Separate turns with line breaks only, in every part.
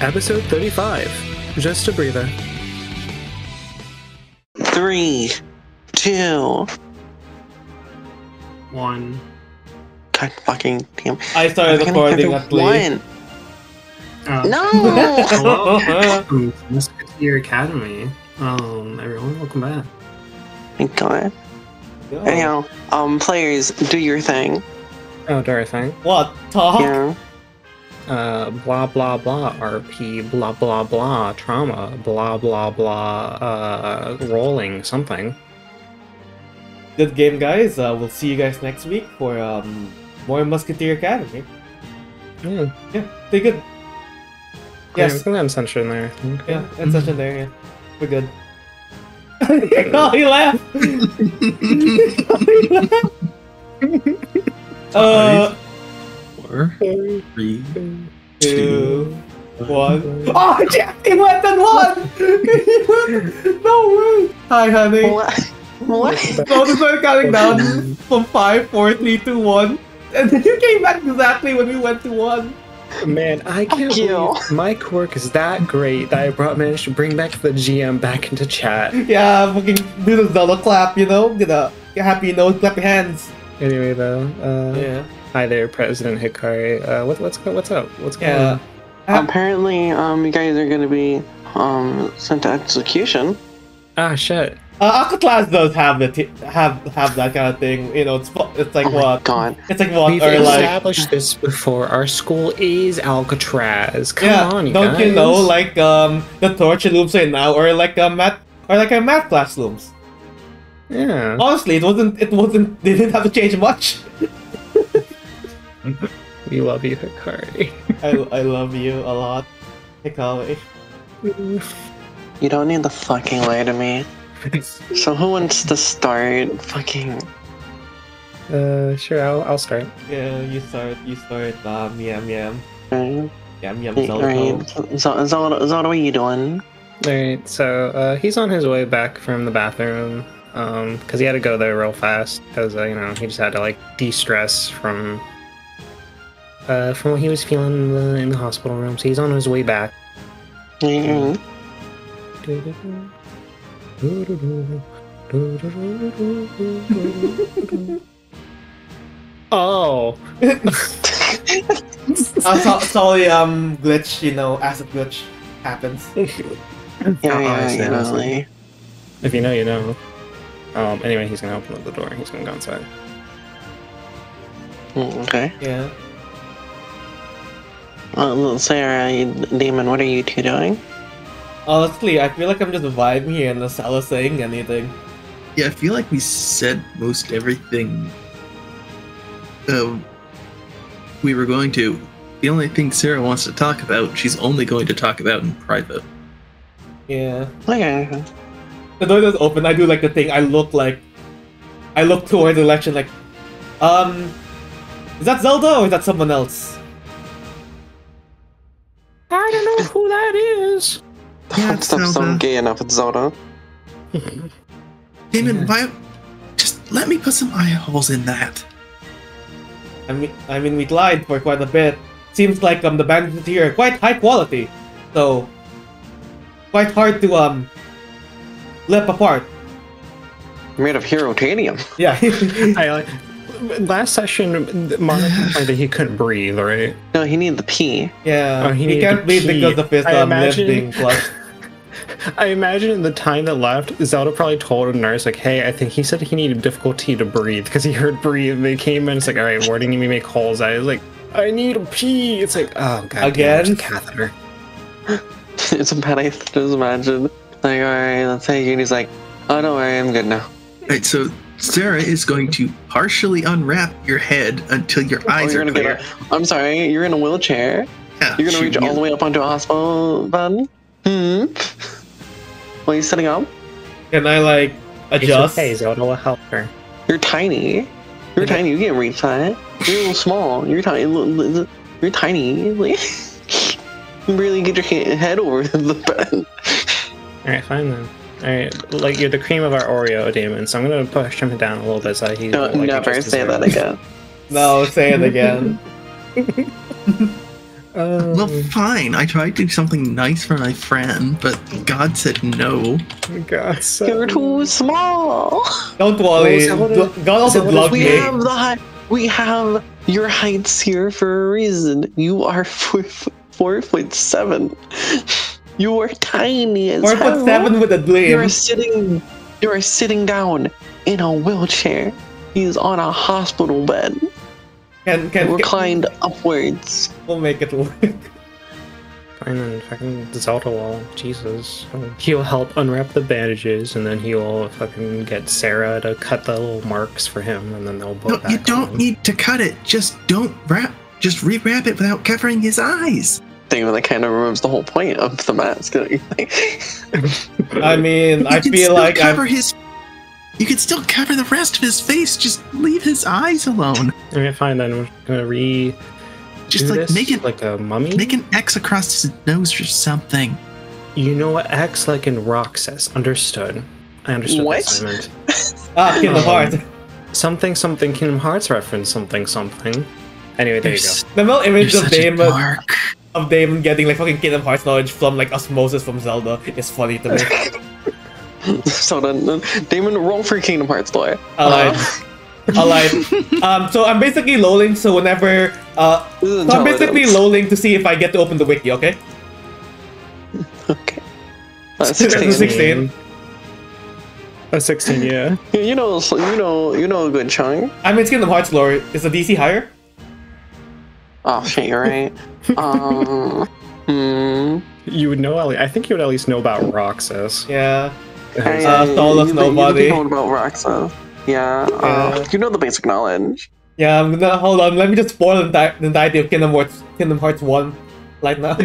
Episode 35. Just a breather.
3, 2,
1.
God fucking damn.
I started recording at late.
No!
Hello, Musketeer Academy. Everyone, welcome back.
Thank God.
Yo.
Anyhow, players, do your thing.
Oh, do our thing.
What? Talk?
Yeah.
Blah blah blah. RP. Blah blah blah. Trauma. Blah blah blah. Rolling something.
Good game, guys. We'll see you guys next week for more Musketeer Academy.
Yeah.
Yeah, they good.
Yeah,
Yes.
we can have censure in there. Okay.
Yeah, and such in there. Yeah, we're good. Oh, he laughed.
Four, 3,
2, 1. Oh, Jack! He went and won! No way! Hi, honey.
What? What?
So we started counting down from 5, 4, 3, 2, 1. And then you came back exactly when we went to 1.
Man, I can't
Fuck you.
believe my quirk is that great that I managed to bring back the GM back into chat.
Yeah, fucking do the Zelda clap, you know? Get happy nose, clap your hands.
Anyway, though,
Yeah.
hi there, President Hikari. What's up? What's going
Yeah.
on?
Apparently, you guys are gonna be, sent to execution.
Ah, shit.
Alcatraz does have that kind of thing. You know, it's like
Oh my
what?
God.
It's like what?
We've
Or like
established this before. Our school is Alcatraz. Come
yeah.
on, you
Don't
guys.
you know like the torture looms right now, or like a math class looms?
Yeah.
Honestly, it wasn't. They didn't have to change much.
We love you, Hikari.
I love you a lot, Hikari.
You don't need to fucking lie to me. So who wants to start? Fucking.
Sure, I'll start.
Yeah, you start. Yam yam.
Right,
Yam yam.
right.
Zelda.
Zelda, what are you doing?
Alright, so he's on his way back from the bathroom, because he had to go there real fast, because, he just had to, like, de-stress from what he was feeling in the hospital room, so he's on his way back.
Mm-hmm.
Oh!
Sorry, glitch. You know, acid glitch happens.
Yeah, like.
If you know, you know. Anyway, he's gonna open up the door and he's gonna go inside.
Okay.
Yeah.
Sarah, Damon, what are you two doing?
Honestly, I feel like I'm just vibing here and Lasella saying anything.
Yeah, I feel like we said most everything we were going to. The only thing Sarah wants to talk about, she's only going to talk about in private.
Yeah.
Okay.
The door does open. I do like the thing. I look toward the election like, is that Zelda or is that someone else?
I don't know who that is!
Yeah,
Fuck stuff
Zelda.
sound gay enough with Zelda.
Damon, why? Just let me put some eye holes in that.
I mean, we lied for quite a bit. Seems like the bandits here are quite high quality, so quite hard to lip apart.
Made of Herotanium.
Yeah.
I like. Last session, Monica complained that he couldn't breathe, right?
No, he needed the pee.
Yeah.
Oh, he
he
needed
can't
to
breathe
pee.
because of his
I
lip
imagine-
being flushed.
I imagine the time that left, Zelda probably told a nurse, like, hey, I think he said he needed difficulty to breathe, because he heard breathe, they came in, it's like, alright, where do you need me to make holes? I was like, I need a pee! It's like, oh, god
Again?
damn, it's a catheter.
It's a bad idea to just imagine. Like, alright, let's take it. And he's like, oh, don't worry, I'm good now.
Right, so Sarah is going to partially unwrap your head until your eyes
you're
are
gonna
clear.
I'm sorry, you're in a wheelchair?
Yeah,
You're gonna reach all the way up onto a hospital bed? What are you setting up?
Can I like adjust?
It's okay, Zelda will help her.
You're tiny. You're tiny, you can't reach that. You're a little small. You're tiny. You're tiny. Like, you barely get your head over the bed.
Alright, fine then. Alright, like, you're the cream of our Oreo, Damon, so I'm gonna push him down a little bit so he
Don't
like,
never
adjust his
say that
room.
again.
No, say it again.
Well, fine. I tried to do something nice for my friend, but God said no.
God, so
You're too small.
Don't worry.
Zelda-
God also
Zelda's
blocked
We
me.
have the height. We have your heights here for a reason. You are 4'7". You are tiny as hell.
4'7" with a
You are
gleam.
sitting down in a wheelchair. He's on a hospital bed,
Can
reclined upwards.
we'll make it work.
And then fucking Zelda will, Jesus. He'll help unwrap the bandages, and then he'll fucking get Serra to cut the little marks for him, and then they'll
No,
both.
you don't need to cut it. Just don't wrap. Just rewrap it without covering his eyes.
Damon, that kind of removes the whole point of the mask.
I mean, I
You can
feel
still
like
cover his. You can still cover the rest of his face. Just leave his eyes alone.
Okay, fine then. We're gonna
Just
do
like
this
make it
like a mummy.
Make an X across his nose or something.
You know what X like in rock says? Understood. I understood
What?
the assignment.
Kingdom Hearts.
Something Kingdom Hearts reference something. Anyway, there you go.
The whole image
You're
of
such a
Damon
mark.
getting like fucking Kingdom Hearts knowledge from like osmosis from Zelda is funny to me.
So then, Damon, roll for Kingdom Hearts lore.
Alright. Alright. So I'm basically lolling, so whenever
This is
so I'm basically
intelligence.
lolling to see if I get to open the wiki, okay?
Okay.
16.
16.
A 16, yeah.
You know a good chunk.
I mean, it's Kingdom Hearts lore. Is the DC higher?
Oh shit, you're right.
You would know. I think you would at least know about Roxas.
Yeah.
Soulless
nobody.
You know about Roxa. Yeah. You know the basic knowledge.
Yeah, I'm gonna hold on. Let me just spoil the entirety of Kingdom Hearts 1 right now.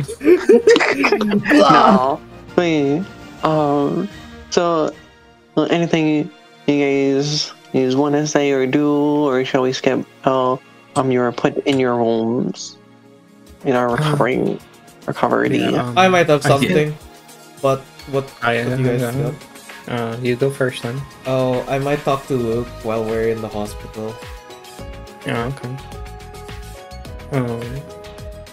No. Wait. So, anything you guys want to say or do, or shall we skip? You were put in your rooms in our recovery.
Yeah,
I might have
I did.
something, but what you guys got?
You go first then.
Oh, I might talk to Luke while we're in the hospital.
Yeah, okay.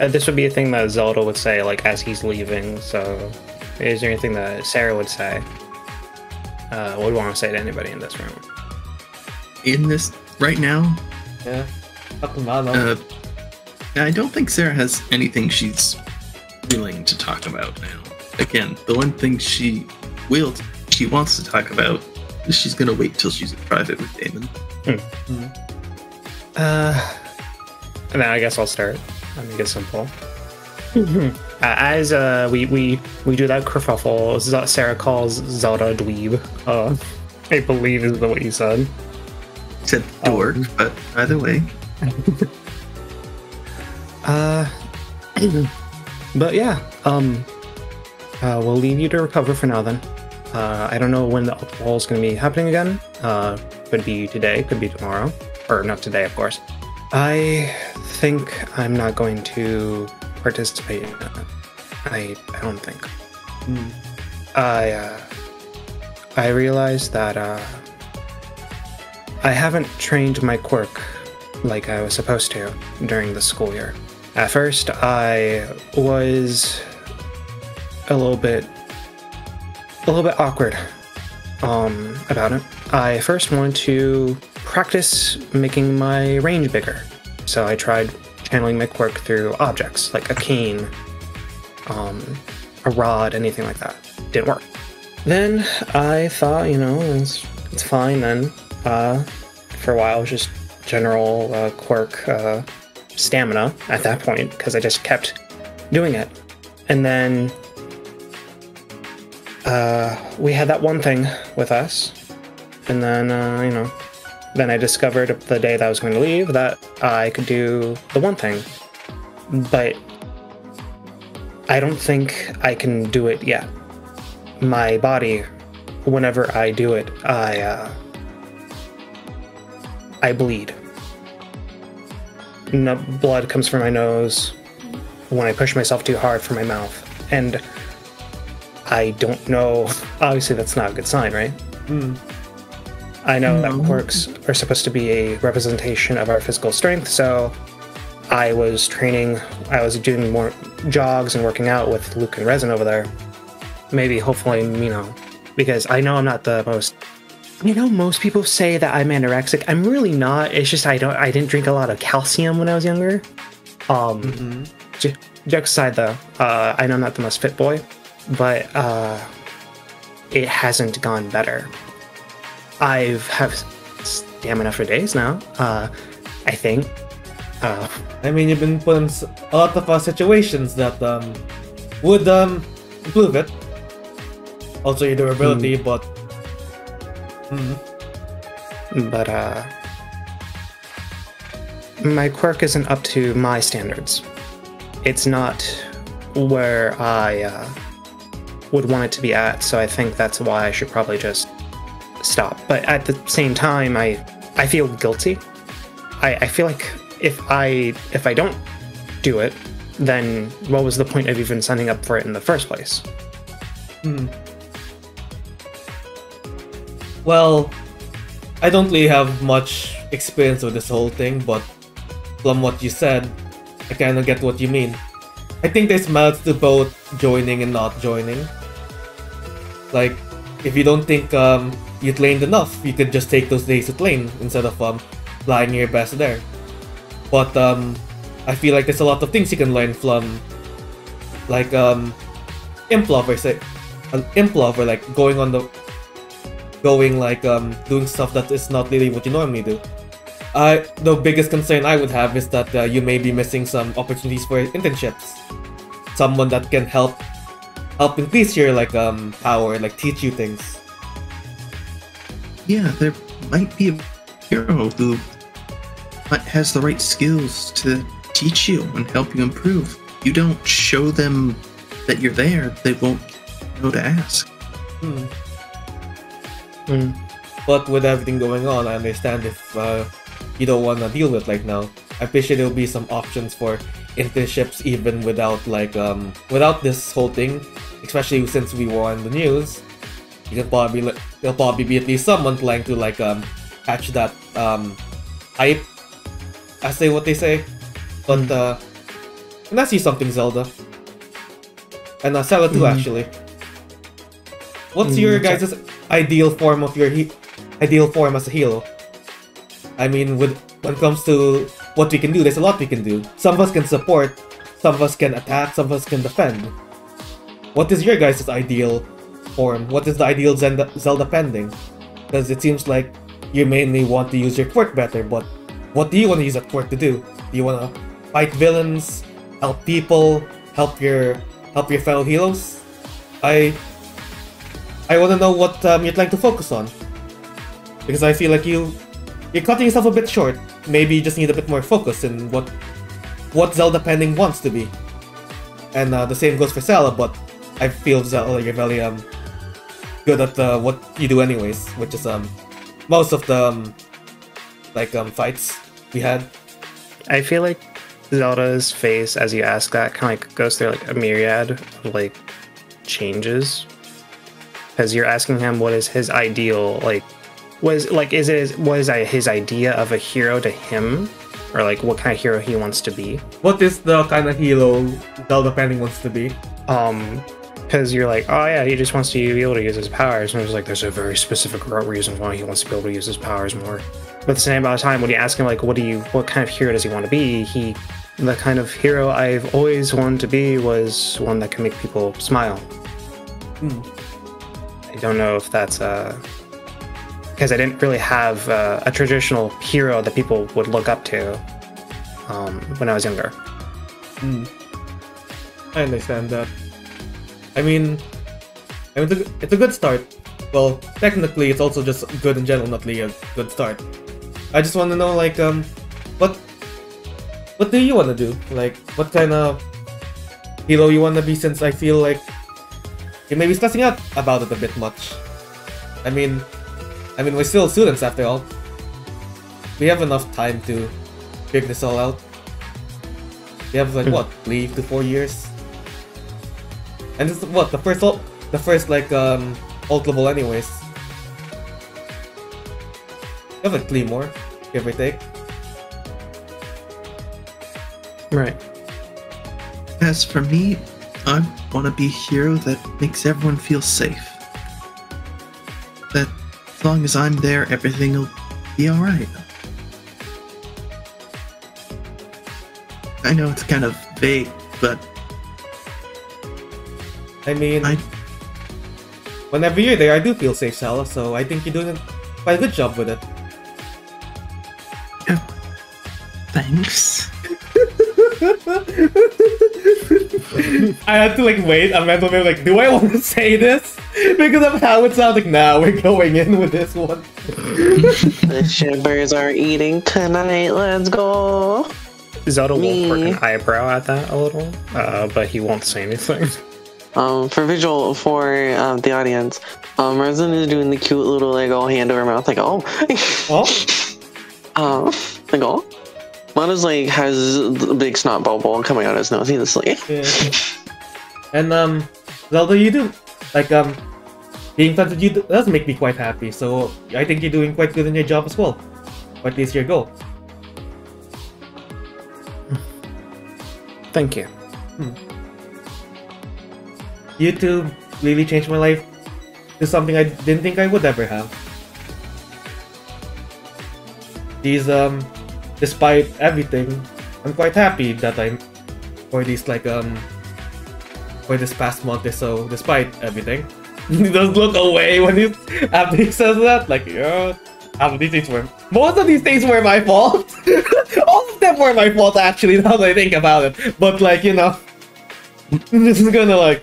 This would be a thing that Zelda would say, like, as he's leaving, so... Is there anything that Serra would say? Would want to say to anybody in this room?
In this right now,
Yeah. Talk to Mano.
I don't think Sarah has anything she's willing to talk about now. Again, the one thing she wants to talk about is she's gonna wait till she's in private with Damon.
And then I guess I'll start. I'll make it simple. As we do that kerfuffle, Serra calls Zelda a dweeb. I believe is what he said.
Said dork, but either way.
But yeah, we'll leave you to recover for now then. I don't know when the upwall is going to be happening again. Could be today, could be tomorrow. Or not today, of course. I think I'm not going to participate in that. I don't think. I realized that I haven't trained my quirk like I was supposed to during the school year. At first, I was a little bit awkward about it. I first wanted to practice making my range bigger, so I tried channeling my quirk through objects like a cane, a rod, anything like that. Didn't work. Then I thought, it's fine then. For a while, it was just general quirk stamina at that point, because I just kept doing it. And then we had that one thing with us, and then, then I discovered the day that I was going to leave that I could do the one thing. But I don't think I can do it yet. My body, whenever I do it, I bleed. Blood comes from my nose when I push myself too hard from my mouth. And I don't know. Obviously, that's not a good sign, right? I know that quirks are supposed to be a representation of our physical strength, so I was doing more jogs and working out with Luke and Resin over there. Maybe, hopefully, because I know I'm not the most. Most people say that I'm anorexic. I'm really not. It's just I didn't drink a lot of calcium when I was younger. Joke aside, though, I know I'm not the most fit boy, but it hasn't gone better. I've have stamina for days now. I think.
I mean, you've been put in a lot of situations that would improve it. Also, your durability, but.
But my quirk isn't up to my standards. It's not where I would want it to be at, so I think that's why I should probably just stop. But at the same time, I feel guilty. I feel like if I don't do it, then what was the point of even signing up for it in the first place?
Well, I don't really have much experience with this whole thing, but from what you said, I kind of get what you mean. I think there's merits to both joining and not joining. Like, if you don't think you'd laned enough, you could just take those days to lane instead of flying your best there. But I feel like there's a lot of things you can learn from, like implov or like doing stuff that is not really what you normally do. The biggest concern I would have is that you may be missing some opportunities for internships. Someone that can help increase your power, like teach you things.
Yeah, there might be a hero who has the right skills to teach you and help you improve. You don't show them that you're there, they won't know to ask.
But with everything going on, I understand if you don't want to deal with it right now. I'm pretty sure there'll be some options for internships even without without this whole thing. Especially since we were on the news, there'll probably be at least someone trying to catch that hype. I say what they say, but and I see something Zelda and Serra too actually. What's your guys' ideal form of your ideal form as a hero? I mean, when it comes to what we can do, there's a lot we can do. Some of us can support, some of us can attack, some of us can defend. What is your guys' ideal form? What is the ideal Zelda pending? Because it seems like you mainly want to use your quirk better, but what do you want to use that quirk to do? Do you want to fight villains, help people, help your fellow heroes? I want to know what you're trying to focus on, because I feel like you're cutting yourself a bit short. Maybe you just need a bit more focus in what Zelda pending wants to be. And the same goes for Serra, but I feel Zelda, you're very good at what you do anyways, which is most of the fights we had.
I feel like Zelda's face, as you ask that, kind of goes through a myriad of changes, because you're asking him what is his ideal, what is his idea of a hero to him, or what kind of hero he wants to be.
What is the kind of hero Zelda pending wants to be?
Because you're like, oh yeah, he just wants to be able to use his powers, and it's there's a very specific reason why he wants to be able to use his powers more. But at the same amount of time, when you ask him what kind of hero does he want to be, the kind of hero I've always wanted to be was one that can make people smile. I don't know if that's because I didn't really have a traditional hero that people would look up to when I was younger.
I understand that. I mean, it's a good start. Well, technically, it's also just good in general, not really a good start. I just want to know, what do you want to do? What kind of hero you want to be? Since I feel like you may be stressing out about it a bit much. I mean, we're still students after all. We have enough time to figure this all out. We have what, 3 to 4 years? And this is what, the first ult level anyways. We have 3 more, give or take.
Right.
As for me, I want to be a hero that makes everyone feel safe. That as long as I'm there, everything will be alright. I know it's kind of vague, but
I mean, whenever you're there, I do feel safe, Sala, so I think you're doing quite a good job with it.
Yeah. Thanks.
I had to like wait a mental meme, like, do I want to say this? Because of how it sounds like, nah, we're going in with this one.
The shippers are eating tonight, let's go!
Zelda will work an eyebrow at that a little, but he won't say anything.
For visual, for the audience, Resin is doing the cute little like all hand over mouth, like oh, like oh. Mana's like has a big snot bubble coming out of his nose. He's like,
yeah. And Zelda, you do like being friends with you does make me quite happy. So I think you're doing quite good in your job as well. Or at least your goal.
Thank you.
You two really changed my life to something I didn't think I would ever have. These despite everything, I'm quite happy that I'm for these like for this past month or so, despite everything. He does look away when he after he says that, like yeah, half of these things were most of these things were my fault. All of them were my fault actually, now that I think about it. But like, you know, this is gonna like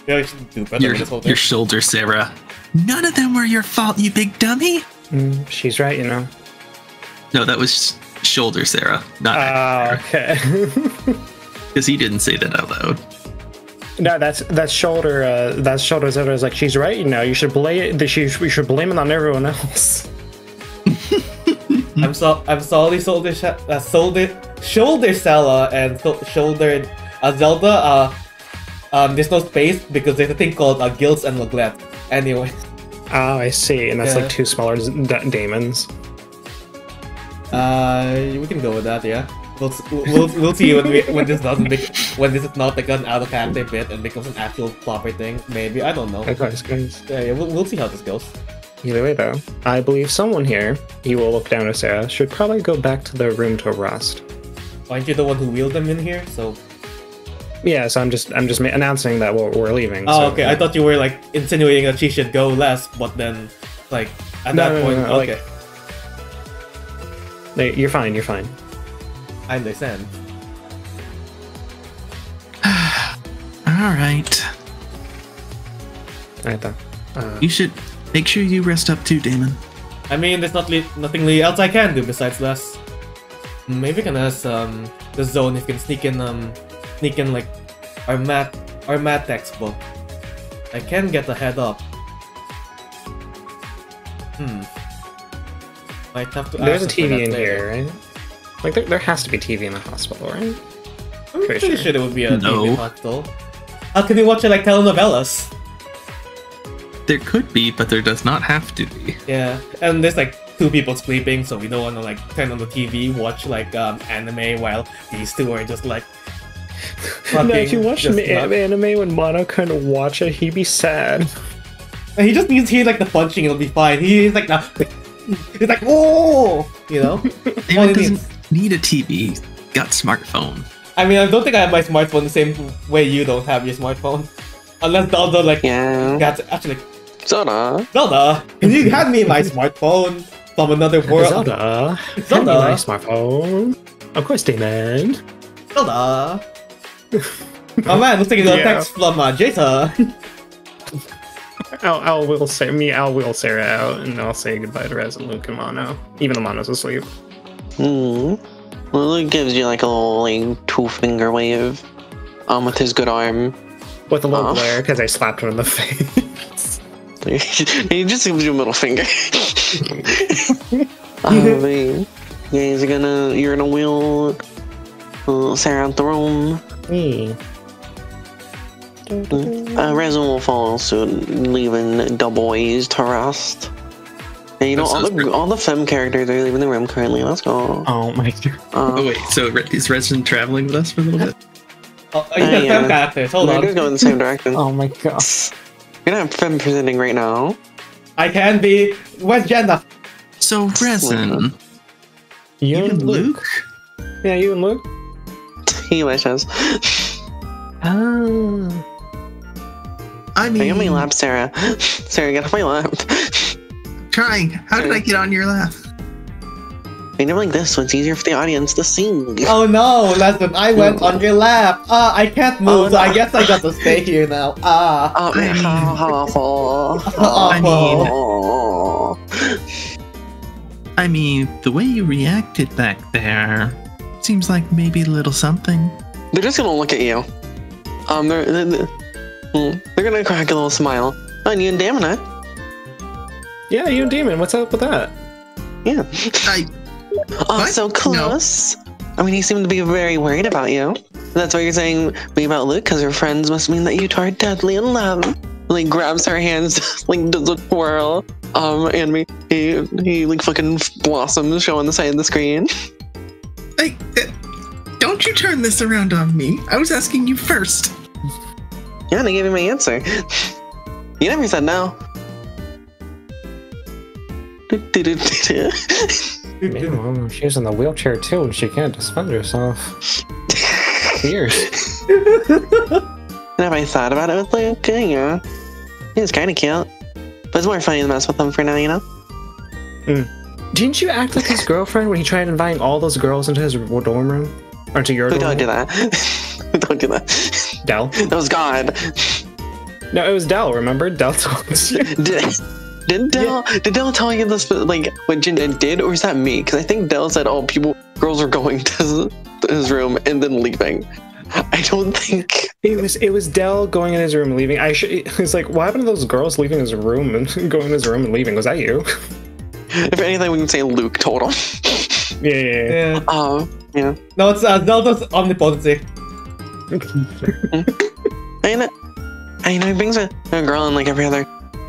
yeah, I should do better with this whole thing.
Your shoulder, Serra. None of them were your fault, you big dummy.
She's right, you know.
No, that was shoulder, Serra, not
okay.
because he didn't say that out loud.
No, that's shoulder. That's shoulder. Zelda's like, she's right. You know, you should blame. We should blame it on everyone else.
I'm sorry, shoulder Sella and shouldered Zelda. There's no space because there's a thing called guilt and neglect. Anyway.
Oh, I see, and that's like two smaller Damons.
We can go with that, yeah. We'll see when this doesn't when this is not like an out of character bit and becomes an actual proper thing. Maybe, I don't know.
Okay,
yeah, we'll see how this goes.
Either way, though, I believe someone here, he will look down at Serra, should probably go back to their room to rest.
Aren't you the one who wheeled them in here? So.
Yeah, so I'm just announcing that we're leaving.
Oh,
so,
okay. I thought you were like insinuating that she should go less, but then like at that point, okay.
Like, you're fine. You're fine.
I understand.
All right.
I thought.
You should make sure you rest up too, Damon.
I mean, there's nothing else I can do besides less. Maybe we can ask the zone if we can sneak in like our math textbook. I can get a head up. Might have to.
There's a TV in here, right? Like there has to be TV in the hospital, right?
I'm pretty sure there would be a TV in the hospital. How can we watch it like telenovelas?
There could be, but there does not have to be.
Yeah, and there's like two people sleeping, so we don't want to like turn on the TV, watch like anime while these two are just like.
No, if you watch anime when Mono couldn't watch it, he'd be sad.
And he just needs to hear like the punching, it'll be fine. He's like, no. He's like, oh, you know.
Damon doesn't need a TV. Got smartphone.
I mean, I don't think I have my smartphone the same way you don't have your smartphone, unless Zelda like got actually.
Zelda,
can you hand me my smartphone from another world?
Zelda, hand me my smartphone. Of course, Damon.
Zelda. Oh man, looks like it's a text from Jason.
I'll wheel Serra out, and I'll say goodbye to Rez and Luke and Mono. Even the Mono's asleep.
Well, it gives you like a little like 2-finger wave, with his good arm.
With a little glare, because I slapped him in the face.
He just gives you a middle finger. You're gonna wheel Serra out the room. Resin will follow suit, leaving the boys to rest. And you know, all the femme characters are leaving the room currently. Let's go.
Oh my god.
Oh wait, so is Resident traveling with us for a little bit?
Oh, you got femme characters. Hold on.
They're going in the same direction.
Oh my god.
You're not femme presenting right now.
I can be. Where's Jenna?
So Resin,
You and Luke? Yeah, you and Luke?
He wishes.
Oh.
I mean,
Get on my lap, Sarah. Sarah, get off my lap.
trying. How did I get on your lap?
Make it like this so it's easier for the audience to sing.
Oh no, Lesson, I went on your lap. I can't move, so I guess I got to stay here now.
Oh, man, how awful.
I mean, the way you reacted back there seems like maybe a little something.
They're just gonna look at you. They're gonna crack a little smile. And you and Damon, huh?
Yeah, you and Damon, what's up with that?
Yeah. Oh,
What?
so close. No. I mean, he seemed to be very worried about you. That's why you're saying me about Luke, because her friends must mean that you two are deadly in love. Like, grabs her hands, like, does a twirl. And he like, fucking blossoms showing the side of the screen.
Hey, don't you turn this around on me. I was asking you first.
Yeah, and I gave you my answer. You never said no.
Man, she's in the wheelchair too, and she can't defend herself. Weird.
And have I thought about it with Luke? Yeah. He was kind of cute. But it's more funny to mess with him for now, you know?
Didn't you act like his girlfriend when he tried inviting all those girls into his dorm room? Or to your dorm room?
Don't do that. Don't do that.
Dell?
That was God.
No, it was Dell, remember? Dell told us.
Did Dell tell you this, like, what Jinda did, or is that me? Because I think Dell said, oh, girls are going to his room and then leaving. I don't think...
It was Dell going in his room and leaving. It's like, what happened to those girls leaving his room and going in his room and leaving? Was that you?
If anything, we can say Luke told him.
Yeah.
Yeah.
No, it's Zelda's omnipotency.
I know he brings a girl in like every other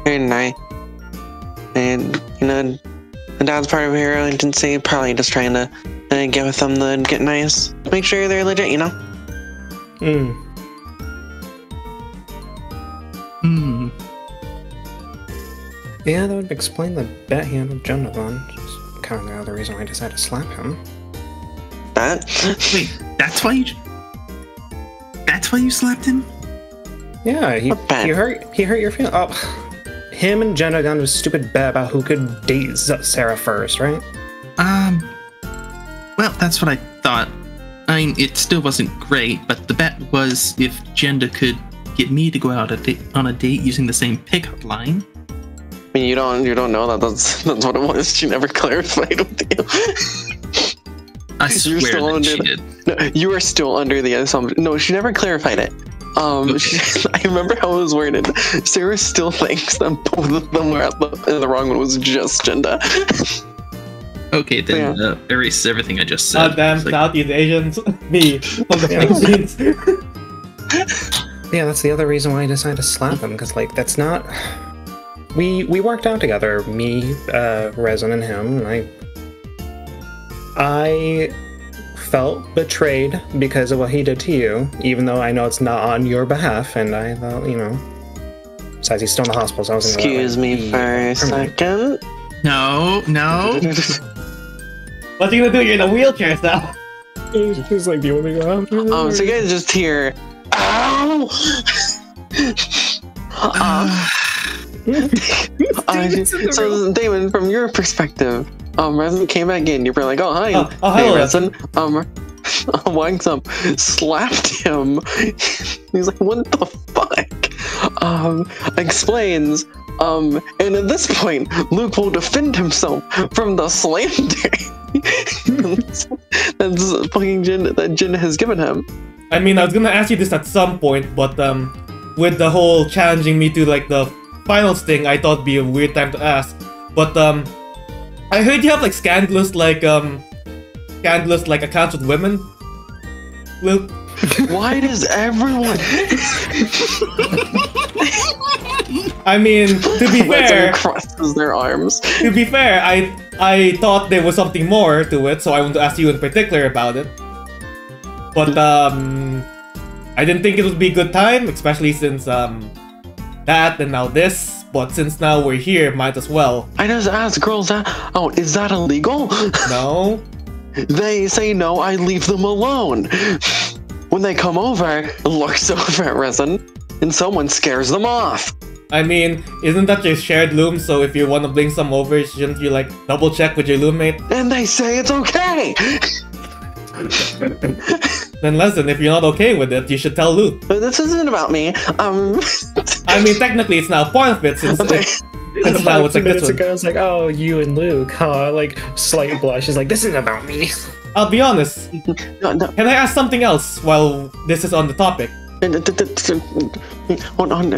night. And, you know, the dad's part of a hero agency, probably just trying to get with them to get nice. Make sure they're legit, you know?
Yeah, that would explain the bet he had with Jonathan. Just kind of the other reason why I decided to slap him.
That?
Wait, that's why you slapped him?
Yeah, he hurt your feelings. Oh, him and Jenna got into a stupid bet about who could date Serra first, right?
Well, that's what I thought. I mean, it still wasn't great, but the bet was if Jenda could get me to go out on a date using the same pickup line.
I mean, you don't know that's what it was. She never clarified with you.
I swear that she did.
No, you were still under the assumption. No, she never clarified it. Okay. I remember how it was worded. Sarah still thinks that both of them were in the wrong one. Was just Jenda.
Okay, then erase everything I just said.
Damn, Southeast Asians. Me. From the Philippines.
Yeah, that's the other reason why I decided to slap him, because, like, that's not... We worked out together, me, Resin, and him, and I felt betrayed because of what he did to you, even though I know it's not on your behalf, and I thought, you know... Besides, he's still in the hospital, so I was gonna
Excuse me for a second.
No.
What are you gonna do? You're in a wheelchair now.
He's like, do you want me to go out?
So you guys just hear... Ow! So Damon, from your perspective, Resin came back in. You were like, "Oh hi,
hello,
Resin." Winds up, slapped him. He's like, "What the fuck?" Explains. And at this point, Luke will defend himself from the slander that's fucking that Jin has given him.
I mean, I was gonna ask you this at some point, but with the whole challenging me to like the finals thing, I thought it'd be a weird time to ask. But I heard you have like scandalous accounts with women, Luke.
Why does everyone?
I mean, to be fair,
crosses their arms.
To be fair, I thought there was something more to it, so I want to ask you in particular about it. But I didn't think it would be a good time, especially since that and now this. But since now we're here, might as well.
I just asked girls that. Oh, is that illegal?
No.
They say no. I leave them alone. When they come over, looks over at Resin, and someone scares them off.
I mean, isn't that your shared loom? So if you want to bring some over, shouldn't you like double check with your loommate?
And they say it's okay.
Then listen, if you're not okay with it, you should tell Luke.
But this isn't about me.
I mean, technically, it's now part of it since now it's like this one.
Ago, it's like, oh, you and Luke, huh? Like, slight blush. Is like, this isn't about me.
I'll be honest.
No.
Can I ask something else while this is on the topic?
Hold on.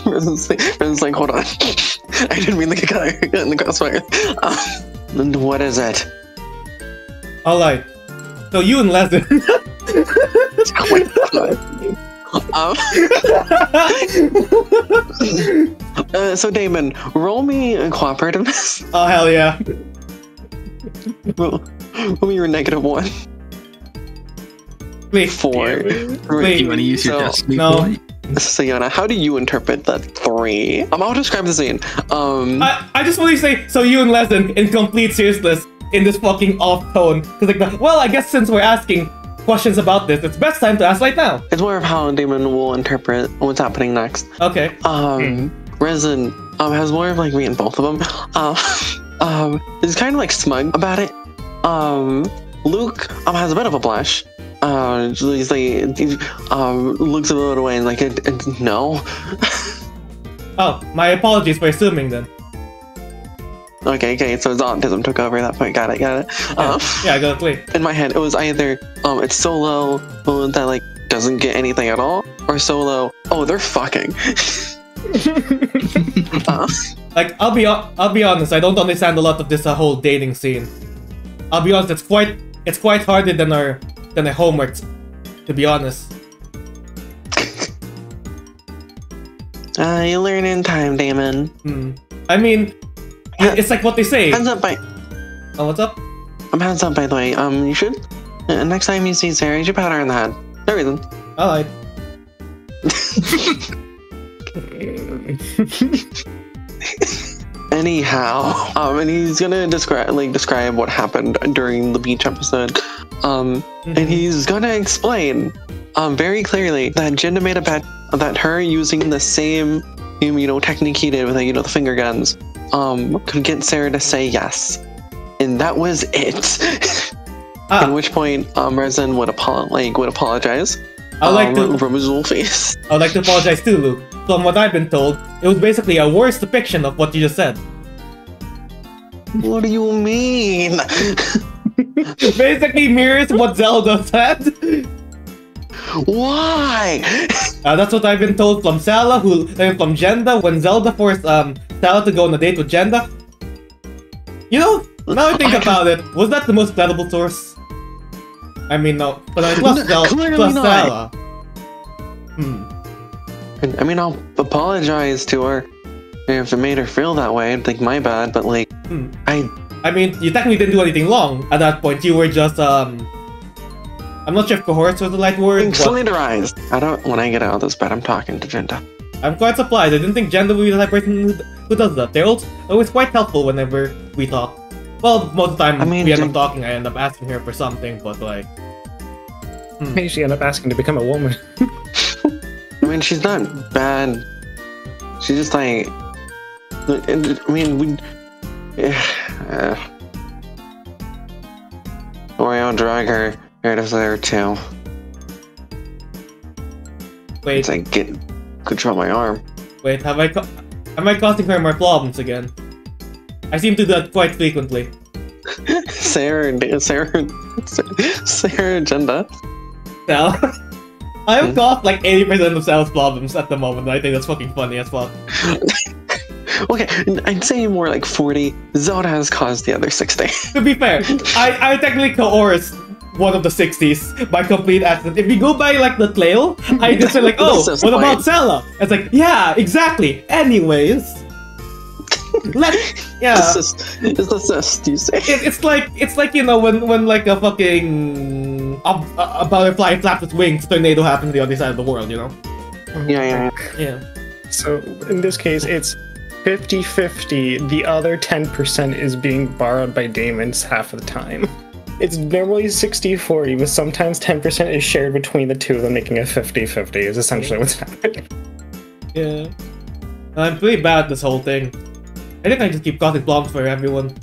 Resin's like, hold on. I didn't mean to get in the crossfire. What is it?
Alright. So you and Leslie.
So Damon, roll me a cooperativeness.
Oh hell yeah.
Roll me your -1.
Wait.
4.
Wait.
You want to use your destiny
no.
point?
SigYohna, how do you interpret that 3? I'll describe the scene.
I just want to say, so you and Leslie, in complete seriousness, in this fucking off tone, because like, well, I guess since we're asking questions about this, it's best time to ask right now.
It's more of how Damon will interpret what's happening next.
Okay.
Resin has more of like me and both of them. He's kind of like smug about it. Luke has a bit of a blush. He's like, looks a little away and like, no.
Oh, my apologies for assuming then.
Okay, so his autism took over at that point. Got it.
Yeah, I got it clear.
In my head, it was either it's Solo that like doesn't get anything at all, or Solo, oh, they're fucking.
Like, I'll be honest, I don't understand a lot of this whole dating scene. I'll be honest, it's quite harder than our homework, to be honest.
You learn in time, Damon.
I mean, it's like what they say.
Hands up,
Oh, what's up?
Hands up, by the way. You should next time you see Serra, you should pat her on the head. No reason.
Alright.
Anyhow, and he's gonna describe what happened during the beach episode. And he's gonna explain very clearly that Jinda made a bet that her using the same technique he did with the finger guns could get Serra to say yes, and that was it. At which point Resin would apologize.
I like to
from his little face.
I would like to apologize too, Luke. From what I've been told, it was basically a worse depiction of what you just said.
What do you mean?
Basically mirrors what Zelda said.
Why?
That's what I've been told from Serra, from Jenda, when Zelda forced Serra to go on a date with Jenda. Now I think about it, was that the most credible source? I mean, no, but plus Serra.
I mean, I'll apologize to her if it made her feel that way. I'd think my bad, but like, I
mean, you technically didn't do anything wrong at that point. You were just I'm not sure if cohorts was the right word.
Slenderized. When I get out of this bed, I'm talking to Jenda.
I'm quite surprised. I didn't think Jenda would be the type of person who does that. They're always quite helpful whenever we talk. Well, most of the time we end up talking, I end up asking her for something, but like...
Maybe she end up asking to become a woman.
I mean, she's not bad. She's just like... I mean, or I'll drag her to there too.
Wait.
It's like, control my arm.
Wait, am I causing her more problems again? I seem to do that quite frequently.
Serra Jenda.
Sal? I have caused like 80% of Sal's problems at the moment, and I think that's fucking funny as fuck.
Okay, I'd say more like 40. Zelda has caused the other 60.
To be fair, I technically coerced one of the 60s by complete accident. If you go by like the trail, I just say like, oh, what about Zelda? It's like, yeah, exactly. Anyways, yeah.
It's assist, you say.
It's like you know when like a fucking a butterfly flaps its wings, tornado happens on the other side of the world, you know?
Yeah.
So in this case, it's 50-50. The other 10% is being borrowed by Damon's half of the time. It's normally 60-40, but sometimes 10% is shared between the two of them, making it 50-50 is essentially what's happening.
Yeah. I'm pretty bad at this whole thing. I think I just keep causing problems for everyone.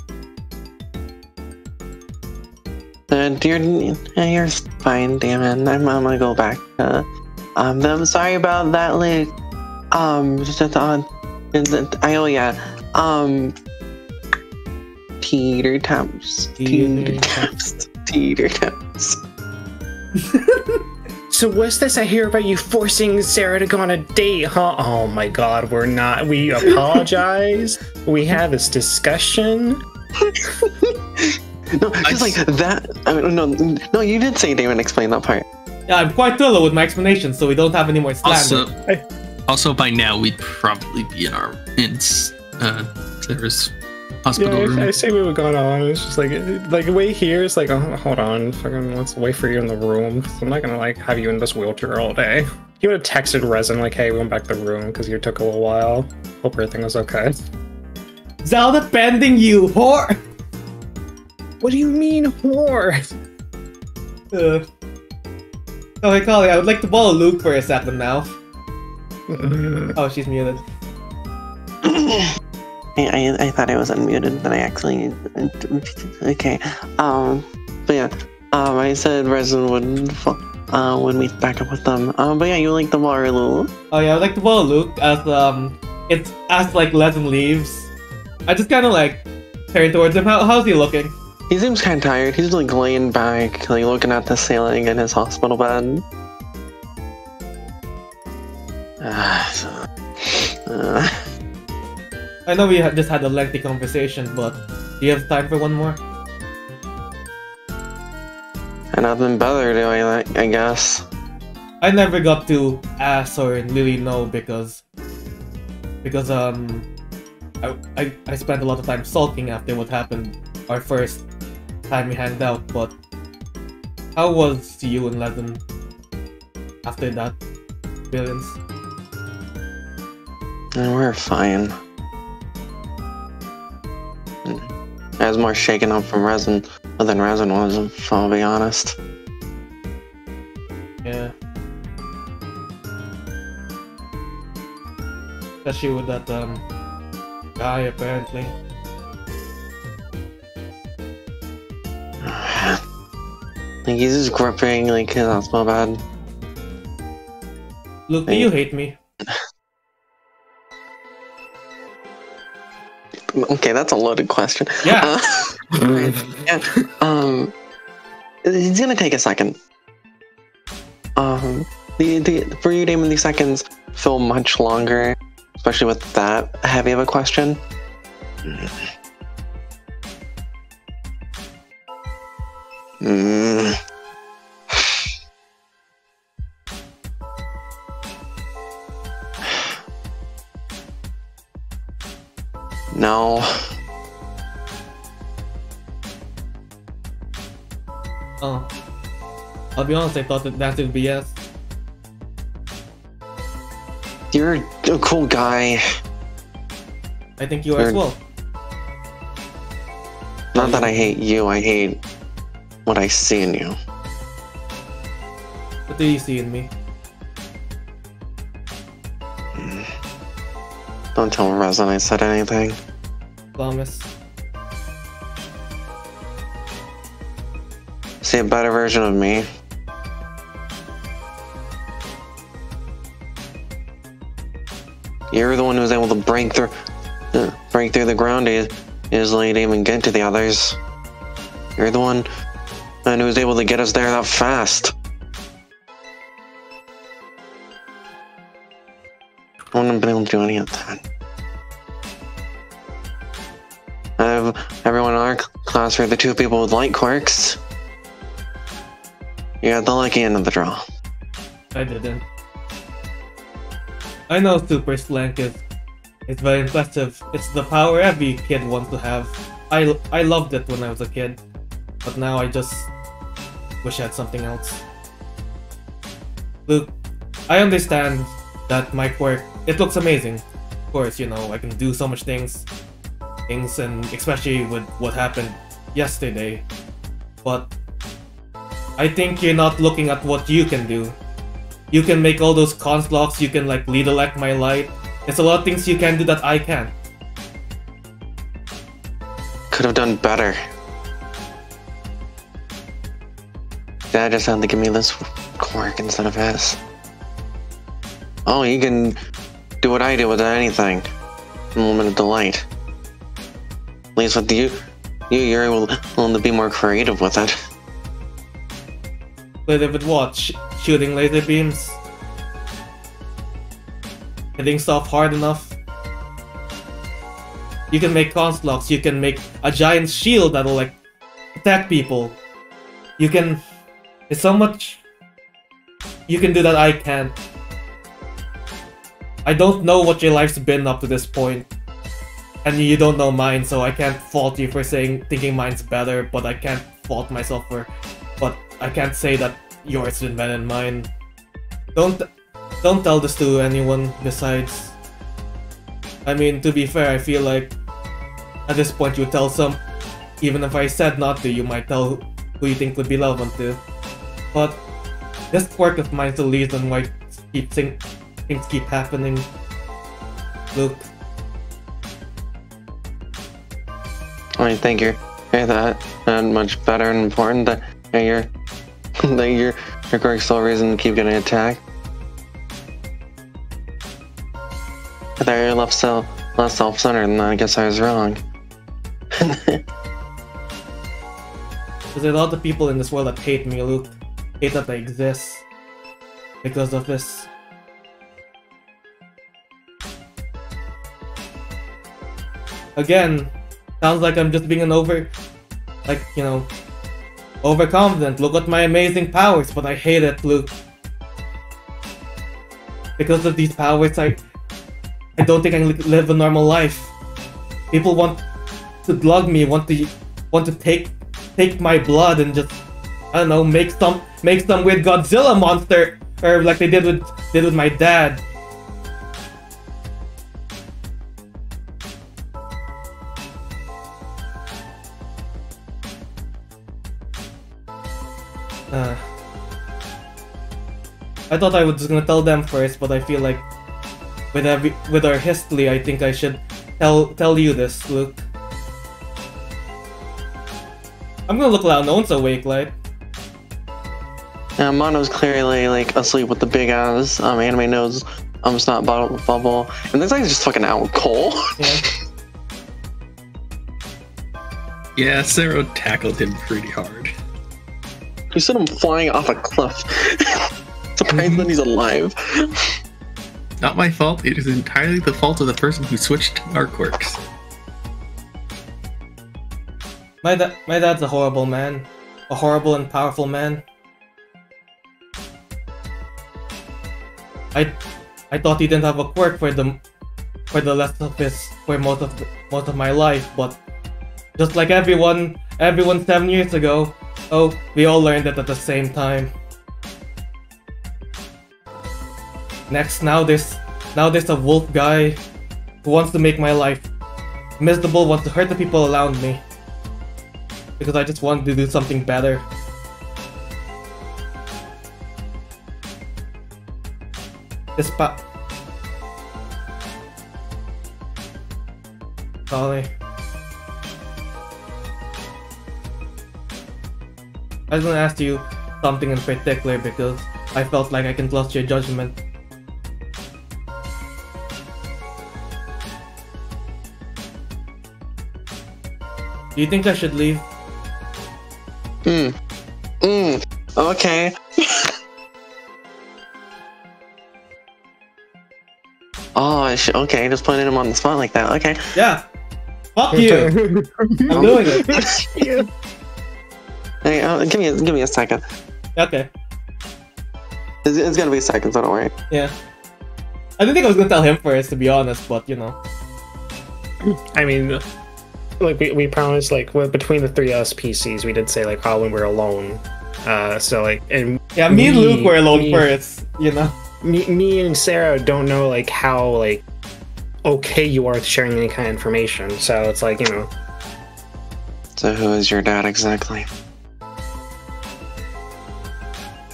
You're fine, Damon. I'm gonna go back. I'm sorry about that, like, just a thought. Teeter taps.
So what's this I hear about you forcing Serra to go on a date, huh? Oh my god, we're not. We apologize. We had this discussion.
No, just like that. I mean, no, you did say Damon explain that part.
Yeah, I'm quite thorough with my explanation, so we don't have any more slander.
Also by now we'd probably be in Sarah's hospital room.
I say we were going on. It's just like wait here. It's like, oh, hold on, fucking let's wait for you in the room. I'm not gonna like have you in this wheelchair all day. You would have texted Resin like, hey, we went back to the room because you took a little while. Hope everything was okay.
Zelda bending you, whore.
What do you mean, whore?
Oh, hey, Collie, I would like to follow Luke for a second now. Oh, she's muted.
I thought I was unmuted, but I actually... Okay. But yeah. I said Resin would meet back up with them. But yeah, you like the bar, Lulu.
Oh yeah, I would like to follow Luke as like Resin leaves. I just kind of like turn towards him. How's he looking?
He seems kind of tired. He's like laying back, like looking at the ceiling in his hospital bed.
I know we just had a lengthy conversation, but do you have time for one more?
And nothing better, do I guess.
I never got to ask or really know because I spent a lot of time sulking after what happened our first time we hanged out, but how was you and Lezen after that experience?
And we're fine. I was more shaken up from Resin than Resin was, if I'll be honest.
Yeah. Especially with that guy apparently.
Like he's just gripping like his hospital bed.
Luke, do you hate me?
Okay, that's a loaded question.
Yeah.
Yeah. It's gonna take a second. For you, Damon, these seconds feel much longer, especially with that heavy of a question. No.
Oh. I'll be honest, I thought that would be yes.
You're a cool guy.
I think you are as well.
Not that I hate you, I hate what I see in you.
What do you see in me?
Don't tell Resin I said anything.
Promise.
See a better version of me. You're the one who was able to break through the ground easily to even get to the others. You're the one who was able to get us there that fast. I wouldn't have been able to do any of that. Everyone in our class are the two people with light quirks. You got the lucky end of the draw.
I didn't. I know Super Slank is very impressive. It's the power every kid wants to have. I loved it when I was a kid, but now I just wish I had something else. Look, I understand that my quirk, it looks amazing. Of course, you know, I can do so much things, and especially with what happened yesterday. But I think you're not looking at what you can do. You can make all those constructs, you can like redirect my light. There's a lot of things you can do that I can't.
Could have done better. Dad just had to give me this quirk instead of his. Oh, you can do what I do with anything. Unlimited delight. At least with you're willing to be more creative with it.
Creative with what? Shooting laser beams? Hitting stuff hard enough? You can make constructs, you can make a giant shield that'll like attack people. You can... There's so much you can do that I can't. I don't know what your life's been up to this point, and you don't know mine, so I can't fault you for thinking mine's better, but I can't fault myself for... But I can't say that yours is better than mine. Don't tell this to anyone besides. I mean, to be fair, I feel like at this point you tell some... Even if I said not to, you might tell who you think would be relevant to. But this quirk of mine's the reason why things keep happening. Look.
I think you're that much better and important that your quirk's the reason to keep getting attacked. I thought you were less self-centered, and I guess I was wrong.
There's a lot of people in this world that hate me, Luke. Hate that I exist because of this. Again, sounds like I'm just being overconfident. Look at my amazing powers, but I hate it, Luke. Because of these powers, I don't think I can live a normal life. People want to glug me, want to take my blood and just, I don't know, make some weird Godzilla monster, or like they did with my dad. I thought I was just gonna tell them first, but I feel like with our history, I think I should tell you this, Luke. I'm gonna look loud. No one's awake, like.
Mono's clearly like asleep with the big ass anime nose snot bubble, and this guy's just fucking out cold.
Yeah.
Yeah, Serra tackled him pretty hard.
You sent him flying off a cliff. Surprised that he's alive.
Not my fault. It is entirely the fault of the person who switched our quirks.
My dad's a horrible man. A horrible and powerful man. I thought he didn't have a quirk for most of my life, but just like everyone 7 years ago, oh, we all learned it at the same time. Now there's a wolf guy who wants to make my life miserable, wants to hurt the people around me. Because I just wanted to do something better. Sorry. I was gonna ask you something in particular because I felt like I can trust your judgment. Do you think I should leave?
Okay. Oh, okay, just putting him on the spot like that, okay.
Yeah! Fuck you! I'm doing it!
Hey, give me a second.
Okay.
It's gonna be a second, so don't worry.
Yeah. I didn't think I was gonna tell him first, to be honest, but you know.
I mean, like we promised, like between the three of us PCs, we did say like, oh, when we're alone. So like, and
yeah, me and Luke were alone first, you know.
Me and Serra don't know like how like okay you are with sharing any kind of information. So it's like, you know.
So who is your dad exactly?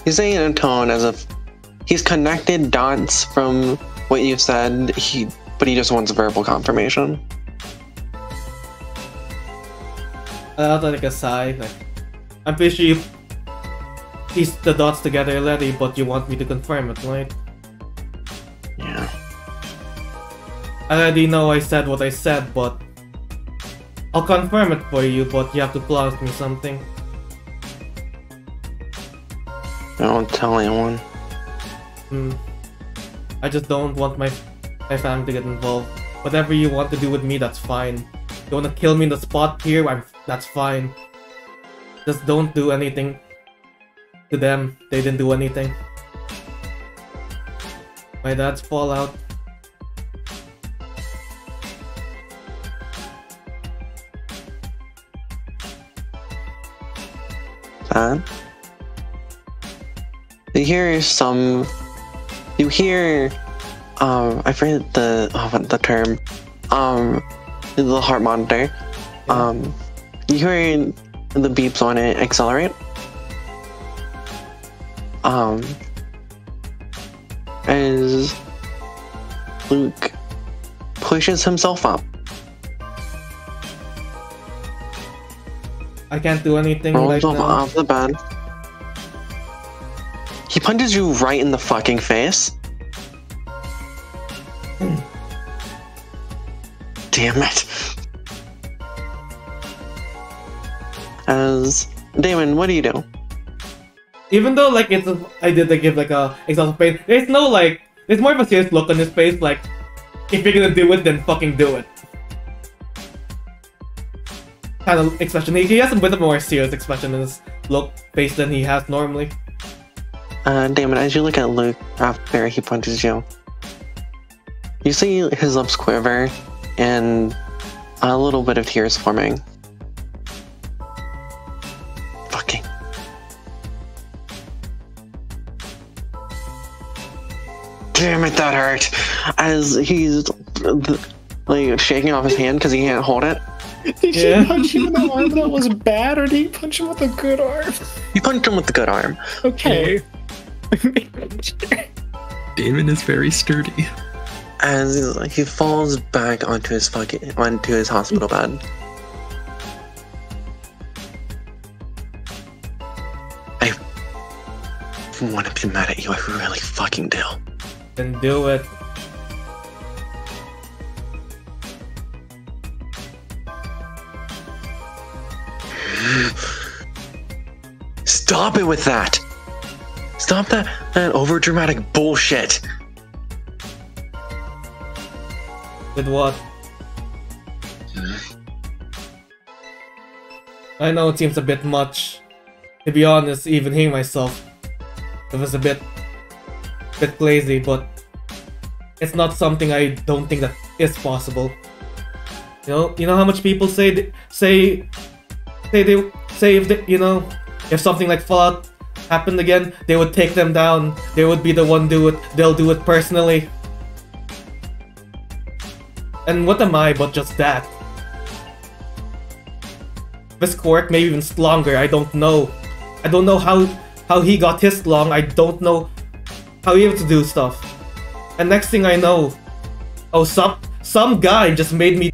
He's saying it in a tone as if he's connected dots from what you've said, but he just wants verbal confirmation.
I'll take a sigh, like, I'm pretty sure you piece the dots together already, but you want me to confirm it, right?
Yeah.
I already know I said what I said, but I'll confirm it for you, but you have to promise me something.
Don't tell anyone.
I just don't want my family to get involved. Whatever you want to do with me, that's fine. You wanna kill me in the spot here, that's fine. Just don't do anything to them. They didn't do anything. My dad's fallout.
Dad? You hear I forget the term, the heart monitor. You hear the beeps on it accelerate. As Luke pushes himself up.
I can't do anything
Rolls
right now.
off the bed. He punches you right in the fucking face. Damn it. As Damon, what do you do?
Even though like I did give like a exhaustive pain, there's no like, there's more of a serious look on his face, like, if you're gonna do it, then fucking do it. Kind of expression. He has a bit of a more serious expression in his face than he has normally.
Damon, as you look at Luke after he punches you, you see his lips quiver and a little bit of tears forming. Fucking. Damn it, that hurt. As he's like shaking off his hand because he can't hold it.
Did you punch him in the arm that was bad, or did you punch him with a good arm?
You punched him with the good arm.
Okay.
Damon is very sturdy.
As he falls back onto his hospital bed. I want to be mad at you. I really fucking do.
Then do it.
Stop it with that! Stop that over-dramatic bullshit!
With what? I know it seems a bit much. To be honest, even hearing myself, it was a bit crazy, but it's not something I don't think that is possible. You know how much people say if something like Fallout happened again, they would take them down. They would be the one do it. They'll do it personally. And what am I but just that? This quirk, maybe even stronger. I don't know. I don't know how he got his long. I don't know how he able to do stuff. And next thing I know, oh, some guy just made me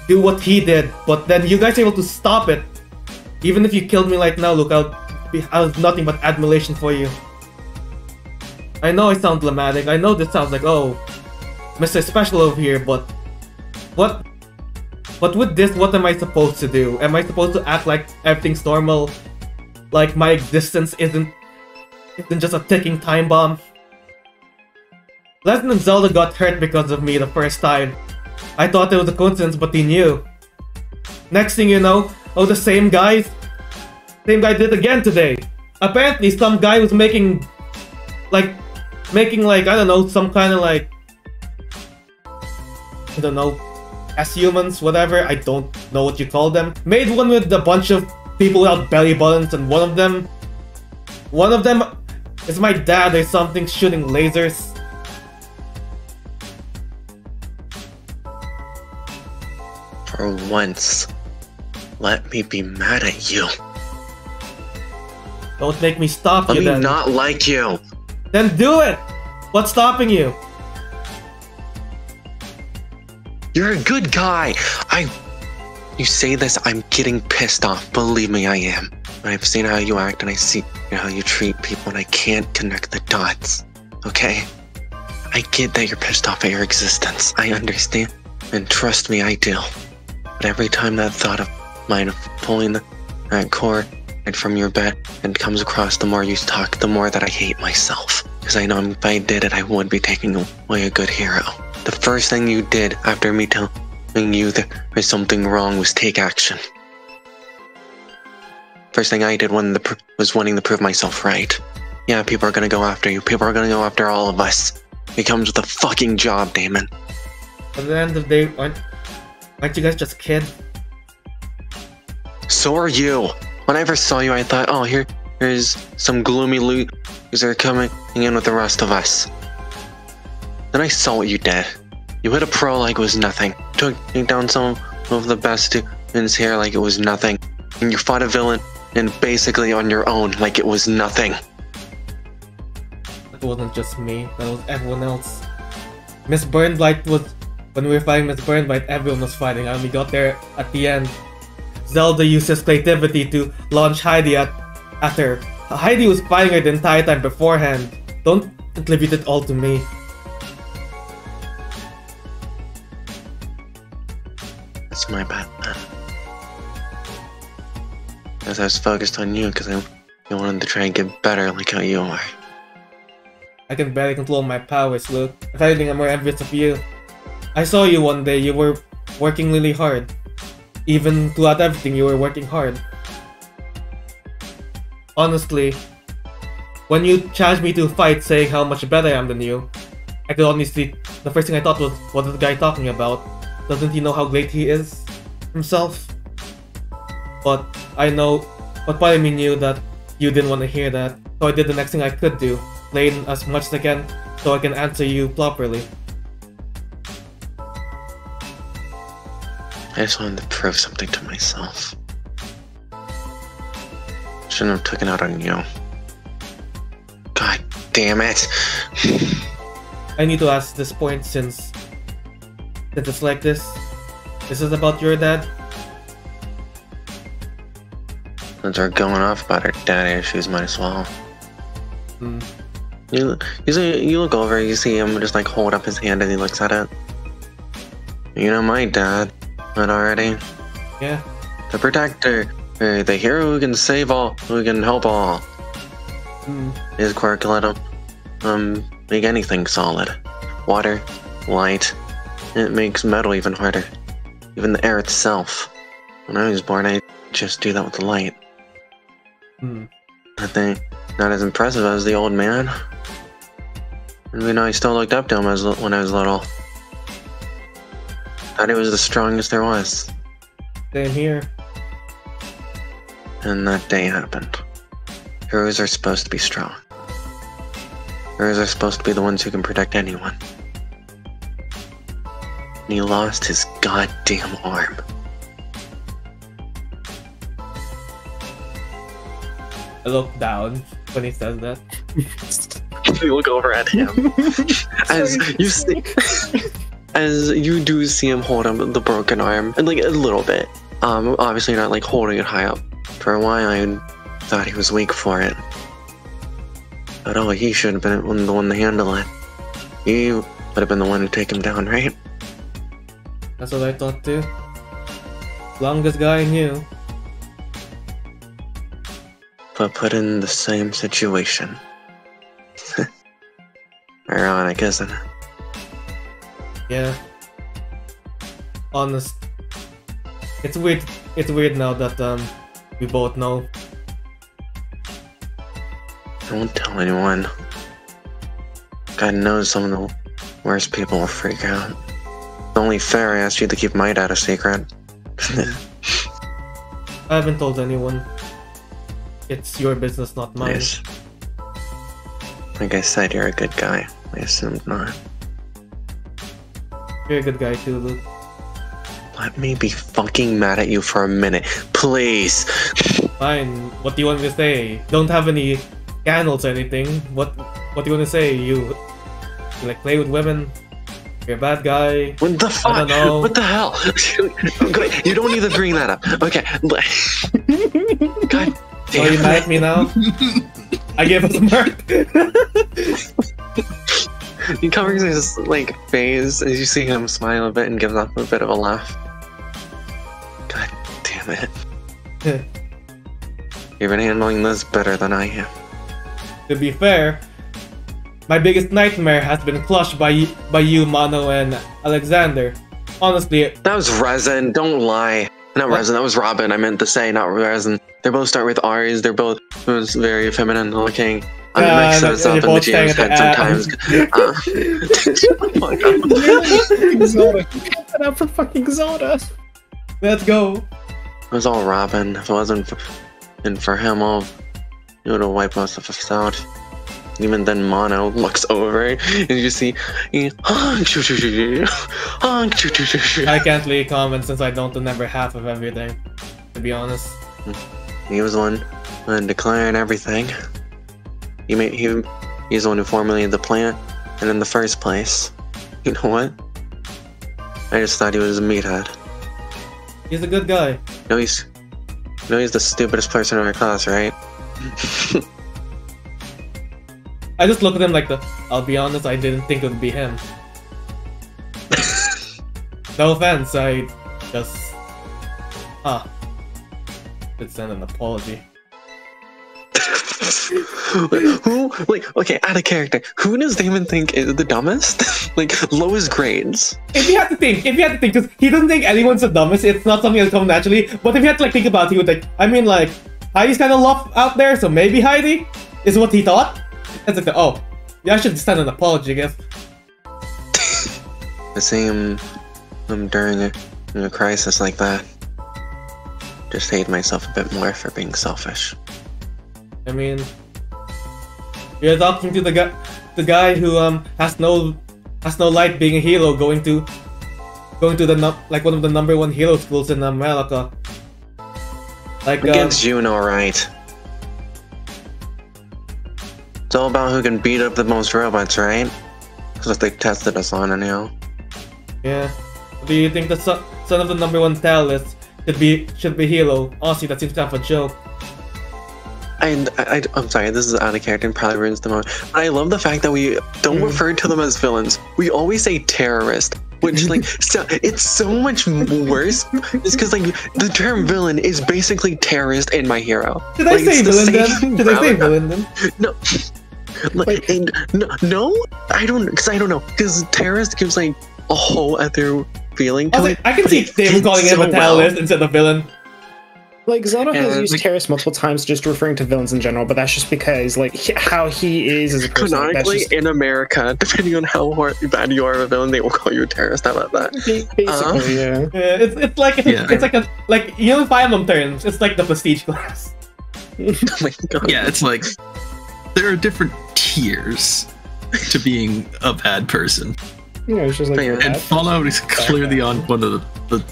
do what he did. But then you guys are able to stop it. Even if you killed me right now, look, I have nothing but admiration for you. I know I sound dramatic. I know this sounds like, oh, Mr. Special over here, but what with this, what am I supposed to do? Am I supposed to act like everything's normal? Like my existence isn't just a ticking time bomb? Legend of Zelda got hurt because of me the first time. I thought it was a coincidence, but he knew. Next thing you know, oh, the same guy did again today. apparently some guy was making like I don't know, some kind of like, I don't know, as humans, whatever, I don't know what you call them, made one with a bunch of people without belly buttons, and one of them is my dad or something, shooting lasers.
For once, let me be mad at you.
Don't make me stop
Let
you
me
then.
not like you.
Then do it! What's stopping you?
You're a good guy. You say this, I'm getting pissed off. Believe me, I am. I've seen how you act and I see how you treat people and I can't connect the dots. Okay? I get that you're pissed off at your existence. I understand. And trust me, I do. But every time that thought of mine of pulling that cord from your bed and comes across, the more you talk, the more that I hate myself. Because I know if I did it, I would be taking away a good hero. The first thing you did after me telling you there was something wrong was take action. First thing I did was wanting to prove myself right. Yeah, people are gonna go after you. People are gonna go after all of us. It comes with a fucking job, Damon.
At the end of the day, aren't you guys just kids?
So are you. When I first saw you, I thought, oh, here's some gloomy loser coming in with the rest of us. Then I saw what you did. You hit a pro like it was nothing. Took down some of the best students here like it was nothing. And you fought a villain and basically on your own like it was nothing.
That wasn't just me, that was everyone else. Miss Burnblight was... When we were fighting Miss Burnblight, everyone was fighting, and we got there at the end. Zelda used his creativity to launch Heidi at her. Heidi was fighting her the entire time beforehand. Don't attribute it all to me.
That's my bad then. Because I was focused on you because I wanted to try and get better like how you are.
I can barely control my powers, Luke. If anything, I'm more envious of you. I saw you one day, you were working really hard. Even throughout everything, you were working hard. Honestly, when you challenged me to a fight saying how much better I am than you, I could honestly, the first thing I thought was, what is the guy talking about? Doesn't he know how great he is himself? But part of me knew that you didn't want to hear that, so I did the next thing I could do, playing as much as I can so I can answer you properly.
I just wanted to prove something to myself. Shouldn't have taken out on you. God damn it.
I need to ask this point since it's like this. This is about your dad?
Since we're going off about our dad issues, might as well. You look over, you see him just like hold up his hand and he looks at it. You know my dad. Not already?
Yeah.
The protector. The hero who can save all, who can help all. His quirk let him make anything solid. Water, light. It makes metal even harder. Even the air itself. When I was born, I just do that with the light. I think not as impressive as the old man. And I still looked up to him when I was little. Thought he was the strongest there was.
Same here.
And that day happened. Heroes are supposed to be strong. Heroes are supposed to be the ones who can protect anyone. And he lost his goddamn arm.
I look down when he says that.
You look over at him. As you do see him hold up the broken arm, and like a little bit. Obviously not like holding it high up. For a while I thought he was weak for it. But oh, he should have been the one to handle it. He would have been the one to take him down, right?
That's what I thought too. Longest guy I knew.
But put in the same situation. Ironic, isn't it?
Yeah. Honest. It's weird now that we both know.
Don't tell anyone. God knows some of the worst people will freak out. It's only fair I asked you to keep my dad a secret.
I haven't told anyone. It's your business, not mine.
Yes. Like I said, you're a good guy. I assumed not.
You're a good guy too, Luke.
Let me be fucking mad at you for a minute, please.
Fine. What do you want me to say? Don't have any candles or anything. What do you want to say? You like play with women? You're a bad guy.
What the fuck?
I don't know.
What the hell? You don't need to bring that up. Okay. God damn.
Are you mad at me now? I gave us a mark.
He covers his like face as you see him smile a bit and gives off a bit of a laugh. God damn it. You've been handling this better than I am.
To be fair, my biggest nightmare has been crushed by you, Mano, and Alexander. Honestly,
That was Resin, don't lie. Not
What?
Resin, that was Robin, I meant to say, not Resin. They both start with R's, they're both very feminine looking. I mix those up in the GM's head sometimes. Oh my God.
Zelda. Give it up for fucking Zelda.
let's go.
It was all Robin. If it wasn't for him, it would have wiped most of us out. Even then, Mono looks over and you see,
I can't really comment since I don't remember half of everything, to be honest.
he was the one declaring everything. He's the one who formulated the plan, and in the first place, you know what? I just thought he was a meathead.
He's a good guy.
He's the stupidest person in our class, right?
I just look at him like I'll be honest, I didn't think it would be him. No offense, I just... Could send an apology.
Okay, out of character. Who does Damon think is the dumbest? Like, lowest grades.
If you had to think, because he doesn't think anyone's the dumbest, it's not something that comes naturally, but if you had to think about it, he would think, I mean, like, Heidi's kind of lost out there, so maybe Heidi is what he thought? It's like, oh, yeah, I should send an apology, I guess.
I see him during a crisis like that. Just hate myself a bit more for being selfish.
I mean, you're talking to the guy who has no light being a hero, going to the like one of the #1 hero schools in America. Like
Against Juno, right? It's all about who can beat up the most robots, right? That's what they tested us on, anyhow.
Yeah. Do you think the son of the #1 talent should be hero? Honestly, that seems kind of a joke.
I'm sorry, this is out of character and probably ruins the moment. But I love the fact that we don't refer to them as villains. We always say terrorist, which like it's so much worse. It's because like the term villain is basically terrorist in My Hero.
Did I say villain then? Did I say villain then?
No. Like, no, I don't know, because terrorist gives like a whole other feeling to it.
I can see Damon calling him a terrorist instead of villain.
Like, Zelda has used terrorist multiple times just referring to villains in general, but that's just because, like, how he is as a person.
Canonically,
just...
in America, depending on how bad you are of a villain, they will call you a terrorist. How about that?
Basically, yeah.
It's like you know, Fire Emblem terms. It's like the prestige class.
Oh my God.
Yeah, it's like there are different tiers to being a bad person.
Yeah, it's just like...
And Fallout is clearly on one of the...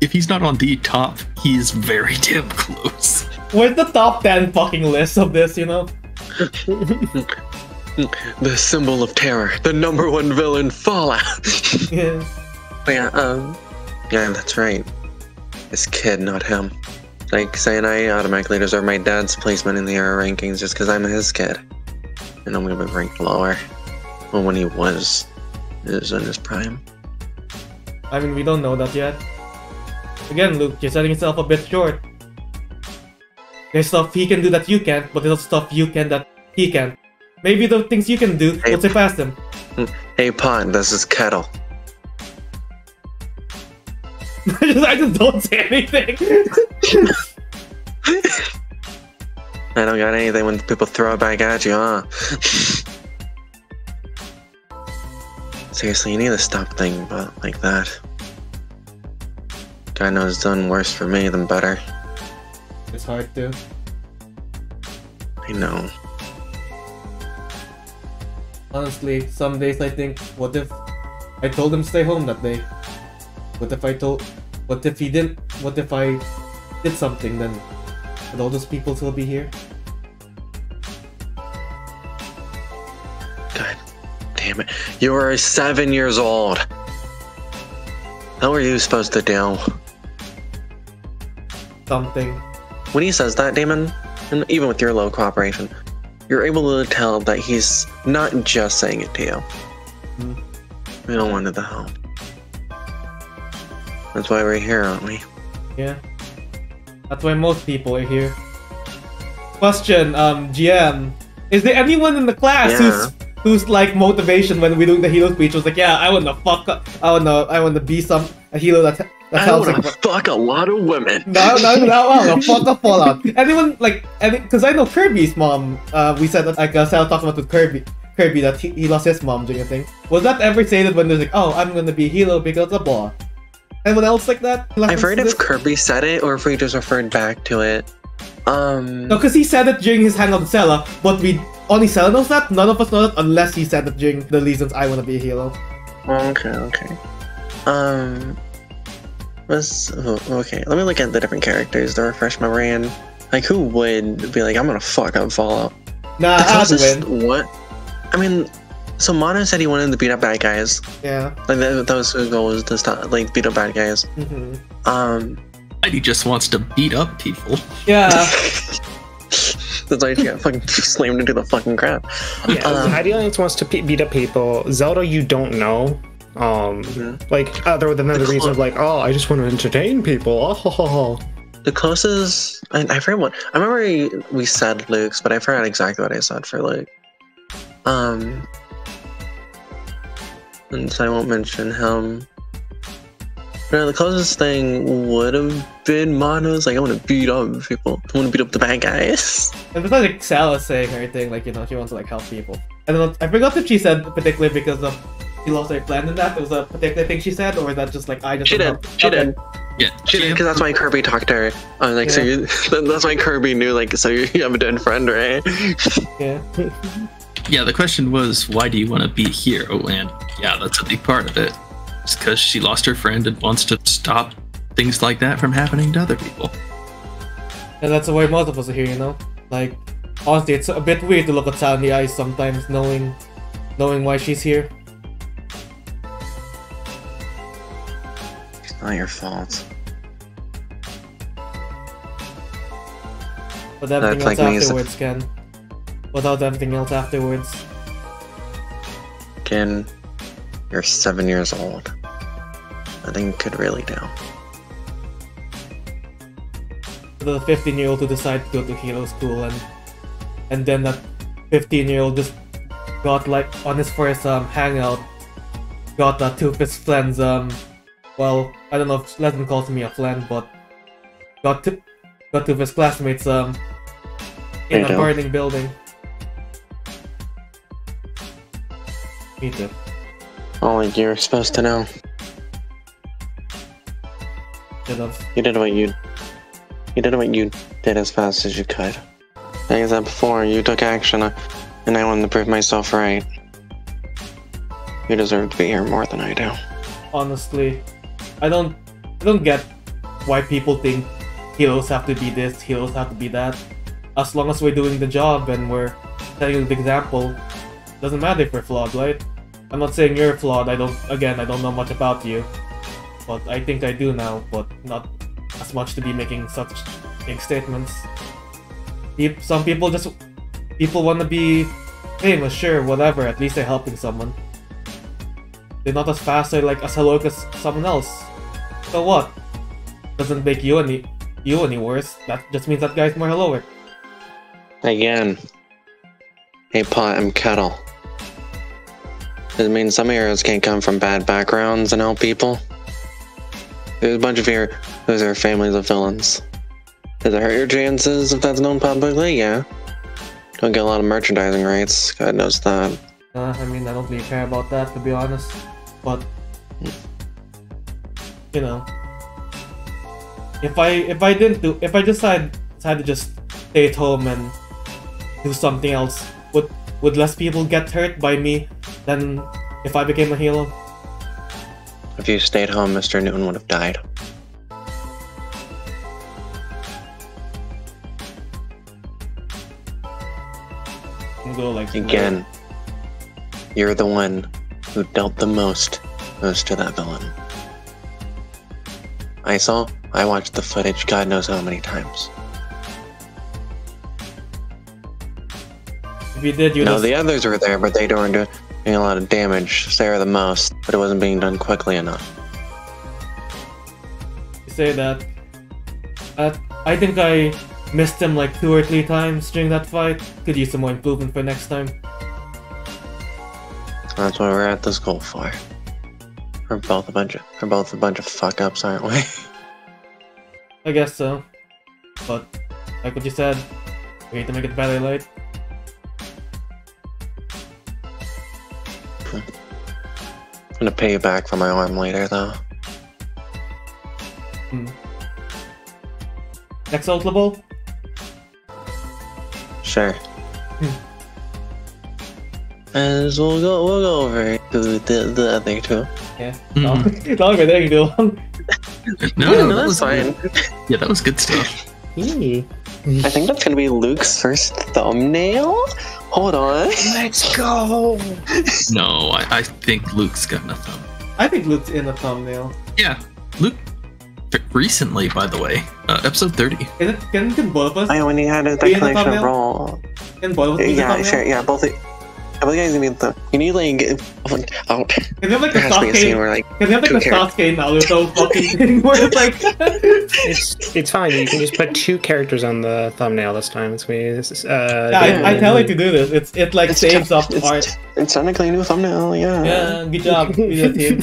If he's not on the top, he is very damn close.
Where's the top 10 fucking list of this, you know?
The symbol of terror, the #1 villain, Fallout.
Yeah.
Yeah, that's right. This kid, not him. Like saying I automatically deserve my dad's placement in the era rankings just because I'm his kid. And I'm gonna be ranked lower. Well, when he was in his prime.
I mean, we don't know that yet. Again, Luke, you're setting yourself a bit short. There's stuff he can do that you can't, but there's stuff you can that he can't. Maybe the things you can do will surpass him.
Hey, Pot, this is Kettle.
I just don't say anything.
I don't got anything when people throw it back at you, huh? Seriously, you need to stop thinking about it like that. God knows it's done worse for me than better.
It's hard to.
I know.
Honestly, some days I think, what if I told him to stay home that day? What if I did something, then would all those people still be here?
God damn it. You were 7 years old. How were you supposed to do?
Something.
When he says that, Damon, and even with your low cooperation, you're able to tell that he's not just saying it to you. We don't want it to help. That's why we're here, aren't we?
Yeah. That's why most people are here. Question, GM. Is there anyone in the class who's like motivation when we're doing the hero speech was like, yeah, I wanna be a hero that
I wanna fuck a lot of women.
No, fuck the Fallout. Anyone because I know Kirby's mom. We said that Sarah talked about with Kirby that he lost his mom during a thing. Was that ever stated when there's like, oh, I'm gonna be a hero because of blah? Anyone else like that?
I've heard if Kirby said it or if we just referred back to it.
No, because he said it during his hangout with Serra, but only Serra knows that. None of us know that unless he said it during the reasons I wanna be a hero.
Okay. Okay, let me look at the different characters to refresh my brain. Like, who would be like, I'm gonna fuck up Fallout?
Nah, I'll win.
What? I mean, so Mono said he wanted to beat up bad guys.
Yeah.
Like, that was his goal, was to stop, like, beat up bad guys.
He just wants to beat up people.
Yeah.
That's why he got fucking slammed into the fucking crap.
Yeah, Heidi only wants to beat up people. Zelda, you don't know. Like, other than the reason of like, oh, I just want to entertain people. Oh.
The closest, I forget what. I remember we said Luke's, but I forgot exactly what I said for Luke. And so I won't mention him. But the closest thing would have been Mono's. Like, I want to beat up people. I want to beat up the bad guys.
And besides, like, Sarah saying her thing, like, you know, she wants to like help people. I forgot if she said particularly because of she lost her plan in that. There was a particular thing she said, or is that just like I just? She did.
Yeah, she did, because that's why Kirby talked to her. Like, yeah. So that's why Kirby knew, like, so you have a dead friend, right?
Yeah.
Yeah, the question was, why do you want to be a hero? And yeah, that's a big part of it. It's because she lost her friend and wants to stop things like that from happening to other people.
And that's the way most of us are here, you know? Like, honestly, it's a bit weird to look at Sarah in the eyes sometimes, knowing why she's here.
It's not your fault.
But everything else afterwards, Ken. Without everything else afterwards.
Ken, you're 7 years old. Nothing could really do.
The 15-year-old who decided to go to hero school, and then that 15-year-old just got, like, on his first hangout, got two of his friends, well, I don't know if Leslie calls me a friend, but got two of his classmates in a burning building. Me too.
Oh, like you were supposed to know. You did what you did as fast as you could. Like I said before, you took action, and I wanted to prove myself right. You deserve to be here more than I do.
Honestly, I don't get why people think heroes have to be this, heroes have to be that. As long as we're doing the job and we're setting the example, doesn't matter if we're flawed, right? I'm not saying you're flawed. I don't know much about you, but I think I do now, but not as much to be making such big statements. Some people want to be famous, sure, whatever. At least they're helping someone. They're not as fast or like as heroic as someone else. So what? Doesn't make you any worse. That just means that guy's more heroic.
Again, hey pot and kettle. Does it mean some heroes can't come from bad backgrounds and help people? There's a bunch of heroes whose families of villains.
Does it hurt your chances if that's known publicly? Yeah. Don't get a lot of merchandising rights. God knows that.
I mean, I don't really care about that, to be honest. But you know, if I decide to just stay at home and do something else, would less people get hurt by me than if I became a hero?
If you stayed home, Mr. Newton would have died.
Go like
again. You're the one who dealt the most to that villain. I watched the footage God knows how many times.
If you did,
No, the others were there, but they weren't doing a lot of damage. Sarah the most, but it wasn't being done quickly enough.
You say that. I think I missed him like 2 or 3 times during that fight. Could use some more improvement for next time.
That's what we're at this goal for. We're both a bunch of fuck ups, aren't we?
I guess so. But like what you said, we need to make it better, right?
I'm gonna pay you back for my arm later, though.
Next Ultra Ball?
Sure. As we'll go over to the other two.
Yeah. Longer than you do.
No,
that was fine.
Yeah, that was good stuff.
I think that's gonna be Luke's first thumbnail. Hold on.
Let's go.
No, I think Luke's got enough.
I think Luke's in the thumbnail.
Yeah, Luke. Recently, by the way, episode 30.
Can both of us?
I only had a declaration roll.
Can both of us?
Yeah, sure. Yeah, both. I believe guys need the. You need like out.
Can you have like
There
a
has to be a scene
Sasuke?
where like.
Can you have like a Sasuke Naruto fucking thing where it's like?
It's fine. You can just put 2 characters on the thumbnail this time. It's me.
Yeah, I tell you to do this. It like saves up art.
It's technically a new thumbnail. Yeah.
Yeah, good job, team.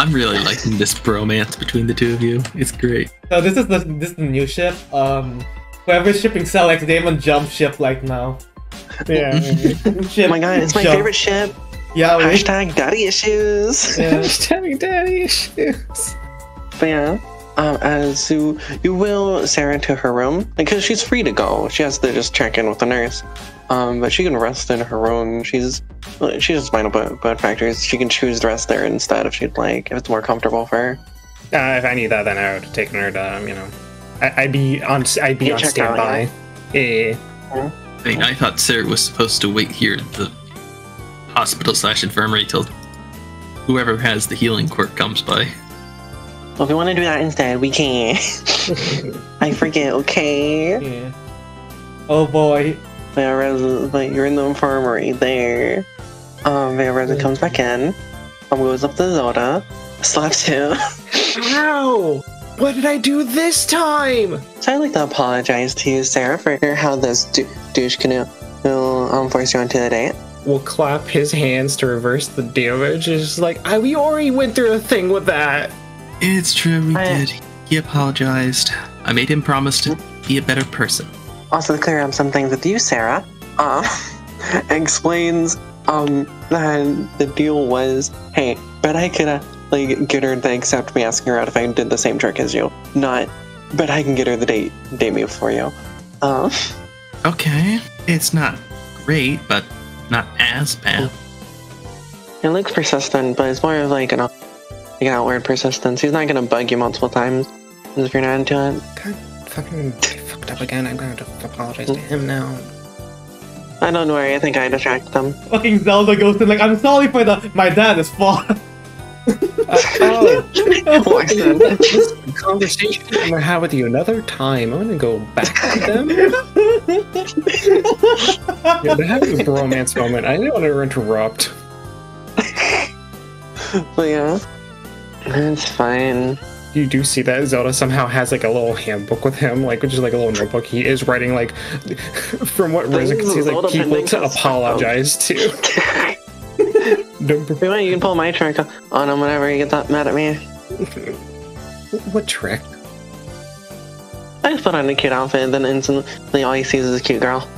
I'm really liking this bromance between the two of you. It's great.
So this is the new ship. Whoever's shipping Select Damon jump ship like now.
Yeah.
Oh my god, it's my favorite ship.
Yeah.
Hashtag daddy issues.
Yeah.
Hashtag daddy issues.
But yeah, as you will Sarah to her room because she's free to go. She has to just check in with the nurse. But she can rest in her room. She has spinal bone fractures. She can choose to rest there instead if she'd like, if it's more comfortable for her.
If I need that, then I would have taken her to, I'd be on standby. Yeah.
I mean, I thought Serra was supposed to wait here at the hospital/infirmary till whoever has the healing quirk comes by.
Well, if you want to do that instead, we can. I forget, okay?
Yeah. Oh boy.
But you're in the infirmary there. Reza comes back in. Goes up to Zelda. Slaps him.
Ow! What did I do this time?
So I'd like to apologize to you, Sarah, for how this douche canoe force you onto the date.
We'll clap his hands to reverse the damage. It's just like, we already went through a thing with that.
It's true, we did. He apologized. I made him promise to be a better person.
Also, to clear up some things with you, Sarah, explains that the deal was, hey, but I could get her to accept me asking her out if I did the same trick as you. Not, but I can get her the date me for you.
Okay, it's not great, but not as bad.
It looks persistent, but it's more of like an outward persistence. He's not gonna bug you multiple times if you're not into it.
God, fucking fucked up again. I'm gonna have to apologize to him now.
I don't worry. I think I distracted him.
Fucking Zelda goes in like, I'm sorry for my dad is fault.
This conversation I'm gonna have with you another time. I'm gonna go back to them. Yeah, they're having a bromance moment. I didn't want to interrupt.
But yeah, it's fine.
You do see that Zelda somehow has like a little handbook with him, like which is like a little notebook. He is writing like, from what Reza can see, like people to apologize to.
You can pull my trick on him whenever you get that mad at me.
What trick?
I just put on a cute outfit, and then instantly all he sees is a cute girl.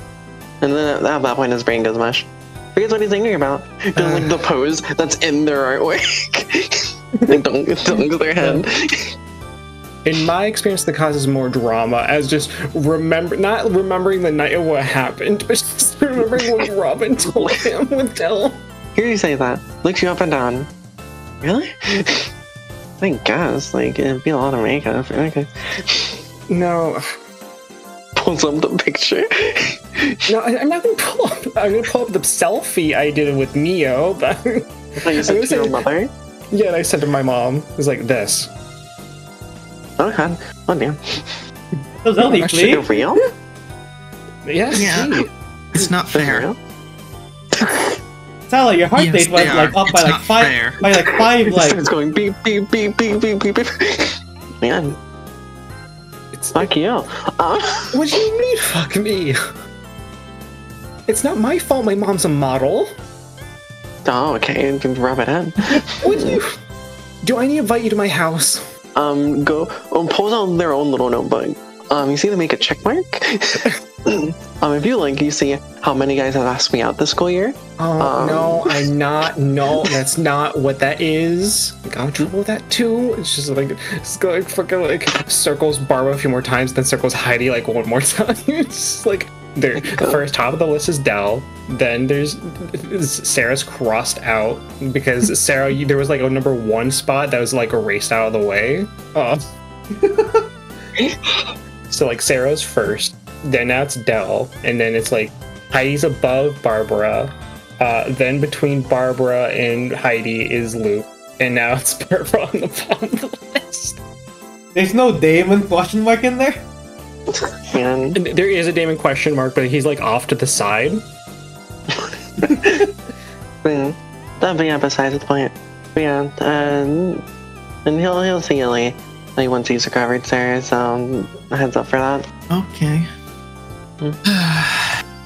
And then at that point, his brain goes mush. Forgets what he's thinking about. Doing like the pose that's in their artwork. Like, don't go their head.
In my experience, the causes more drama as just not remembering the night of what happened, but just remembering what Robin told him with Dell.
Hear you say that. Looks you up and down. Really? I guess. Like, it'd be a lot of makeup. Okay.
No.
Pulls up the picture.
No, I'm not gonna pull up. I'm gonna pull up the selfie I did with Neo. But
you said to your mother?
Yeah, and I said to my mom, it was like this.
Oh god. Oh damn.
So Zelda,
Is it real?
Yes.
Yeah. It's not fair.
Sally, your heart rate went like up by like 5 like
It's going beep beep beep beep beep beep beep. Man.
It's
fuck you.
What do you mean fuck me? It's not my fault my mom's a model.
Oh, okay. You can rub it in.
What do you... Do I need to invite you to my house?
Go pulls out their own little notebook. You see them make a check mark? If you like, you see how many guys have asked me out this school year.
Oh, no, I'm not. No, that's not what that is. I got in trouble with that too. It's just like, fucking like circles Barbara a few more times, then circles Heidi like one more time. It's just like, the first top of the list is Dell. Then there's Sarah's crossed out because Sarah, there was like a number 1 spot that was like erased out of the way. So like Sarah's first, then now it's Dell, and then it's like Heidi's above Barbara. Then between Barbara and Heidi is Luke, and now it's Barbara on the bottom of the list.
There's no Damon question mark in there?
And
there is a Damon question mark, but he's like off to the side.
That'd be besides the point. But yeah, and he'll see you like once he's recovered, Sarah. So heads up for that.
Okay.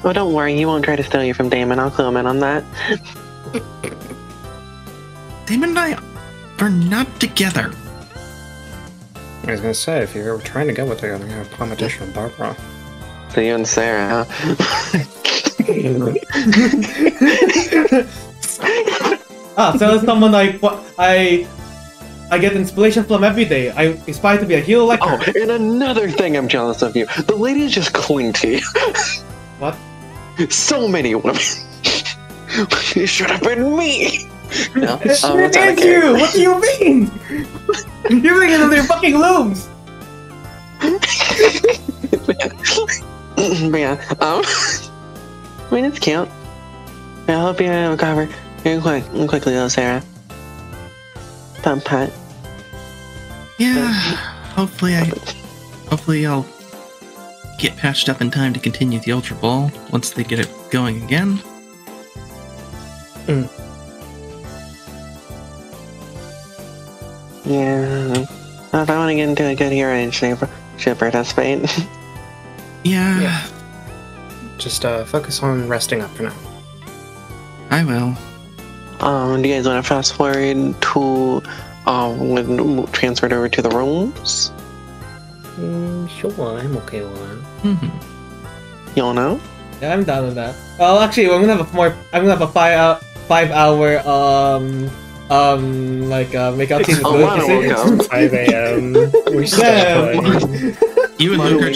Oh, don't worry, he won't try to steal you from Damon. I'll clue him in on that.
Damon and I are not together.
I was gonna say, if you're trying to get with her, I'm gonna have competition with Barbara.
So you and Sarah, huh?
So that's someone I get inspiration from every day. I aspire to be a hero like her.
Oh, and another thing I'm jealous of you. The ladies just cling to you.
What?
So many women. It should have been me. No,
It is you! What do you mean? You're making them their fucking looms!
But yeah, I mean, it's cute. I hope you recover quickly though, Sarah. Pat.
Yeah. Hopefully I'll get patched up in time to continue the Ultra Ball once they get it going again.
Yeah. If I want to get into a good hero Shepard, that's fine.
Yeah.
Just focus on resting up for now.
I will.
Do you guys want to fast forward to when transferred over to the rooms?
Sure, I'm okay with that.
Y'all know?
Yeah, I'm down with that. Well, actually, I'm gonna have a 5 hour make out scene with
welcome.
5 a.m. We're still playing.
You and Luke are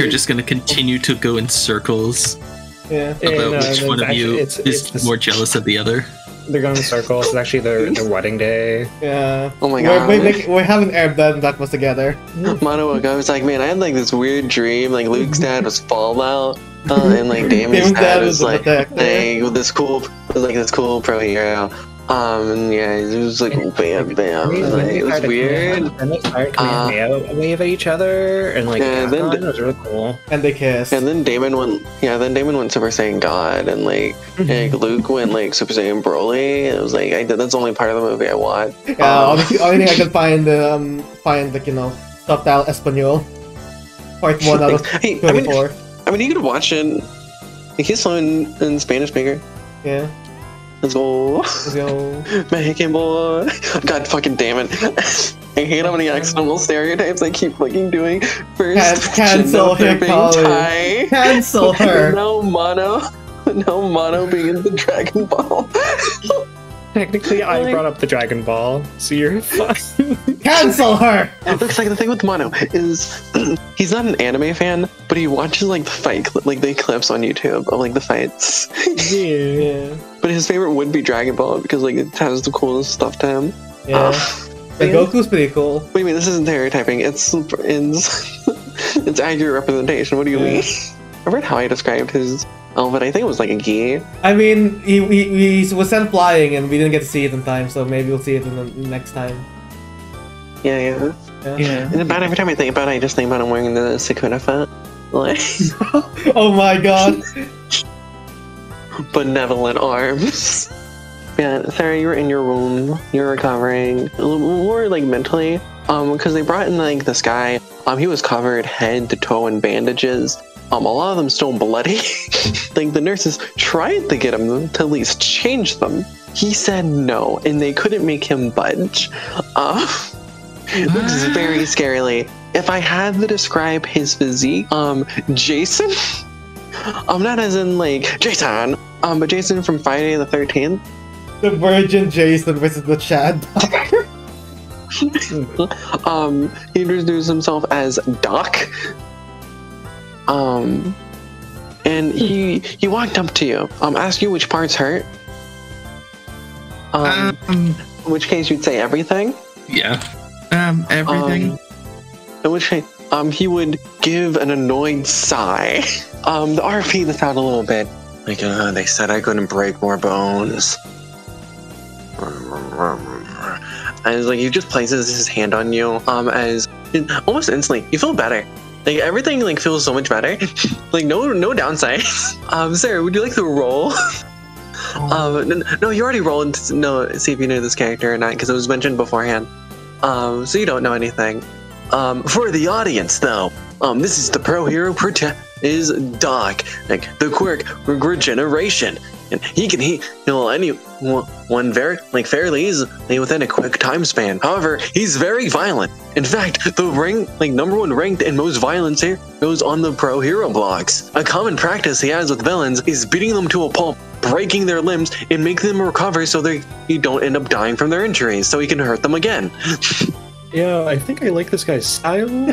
just gonna continue to go in circles
Yeah.
about which one of you is more jealous of the other.
They're going in circles. It's actually their wedding day.
Yeah.
Oh my god.
We're having airbud and that was together.
Mono woke up, I was like, man, I had like this weird dream, like Luke's dad was Fallout, and like Damon's dad was like this cool pro hero. And yeah, it was like bam, like, it was weird.
And they started wave at each other, and like it was really cool.
And they kissed.
And then Damon went Super Saiyan God, and like Luke went like Super Saiyan Broly. It was like that's the only part of the movie I watched.
Yeah, only thing I could find like, you know, subtitle Espanol. Part 1 out of 24.
I mean, you could watch it. He's so in Spanish speaker.
Yeah.
Let's go.
Let's go.
Mexican boy. God fucking damn it. I hate how many accidental stereotypes I keep fucking doing. First,
Cancel
Hikari.
Cancel her.
No mono being in the Dragon Ball.
Technically, I brought up the Dragon Ball, so you're fine.
Cancel her!
It looks like the thing with Mono is he's not an anime fan, but he watches like the the clips on YouTube of like the fights.
Yeah.
But his favorite would be Dragon Ball because like it has the coolest stuff to him.
Yeah. The Goku's pretty cool.
Wait, this isn't stereotyping. It's accurate representation. What do you mean? I read how I described his. Oh, but I think it was like a gi.
I mean, he was sent flying and we didn't get to see it in time, so maybe we'll see it in the next time.
Yeah. And about every time I think about it, I just think about him wearing the SigYohna fit. Like,
oh my god.
Benevolent arms. Yeah, Sarah, you were in your room. You were recovering. A little more like mentally. Because they brought in like this guy. He was covered head to toe in bandages. A lot of them still bloody. Like the nurses tried to get him to at least change them. He said no, and they couldn't make him budge. Which is very scarily. If I had to describe his physique, Jason? Not as in like Jason, but Jason from Friday the 13th.
The Virgin Jason versus the Chad Doctor.
He introduced himself as Doc. And he walked up to you, asked you which parts hurt. In which case you'd say everything.
Yeah. Everything.
In which case, he would give an annoyed sigh. The RP this out a little bit. Like, they said I couldn't break more bones. And it's like he just places his hand on you, as almost instantly you feel better. Like everything like feels so much better. Like no downsides. Sarah, would you like to roll? No, you already rolled. No, see if you knew this character or not, because it was mentioned beforehand. So you don't know anything. For the audience though, this is the Pro Hero is Doc, like the quirk regeneration, and he'll anyone fairly easily within a quick time span. However, he's very violent. In fact, the #1 ranked and most violence here goes on the Pro Hero blogs. A common practice he has with villains is beating them to a pulp, breaking their limbs, and making them recover so they don't end up dying from their injuries, so he can hurt them again.
Yeah, I think I like this guy's style.
Hey,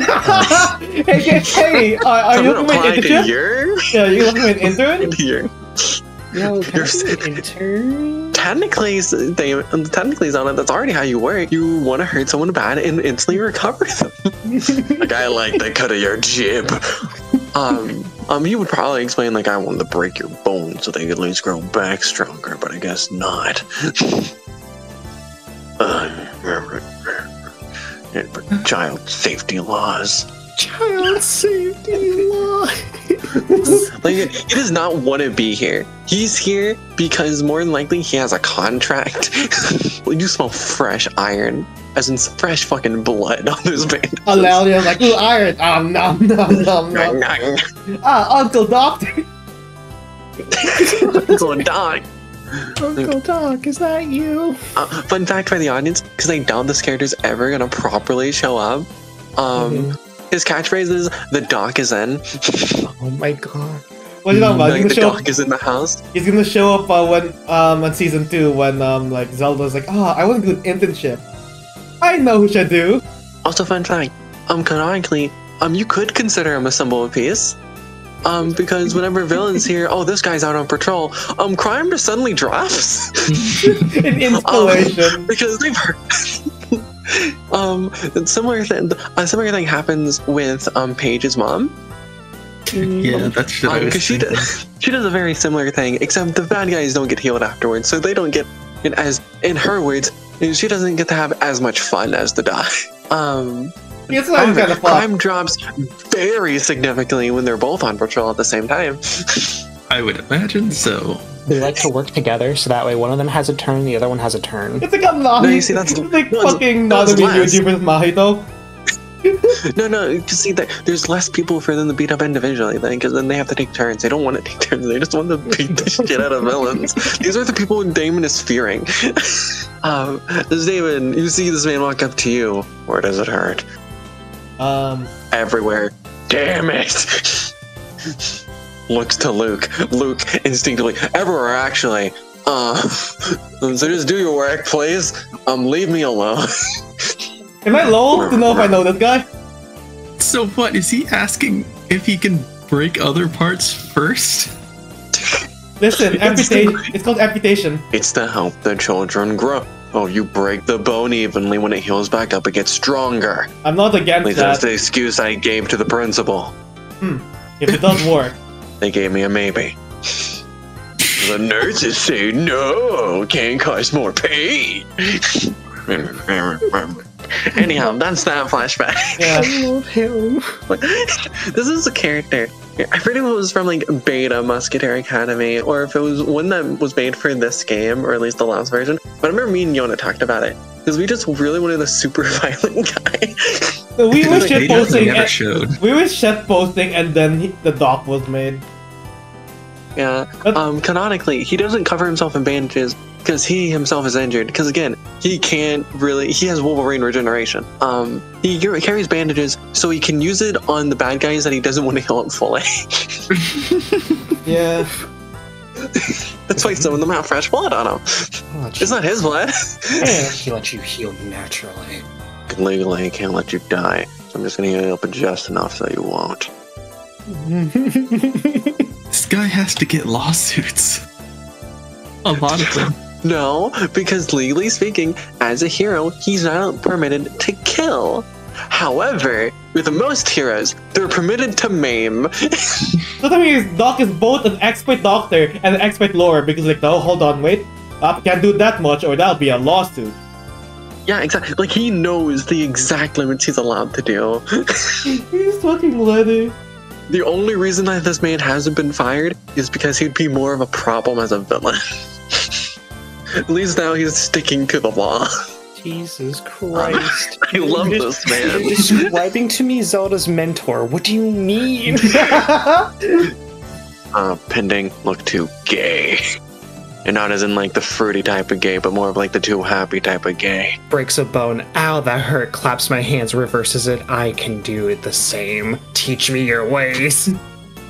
are you looking at internship? Yeah, you looking at intern?
Yo, can I be an intern?
Technically, Zelda, that's already how you work. You want to hurt someone bad and instantly recover them. Like, I like the cut of your jib. He would probably explain, like, I wanted to break your bones so they could at least grow back stronger, but I guess not. Child safety laws.
Child safety laws.
Like, he does not want to be here. He's here because more than likely he has a contract. You smell fresh iron, as in fresh fucking blood on this band.
Alalia's like, ooh, iron. Nom. Uncle Doctor.
Uncle Doc.
Uncle Doc, is that you?
Fun fact for the audience, because I doubt this character's ever gonna properly show up. His catchphrase is "The Doc is in."
Oh my god!
What are you talking about?
Like, the Doc is in the house.
He's gonna show up when on season 2 when like Zelda's like, I want to do an internship. I know who should do.
Also, fun fact, canonically, you could consider him a symbol of peace. Because whenever villains hear, oh, this guy's out on patrol, crime just suddenly drops.
An inspiration.
Because they've heard. A similar thing happens with Paige's mom.
Yeah, that's true.
Because she does a very similar thing, except the bad guys don't get healed afterwards, so they don't get it as, in her words, she doesn't get to have as much fun as the Doc.
However, kind of
crime drops very significantly when they're both on patrol at the same time.
I would imagine so.
They like to work together, so that way one of them has a turn, the other one has a turn.
It's like a Nahi.
No, you see, that's
it's like fucking Nahi YouTubers Mahito.
No. You see that there's less people for them to beat up individually, because then they have to take turns. They don't want to take turns. They just want to beat the shit out of villains. These are the people Damon is fearing. This Damon, you see this man walk up to you. Where does it hurt? Everywhere. Damn it! Looks to Luke. Luke instinctively. Everywhere, actually. So just do your work, please. Leave me alone.
Am I low to know if I know that guy?
So what, is he asking if he can break other parts first?
Listen, amputation. It's called amputation.
It's to help the children grow. Oh, you break the bone evenly. When it heals back up, it gets stronger.
I'm not
At
against
least
that.
that's the excuse I gave to the principal.
If it does work.
They gave me a maybe. The nurses say no, can't cause more pain. Anyhow, that's that flashback.
Yeah.
I love him.
This is a character. I forget if it was from like Beta Musketeer Academy or if it was one that was made for this game, or at least the last version. But I remember me and Yona talked about it because we just really wanted a super violent guy.
We were shit posting.
Never showed.
We were shit posting, and then the doc was made.
Yeah. Canonically, he doesn't cover himself in bandages because he himself is injured. Because again, he can't really. He has Wolverine regeneration. He carries bandages so he can use it on the bad guys that he doesn't want to heal up fully.
Yeah.
That's why some of them have fresh blood on them. It's not his blood.
He lets you heal naturally.
Legally, he can't let you die. So I'm just gonna heal you up just enough so you won't.
This guy has to get lawsuits. A lot of them.
No, because legally speaking, as a hero, he's not permitted to kill. However, with most heroes, they're permitted to maim.
So that means Doc is both an expert doctor and an expert lawyer because like, oh, hold on, wait. I can't do that much or that'll be a lawsuit.
Yeah, exactly. Like, he knows the exact limits he's allowed to do.
He's fucking Letty.
The only reason that this man hasn't been fired is because he'd be more of a problem as a villain. At least now he's sticking to the law.
Jesus Christ.
I love this man.
You're describing to me Zelda's mentor. What do you mean?
Pending look too gay. And not as in like the fruity type of gay, but more of like the too happy type of gay.
Breaks a bone. Ow, that hurt. Claps my hands, reverses it. I can do it the same. Teach me your ways.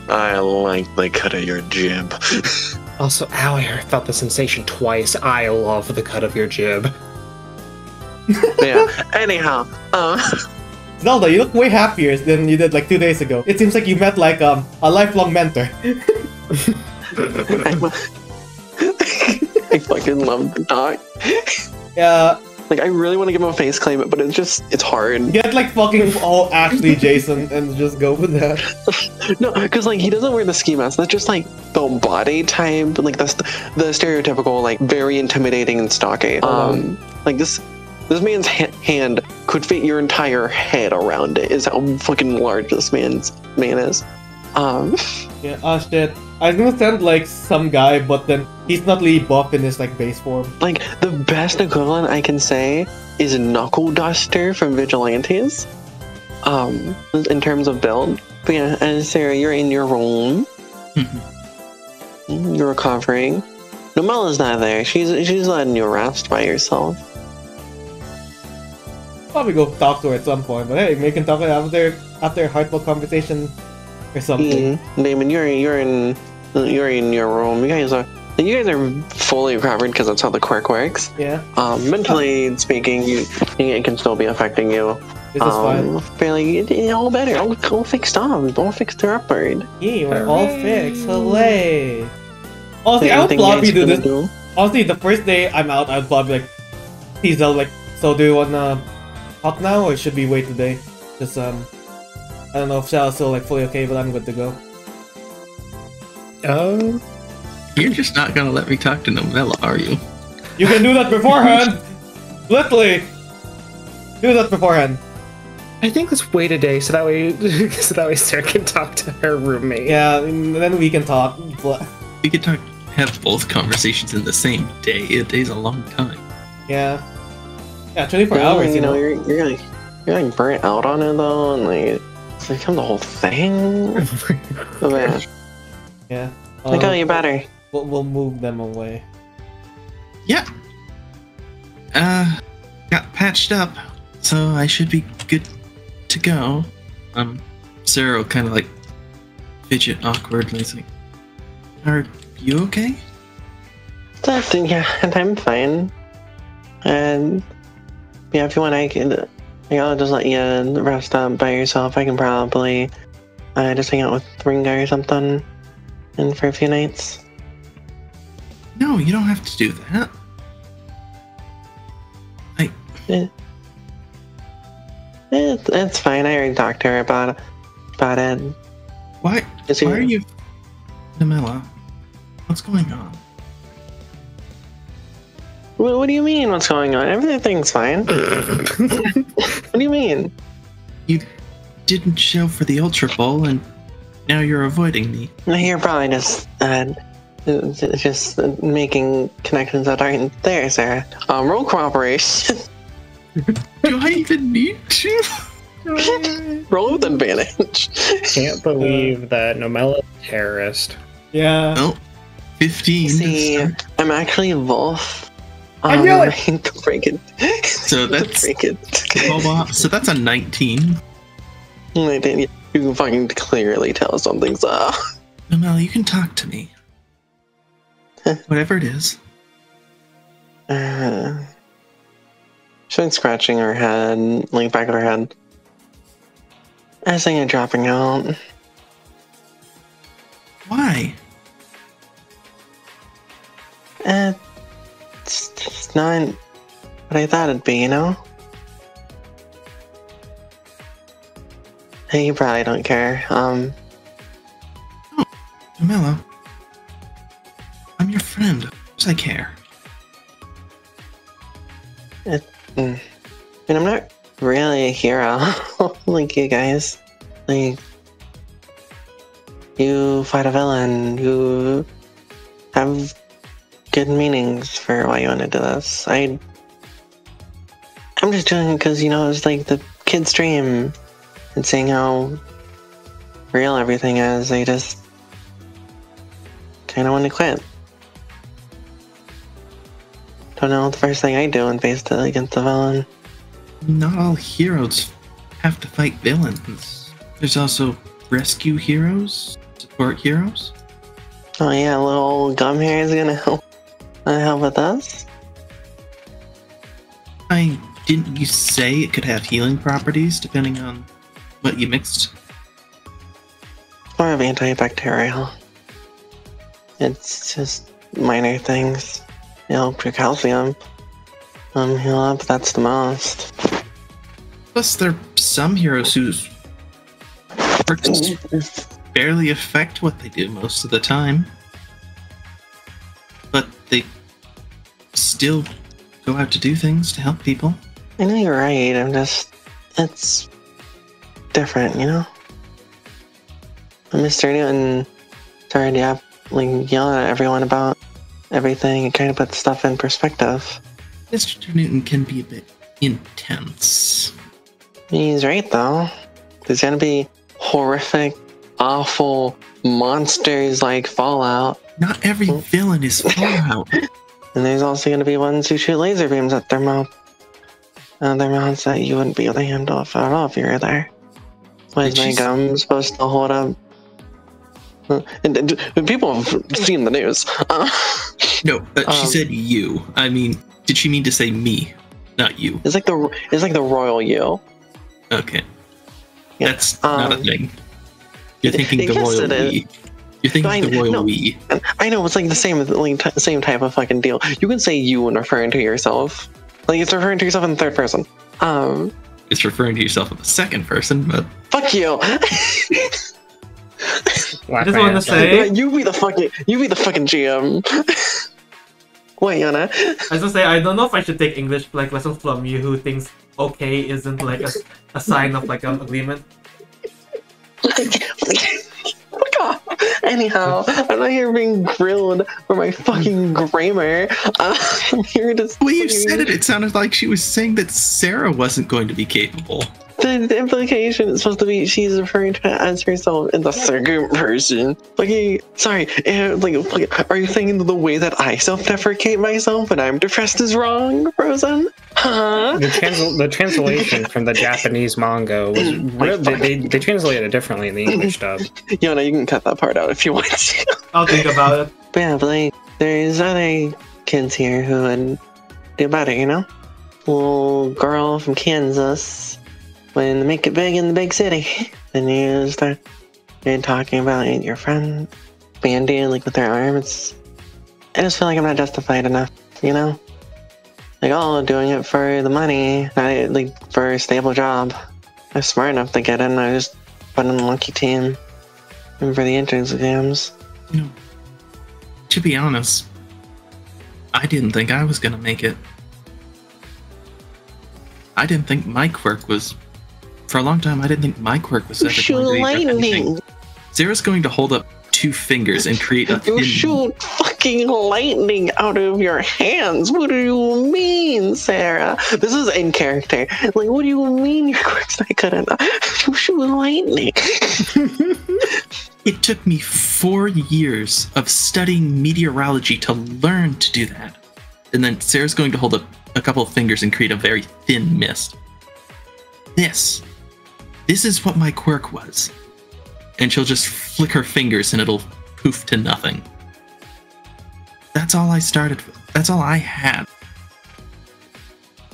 I like the cut of your jib.
Also, ow, I felt the sensation twice. I love the cut of your jib.
Yeah. Anyhow,
Zelda, you look way happier than you did like 2 days ago. It seems like you met like a lifelong mentor.
I fucking love the dog.
Yeah.
Like, I really want to give him a face claim, but it's hard.
Get like fucking Ashley Jason and just go with that.
No, because like he doesn't wear the ski mask. That's just like the body type, like that's the stereotypical like very intimidating and stocky. Like this man's hand could fit your entire head around it. Is how fucking large this man is.
Yeah. Oh shit. I was gonna send like some guy, but then he's not really buff in his like base form.
Like the best equivalent I can say is Knuckle Duster from Vigilantes. In terms of build. But yeah, and Sarah, you're in your room. You're recovering. Nomella's not there. She's letting you rest by yourself.
Probably go talk to her at some point, but hey, we can talk after a heartfelt conversation or something.
Damon, you're in your room. You guys are fully recovered because that's how the quirk works.
Yeah.
Mentally speaking, it can still be affecting you.
This is fine.
Fairly, all better. All fixed up. All fixed her upward.
Yeah, we're all fixed. Hooray! Honestly, I would probably do this. Honestly, the first day I'm out, I'd probably like tease out like, so do you wanna talk now or should we wait today? Just I don't know if Shell's still like fully okay, but I'm good to go.
You're just not gonna let me talk to Nomella, are you?
You can do that beforehand! Literally! Do that beforehand.
I think let's wait a day so that way Sarah can talk to her roommate.
Yeah, and then we can talk.
We could have both conversations in the same day. A day's a long time.
Yeah. Yeah, 24 hours,
you know, you're
you're like burnt out on it though, and like it's become the whole thing. Oh, man.
Yeah.
Like, oh, you better.
We'll move them away.
Yeah. Got patched up, so I should be good to go. Serra kind of like fidget awkwardly. It's like, are you okay?
Yeah, and I'm fine. And yeah, if you want, I'll just let you rest up by yourself. I can probably just hang out with Ringo or something, and for a few nights.
No, you don't have to do that.
It's fine. I already talked to her about it.
Why are you, Namella? What's going on?
What do you mean? What's going on? Everything's fine. What do you mean?
You didn't show for the Ultra Bowl, and now you're avoiding me.
You're probably just making connections that aren't there, Serra. Roll cooperation.
Do I even need to?
Roll with advantage.
Can't believe that Nomella's a terrorist.
Yeah.
Oh, 15.
See, I'm actually Wolf.
I knew it!
So that's so that's a 19.
You can fucking clearly tell something's up.
Namella, you can talk to me. Whatever it is.
She's like scratching her head, like back of her head. I think I'm dropping out.
Why?
It's just not what I thought it'd be, you know? Hey, you probably don't care.
Oh, Namella. I'm your friend. Of course I care.
I mean, I'm not really a hero like you guys. Like, you fight a villain, you have good meanings for why you want to do this. I'm just doing it because, you know, it's like the kid's dream and seeing how real everything is. I just kind of want to quit. Don't know the first thing I do when faced against a villain.
Not all heroes have to fight villains. There's also rescue heroes, support heroes.
Oh yeah, little old gum here is gonna help with us.
Didn't you say it could have healing properties depending on what you mixed?
More of antibacterial. It's just minor things. You help your calcium. Heal up, that's the most.
Plus, there are some heroes whose perks barely affect what they do most of the time. But they still go out to do things to help people.
I know you're right, it's different, you know? Mr. Newton started yelling at everyone about everything and kind of put stuff in perspective.
Mr. Newton can be a bit intense.
He's right, though. There's gonna be horrific, awful monsters like Fallout.
Not every villain is Fallout.
And there's also gonna be ones who shoot laser beams at their mouth. Their mouths that you wouldn't be able to handle at all if you were there. Why is my gum supposed to hold up? And people have seen the news.
No, she said you. I mean, did she mean to say me, not you?
It's like the royal you.
Okay,
Yeah.
that's not a thing. You're thinking the
yes,
royal we. You're thinking the royal we.
I know it's like the same type of fucking deal. You can say you when referring to yourself. Like it's referring to yourself in the third person.
It's referring to yourself in the second person, but
fuck you.
I just want to say,
you be the fucking GM. Wait, Yana.
I was gonna say, I don't know if I should take English lessons from you who thinks okay isn't like a sign of agreement.
Fuck off. Anyhow, I'm not here being grilled for my fucking grammar. I'm here to.
the way you said it, it sounded like she was saying that Serra wasn't going to be capable.
the implication is supposed to be she's referring to as herself in the second person. Like, sorry, like, are you saying the way that I self-deprecate myself when I'm depressed is wrong, Frozen? Huh?
The translation from the Japanese manga was they translated it differently in the English dub.
Yona, you can cut that part out if you want to.
I'll think about it.
But yeah, but like, there's other kids here who would do better, you know? Little girl from Kansas when they make it big in the big city. Then you start talking about your friend banding like with their arms. I just feel like I'm not justified enough, you know? Like, oh, doing it for the money, not like for a stable job. I'm smart enough to get in. I just put in the lucky team and for the entrance exams.
You know, to be honest, I didn't think I was gonna make it. I didn't think my quirk was... For a long time, I didn't think my quirk was ever going to be anything. Sarah's going to hold up 2 fingers and create a
You shoot fucking lightning out of your hands. What do you mean, Serra? This is in character. Like, what do you mean your quirk's not good enough? You shoot lightning.
It took me 4 years of studying meteorology to learn to do that. And then Sarah's going to hold up a couple of fingers and create a very thin mist. This is what my quirk was. And she'll just flick her fingers and it'll poof to nothing. That's all I started with. That's all I had.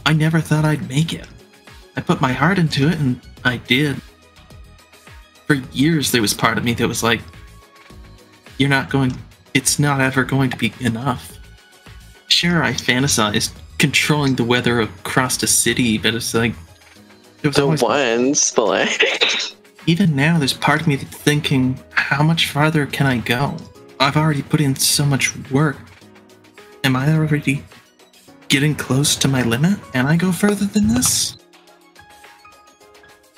I never thought I'd make it. I put my heart into it and I did. For years there was part of me that was like, it's not ever going to be enough. Sure, I fantasized controlling the weather across the city, but it's like... Even now, there's part of me that's thinking, how much farther can I go? I've already put in so much work. Am I already getting close to my limit? Can I go further than this?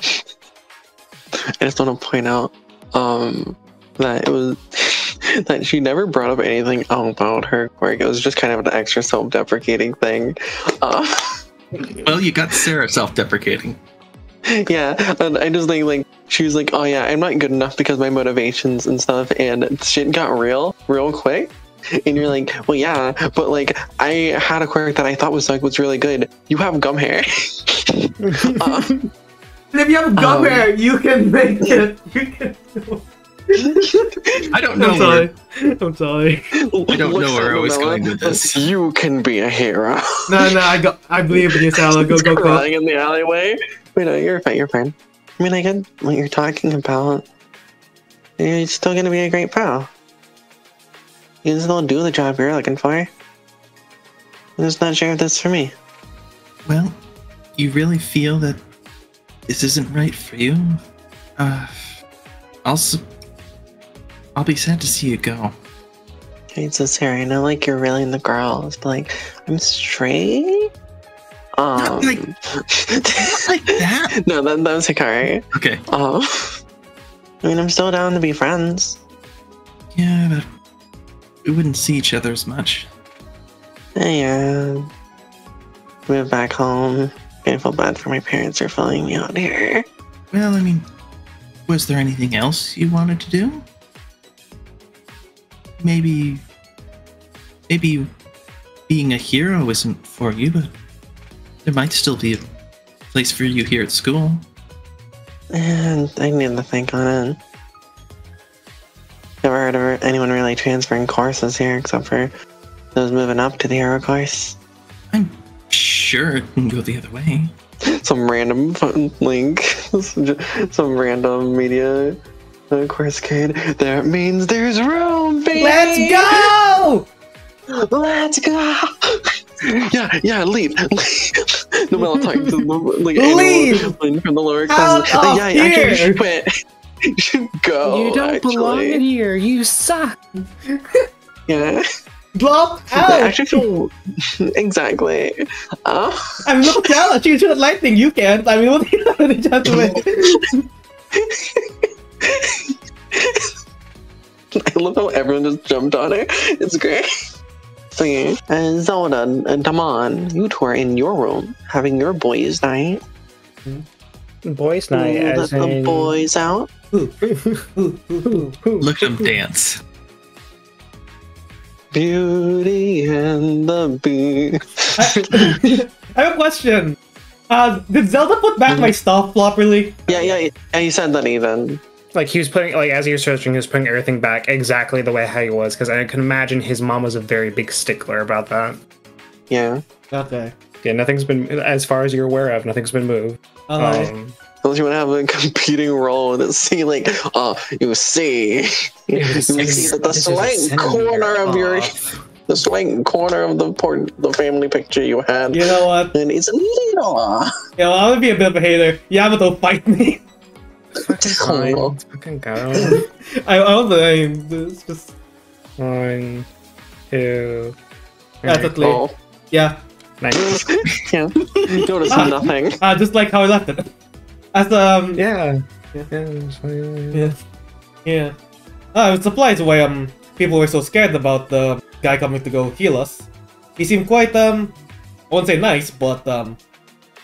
I just want to point out that it was that she never brought up anything about her quirk. It was just kind of an extra self-deprecating thing.
Well, you got Serra self-deprecating.
Yeah, and I just think like she was like, oh yeah, I'm not good enough because my motivations and stuff, and shit got real quick. And you're like, well yeah, but like I had a quirk that I thought was really good. You have gum hair.
And if you have gum hair, you can make it. You can do it.
I don't know.
I'm sorry.
I don't know where I was going with this.
You can be a hero.
No, I believe in you, Sal. Go.
Crying in the alleyway. Wait, no, you're fine. I mean, I get what you're talking about. You're still gonna be a great pro. You can still do the job you're looking for. I'm just not sure if that's for me.
Well, you really feel that this isn't right for you? I'll be sad to see you go.
Okay, so Serra, I know like you're really into girls, but like I'm straight.
Not like that.
No, that was Hikari.
Okay.
I mean, I'm still down to be friends.
Yeah, but we wouldn't see each other as much.
Yeah. Move back home. I feel bad for my parents for following me out here.
Well, I mean, was there anything else you wanted to do? Maybe being a hero isn't for you, but there might still be a place for you here at school.
And I need to think on it. Never heard of anyone really transferring courses here except for those moving up to the hero course.
I'm sure it can go the other way.
Some random link, some random media course code. That means there's room, baby!
Let's go!
Let's go! Yeah, leave. No, I'll talk to the
leave
from the lower classes. Yeah, actually, you should quit. You should go.
You don't belong in here. You suck.
Yeah.
Drop out.
I actually feel exactly.
I mean, look at you shoot lightning. You can't. I mean, what are you just way?
I love how everyone just jumped on her. It's great. So yeah, Zelda and Damon, you two are in your room having your boys' night.
Boys' night,
Let
as
the
in...
boys out.
Ooh, ooh, ooh, ooh.
Look at them dance.
Beauty and the Beast.
I have a question. Did Zelda put back my stuff properly?
Yeah, he said that even.
Like, he was putting, like, as he was searching, he was putting everything back exactly the way how he was, because I can imagine his mom was a very big stickler about that.
Yeah.
Okay.
Yeah, nothing's been, as far as you're aware of, nothing's been moved.
Unless you want to have a competing role and see, like, you see that the swank corner of your, the swank corner of the family picture you had.
You know what?
And it's little.
Yeah, well, I'm gonna be a bit of a hater. Yamato, fight me.
Fucking fine.
Cool.
Let's fucking go.
I don't know. It's just
1, 2.
ethically.
Oh.
Yeah.
Nice.
Yeah. Notice nothing.
Just like how I left it. As
Yeah.
Yeah. It supplies why people were so scared about the guy coming to go heal us. He seemed quite I won't say nice, but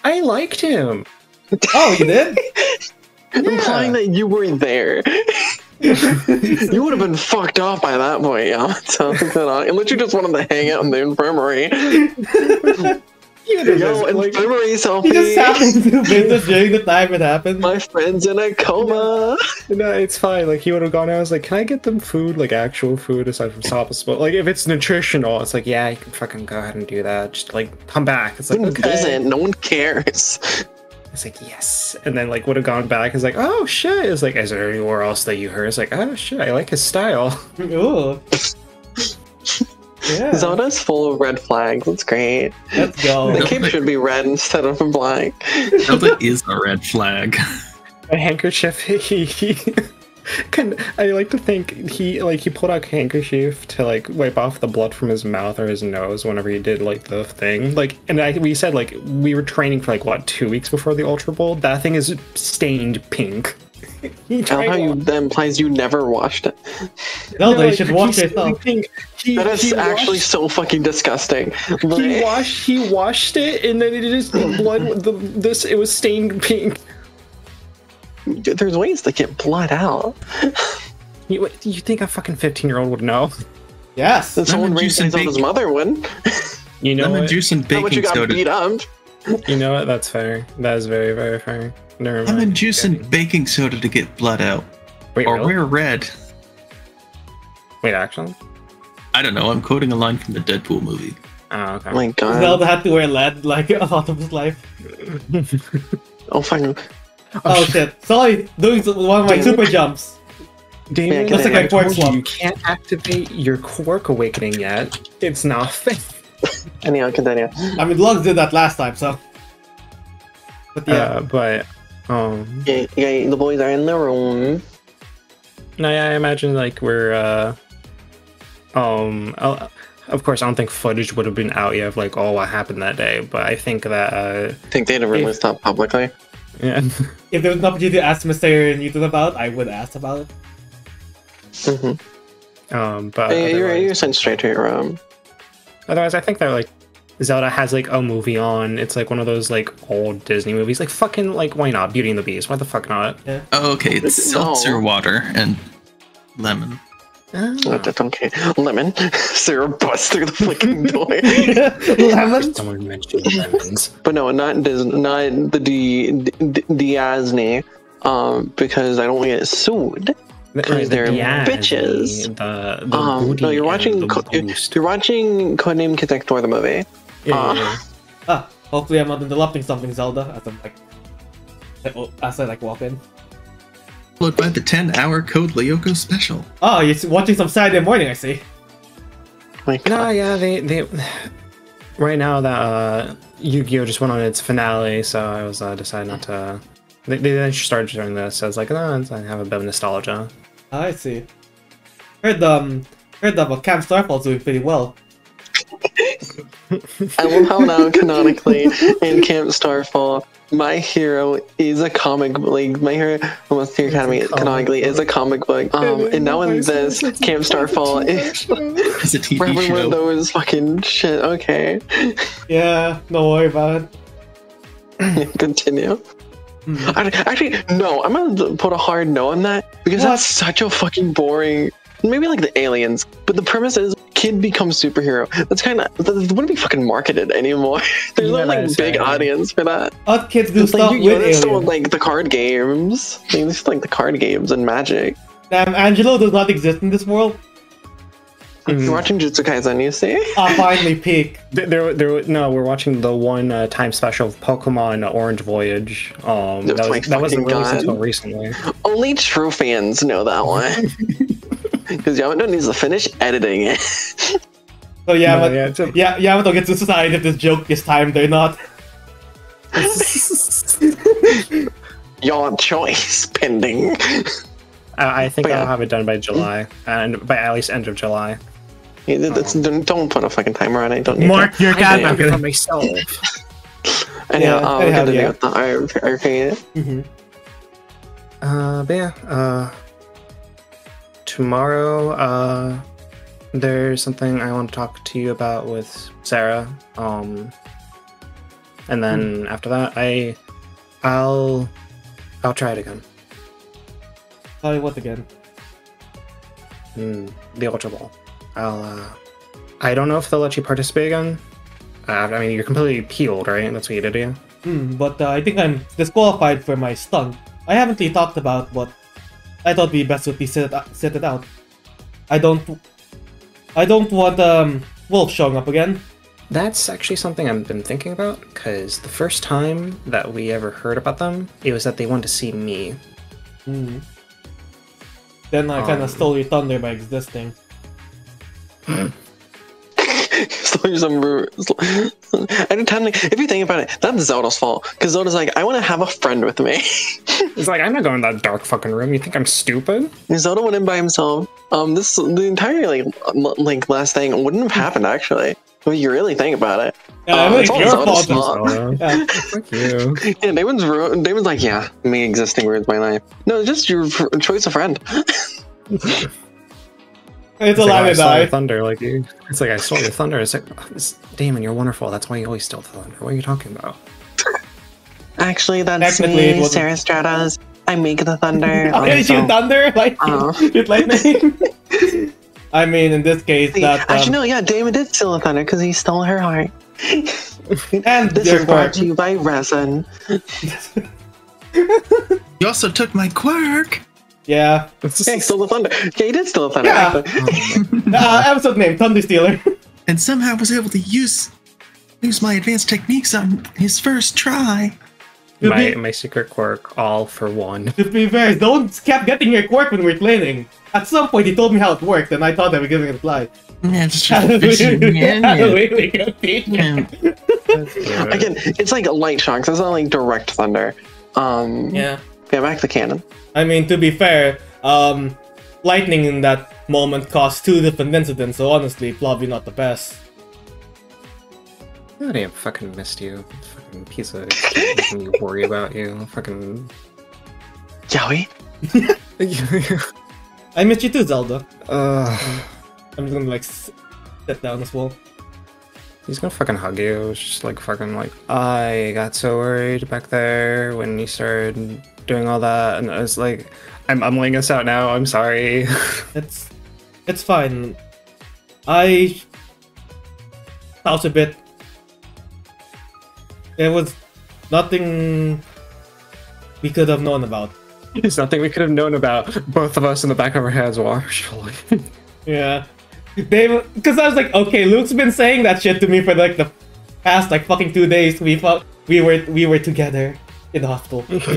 I liked him.
oh, you did?
Implying that you were there. You would have been fucked off by that point, Yamato. Unless you just wanted to hang out in the infirmary. Yo, infirmary selfie.
He just happened to do business during the time it happened.
My friend's in a coma.
No, it's fine. Like, he would have gone out. I was like, can I get them food, like actual food aside from Sopa? Like, if it's nutritional, it's like, yeah, you can fucking go ahead and do that. Just like come back. It's like,
Who
okay.
doesn't? No one cares.
It's like, yes. And then like would have gone back. It's like, oh shit. It's like, is there anywhere else that you heard? It's like, oh shit, I like his style.
Ooh. Yeah.
Zelda's full of red flags. That's great.
Let's go.
The cape should be red instead of black.
Zelda is a red flag.
A handkerchief. I like to think he pulled out a handkerchief to like wipe off the blood from his mouth or his nose whenever he did like the thing. Like, and we said like we were training for like what 2 weeks before the Ultra Bowl. That thing is stained pink.
That implies you never washed it.
Zelda, you should wash yourself.
That is actually so fucking disgusting.
He washed it and then it just it was stained pink.
There's ways to get blood out.
You think a fucking 15-year-old would know?
Yes.
That someone raised his mother would.
You know
Lemon
what?
juice and
How much you
baking
got beat
soda.
up?
You know what? That's fair. That is very, very fair. Never mind.
Lemon juice and baking soda to get blood out.
Wait,
Or
really?
wear red.
Wait, actually?
I don't know. I'm quoting a line from the Deadpool movie.
Oh, okay.
Oh my god.
Zelda had to wear lead like a lot of his life.
Oh fucking.
Oh shit. Sorry, doing one of my super jumps.
Damon,
Looks like
I
a quirk
told
swap.
you can't activate your quirk awakening yet. It's not fair.
Anyhow, continue.
I mean, Lugs did that last time, so. But yeah.
Yeah, the boys are in the room.
No, yeah, I imagine like we're of course I don't think footage would have been out yet of like what happened that day, but I think that
I think they'd have released that publicly.
yeah.
If there was an opportunity to ask Mr. Newton about, I would ask about it.
Mm-hmm.
But
You're sent straight to your room.
otherwise I think that like Zelda has like a movie on. It's like one of those like old Disney movies. Like fucking like why not? Beauty and the Beast. Why the fuck not?
Yeah.
Oh, okay. It's seltzer water and lemon.
Oh, that's okay. Lemon. Sarah busts through the fucking door.
Lemon?
Someone mentioned lemons.
But no, not Disney, not the Disney. Because I don't want to get sued. Because they're bitches.
The
no, you're watching. You're watching Codename Protector, the movie.
Yeah. Hopefully I'm not interrupting something, Zelda, as I like walk in.
Followed by the 10-hour Code Lyoko special.
Oh, you're watching some Saturday morning, I see.
My God.
No, yeah, they right now that Yu-Gi-Oh just went on its finale, so I was decided not to. They then started doing this. So I was like, I have a bit of nostalgia.
I see. Heard that Camp Starfall's doing pretty well.
I love how now canonically in Camp Starfall, My Hero is a comic book. Like My Hero Musketeer Academy canonically is a comic book. And now in this Camp Starfall is
It's a TV
one of
show.
those fucking shit. Okay,
Yeah, don't worry about it.
continue. Actually, no. I'm gonna put a hard no on that because that's such a fucking boring. Maybe like the aliens, but the premise is kid becomes superhero. That's kind of that wouldn't be fucking marketed anymore. There's no like big audience for that.
Us kids do stuff
like,
with aliens.
Still like the card games. It's like the card games and magic.
Damn, Angelo does not exist in this world.
You're watching Jujutsu Kaisen, you see?
I finally peak.
No, we're watching the one time special of Pokemon Orange Voyage. That wasn't released until recently.
Only true fans know that one. Because Yamato needs to finish editing it.
So Yamato gets to decide if this joke is timed or not.
Your choice pending.
I think I'll have it done by July, and by at least end of July.
Don't put a fucking timer on it. Don't need
Mark your calendar for myself.
Anyhow, continue with the arcade.
But yeah, tomorrow, there's something I want to talk to you about with Serra. And then after that, I'll try it again.
Try what again?
The Ultra Ball. I don't know if they'll let you participate again. I mean, you're completely healed, right? That's what you did, yeah?
But I think I'm disqualified for my stunt. I haven't really talked about what I thought would be best would be sit it out. I don't want Wolf showing up again.
That's actually something I've been thinking about, because the first time that we ever heard about them, it was that they wanted to see me.
Then I kind of stole your thunder by existing.
If you think about it, that's Zelda's fault. Because Zelda's like, I want to have a friend with me.
It's like, I'm not going to that dark fucking room. You think I'm stupid?
Zelda went in by himself. The entire last thing wouldn't have happened actually. When you really think about it.
Yeah, it's all your fault.
Fuck you.
Yeah, Damon's like, yeah, me existing ruins my life. No, it's just your choice of friend.
It's a lie to die.
Thunder, like you. It's like I stole your thunder. It's like, Damon, you're wonderful. That's why you always steal thunder. What are you talking about?
Actually, that's me, Serra Stratos. I make the thunder.
Oh, you shoot thunder? Like, shoot lightning? I mean, in this case, that...
Actually, no, yeah, Damon did steal the thunder because he stole her heart.
And
this is brought to you by Resin.
You also took my quirk!
Yeah.
Yeah, he stole the thunder. Yeah, he did steal the thunder.
Yeah. Episode name, Thunder Stealer.
And somehow was able to use my advanced techniques on his first try.
My secret quirk, all for one.
To be fair, don't kept getting your quirk when we were playing. At some point, he told me how it worked, and I thought I was giving it a fly.
Yeah, just fishing.
Again, it's like light shocks. It's not like direct thunder.
Yeah,
back to canon.
I mean, to be fair, lightning in that moment caused 2 different incidents, so honestly, probably not the best.
I damn fucking missed you. Fucking piece of shit. You worry about you. Fucking...
Yowie?
I missed you too, Zelda. I'm just gonna like sit down as well.
He's gonna fucking hug you. It's just like fucking like, I got so worried back there when you started doing all that, and I was like, I'm laying this out now. I'm sorry.
It's fine. I felt a bit. There was nothing we could have known about.
There's nothing we could have known about. Both of us in the back of our heads were actually.
Yeah. Because I was like, okay, Luke's been saying that shit to me for like the past like fucking 2 days. We were together in the hospital.
It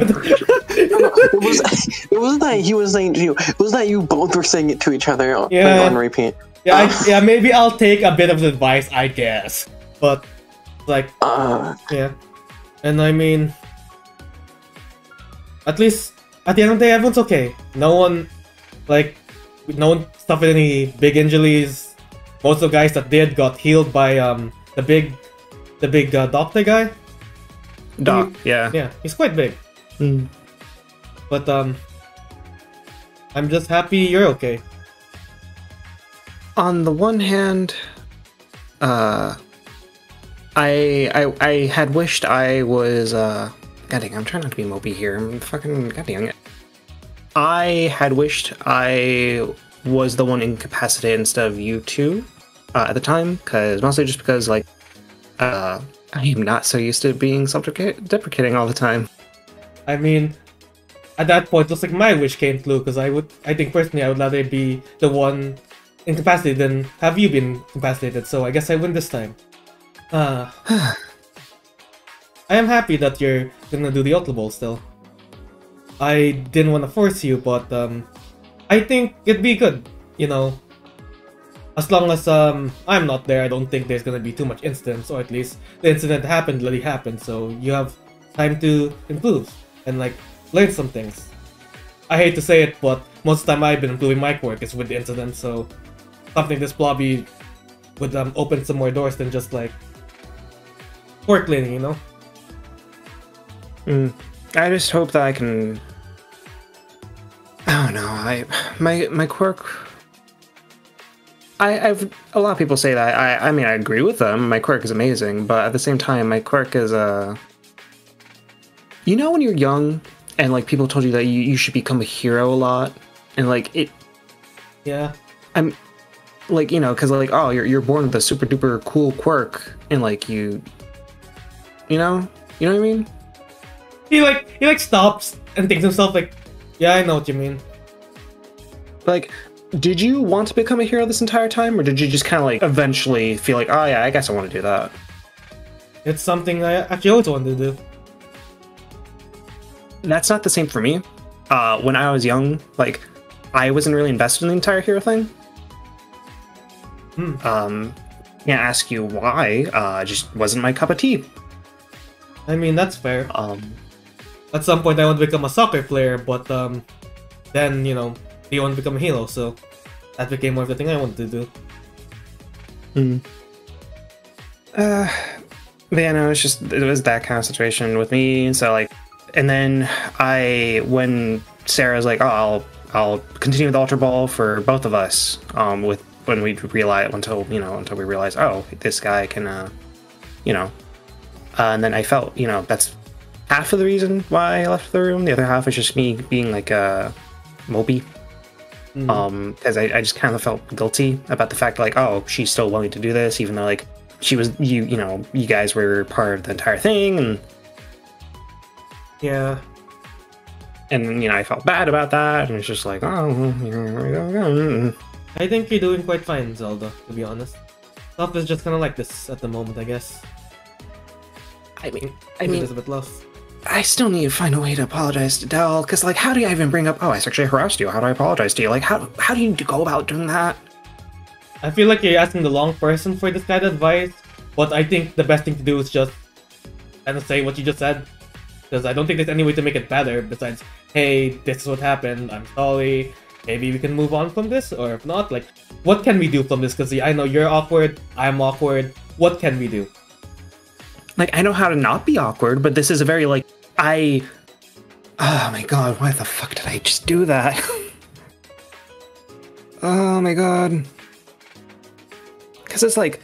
wasn't that he was saying to you. It was that you both were saying it to each other on repeat.
Yeah, maybe I'll take a bit of advice, I guess. But like, yeah. And I mean, at least at the end of the day, everyone's okay. No one suffered any big injuries. Most of the guys that did got healed by the big doctor guy.
Doc, yeah.
Yeah, he's quite big. But I'm just happy you're okay.
On the one hand, I had wished I was God dang, I'm trying not to be mopey here. I'm fucking, god dang it. I had wished I was the one incapacitated instead of you two at the time, mostly just because, like, I am not so used to being self-deprecating all the time.
I mean, at that point, just like my wish came true, because I think personally I would rather be the one incapacitated than have you been incapacitated, so I guess I win this time. I am happy that you're gonna do the Ultra Ball still. I didn't want to force you, but I think it'd be good, you know. As long as I'm not there, I don't think there's gonna be too much incidents, or at least the incident happened really happened, so you have time to improve and like learn some things. I hate to say it, but most of the time I've been improving my quirk is with the incident, so something this probably would open some more doors than just like quirk cleaning, you know?
I just hope that I can... I don't know, my quirk... I've a lot of people say that. I mean, I agree with them. My quirk is amazing, but at the same time, my quirk is you know when you're young and like people told you that you should become a hero a lot, and like it.
Yeah.
I'm like, you know, because like, oh, you're born with a super duper cool quirk, and like you know what I mean.
He like stops and thinks to himself like, yeah, I know what you mean.
Like, did you want to become a hero this entire time, or did you just kind of like eventually feel like, oh yeah, I guess I want to do that?
It's something I actually always wanted to do.
That's not the same for me. When I was young, like, I wasn't really invested in the entire hero thing. Can't ask you why. Just wasn't my cup of tea.
I mean, that's fair. At some point, I want to become a soccer player, but then, you know, you want to become a hero, so that became more of the thing I wanted to do.
But yeah, no, it was that kind of situation with me. So like, and then when Serra's like, oh, I'll continue with the Ultra Ball for both of us. Until we realize, oh, this guy can, you know. And then I felt, you know, that's half of the reason why I left the room. The other half is just me being like mopey. Because I just kind of felt guilty about the fact like, oh, she's still willing to do this, even though like she was, you guys were part of the entire thing, and
yeah,
and you know, I felt bad about that, and it's just like, oh, here we go.
I think you're doing quite fine, Zelda, to be honest. Stuff is just kind of like this at the moment, I guess.
I mean,
it's a bit lost.
I still need to find a way to apologize to Dell, because, like, how do I even bring up, oh, I sexually harassed you, how do I apologize to you? Like, how do you go about doing that?
I feel like you're asking the wrong person for this kind of advice, but I think the best thing to do is just kind of say what you just said, because I don't think there's any way to make it better besides, hey, this is what happened, I'm sorry, maybe we can move on from this, or if not, like, what can we do from this? Because I know you're awkward, I'm awkward, what can we do?
Like, I know how to not be awkward, but this is a very, like, oh my god, why the fuck did I just do that? Oh my god. Because it's like,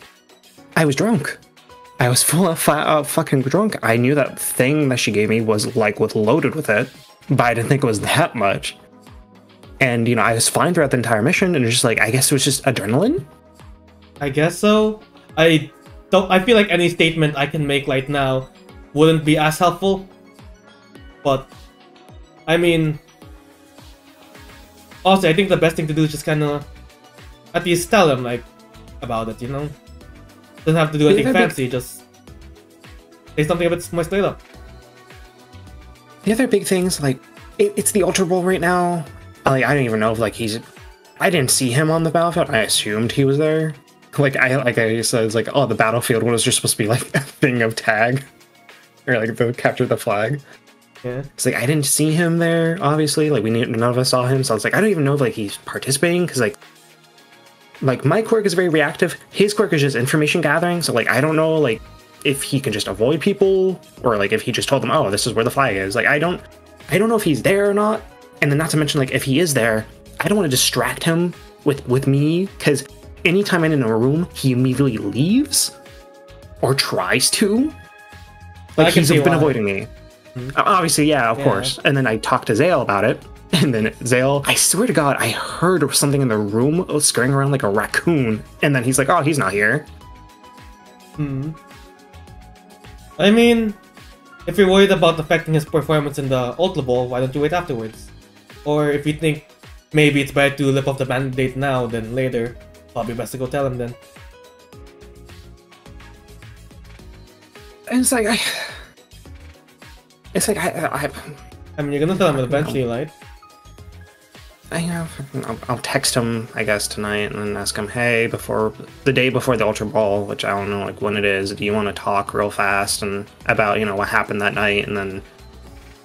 I was drunk. I was full of fucking drunk. I knew that thing that she gave me was, like, loaded with it, but I didn't think it was that much. And, you know, I was fine throughout the entire mission, and it's just like, I guess it was just adrenaline?
I guess so. I feel like any statement I can make right now wouldn't be as helpful. But, I mean, also, I think the best thing to do is just kind of at least tell him, like, about it, you know? Doesn't have to do anything fancy, just say something a bit more straight up.
The other big things, like, it's the Ultra Ball right now. Like, I don't even know if, like, I didn't see him on the battlefield. I assumed he was there. Like I said, it's like, oh, the battlefield was just supposed to be, like, a thing of tag. Or, like, the capture the flag.
Yeah.
It's like, I didn't see him there, obviously. Like, none of us saw him, so I was like, I don't even know if, like, he's participating, because, like, my quirk is very reactive. His quirk is just information gathering, so, like, I don't know, like, if he can just avoid people, or, like, if he just told them, oh, this is where the flag is. Like, I don't know if he's there or not, and then not to mention, like, if he is there, I don't want to distract him with me, because anytime I'm in a room, he immediately leaves, or tries to. Like, he's been avoiding me. Obviously, yeah, of
Yeah.
course. And then I talked to Zale about it. And then Zale, I swear to God, I heard something in the room scurrying around like a raccoon. And then he's like, oh, he's not here.
I mean, if you're worried about affecting his performance in the Ultra Ball, why don't you wait afterwards? Or if you think maybe it's better to lip off the mandate now than later, probably best to go tell him then.
And it's like, I
mean, you're gonna tell him eventually, right?
I'll text him, I guess, tonight and then ask him, hey, the day before the Ultra Ball, which I don't know like when it is, do you want to talk real fast and about, what happened that night? And then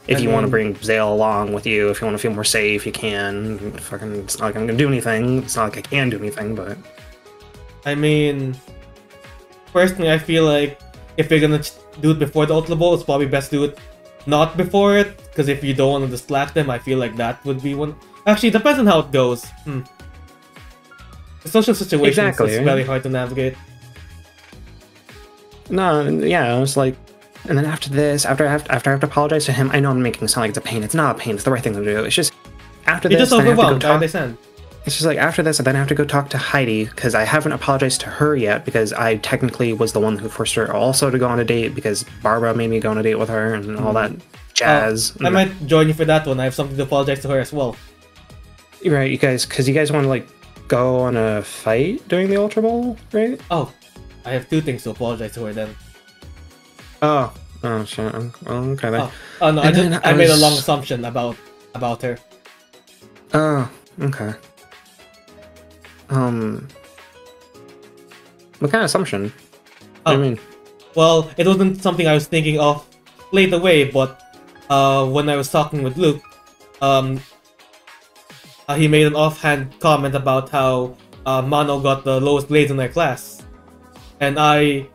if you want to bring Zale along with you, if you want to feel more safe, you can. It's not like I'm gonna do anything. It's not like I can do anything, but
I mean, personally, I feel like if you're gonna do it before the Ultra Ball, it's probably best to do it not before it, because if you don't want to distract them, I feel like that would be one. Actually, it depends on how it goes. The social situation is very hard to navigate.
No, yeah, I was like, and then after this, after I have to apologize to him, I know I'm making it sound like it's a pain. It's not a pain. It's the right thing to do. It's just after this, then I have to go talk. It's just like after this, and then I have to go talk to Heidi because I haven't apologized to her yet because I technically was the one who forced her also to go on a date because Barbara made me go on a date with her and all that jazz.
I might join you for that one. I have something to apologize to her as well.
Right, you guys, because you guys want to like go on a fight during the Ultra Bowl, right?
Oh, I have two things to apologize to her then.
Oh shit. Okay then.
Oh no, I made a long assumption about her.
Oh, okay. What kind of assumption? What do you mean?
Well, it wasn't something I was thinking of late away, but when I was talking with Luke, he made an offhand comment about how Mano got the lowest grades in their class, and I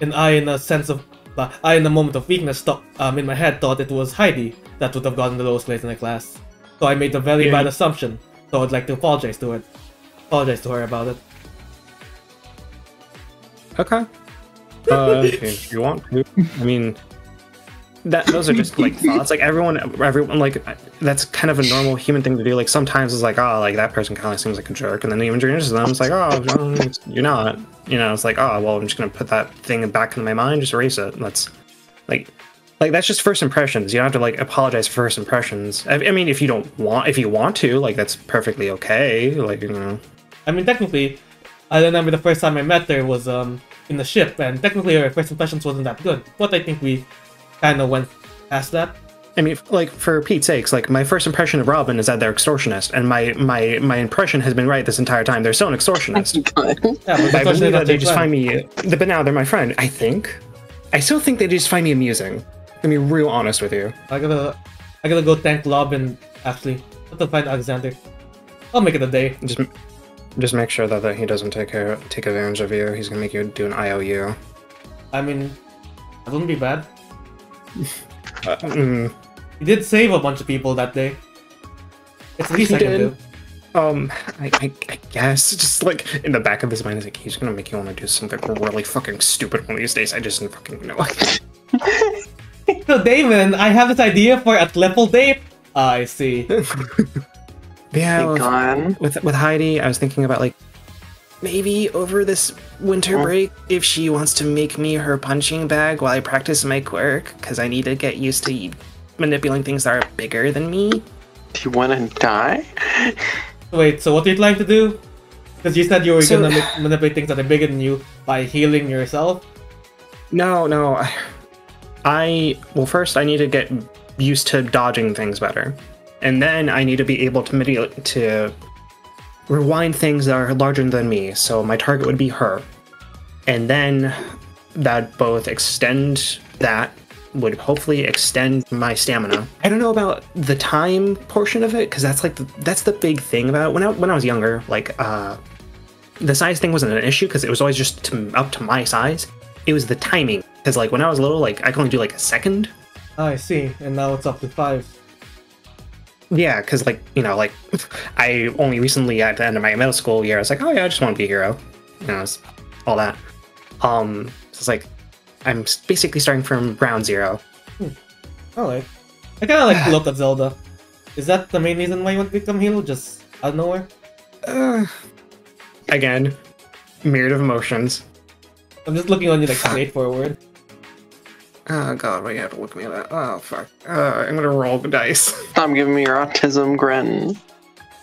in a moment of weakness, in my head thought it was Heidi that would have gotten the lowest grades in their class. So I made a very bad assumption. So I'd like to apologize to her about it.
Okay. If you want to. I mean, those are just like thoughts. Like everyone, like that's kind of a normal human thing to do. Like sometimes it's like, oh, like that person kind of seems like a jerk, and then even during them, it's like, oh, no, you're not. It's like, oh, well, I'm just gonna put that thing back into my mind, just erase it. That's like that's just first impressions. You don't have to like apologize for first impressions. I mean, if you want to, like that's perfectly okay. Like
I mean, technically, I remember the first time I met her was in the ship, and technically her first impressions wasn't that good. But I think we kind of went past that.
I mean, like for Pete's sakes, like my first impression of Robin is that they're extortionist, and my impression has been right this entire time. They're still an extortionist.
Yeah,
I believe that they just find me, but now they're my friend. I still think they just find me amusing. I'm gonna be real honest with you.
I gotta go thank Robin. Actually, I have to find Alexander. I'll make it a day.
Just make sure that he doesn't take advantage of you. He's gonna make you do an IOU. I
mean, that wouldn't be bad. He did save a bunch of people that day. It's the least I can do.
I guess just like in the back of his mind is like he's gonna make you want to do something really fucking stupid one of these days. I just don't fucking know.
So Damon, I have this idea for a triple date. I see.
Yeah, with Heidi, I was thinking about like maybe over this winter break, if she wants to make me her punching bag while I practice my quirk, because I need to get used to manipulating things that are bigger than me.
Do you want to die?
Wait, so what are you trying to do? Because you said you were gonna manipulate things that are bigger than you by healing yourself.
No. Well, first I need to get used to dodging things better. And then I need to be able to rewind things that are larger than me. So my target would be her. And then that would hopefully extend my stamina. I don't know about the time portion of it, because that's the big thing about it. When I was younger, like the size thing wasn't an issue because it was always just up to my size. It was the timing, because like when I was little, like I could only do like a second.
Oh, I see, and now it's up to 5.
Yeah, because like I only recently at the end of my middle school year I was like, oh yeah, I just want to be a hero, it's all that. So it's like I'm basically starting from ground zero.
Alright. I kinda like look at Zelda. Is that the main reason why you want to become Halo? Just out of nowhere?
Again, myriad of emotions.
I'm just looking on you like straightforward.
Oh god, why you have to look at me like that? Oh fuck. I'm gonna roll the dice.
Stop giving me your autism grin.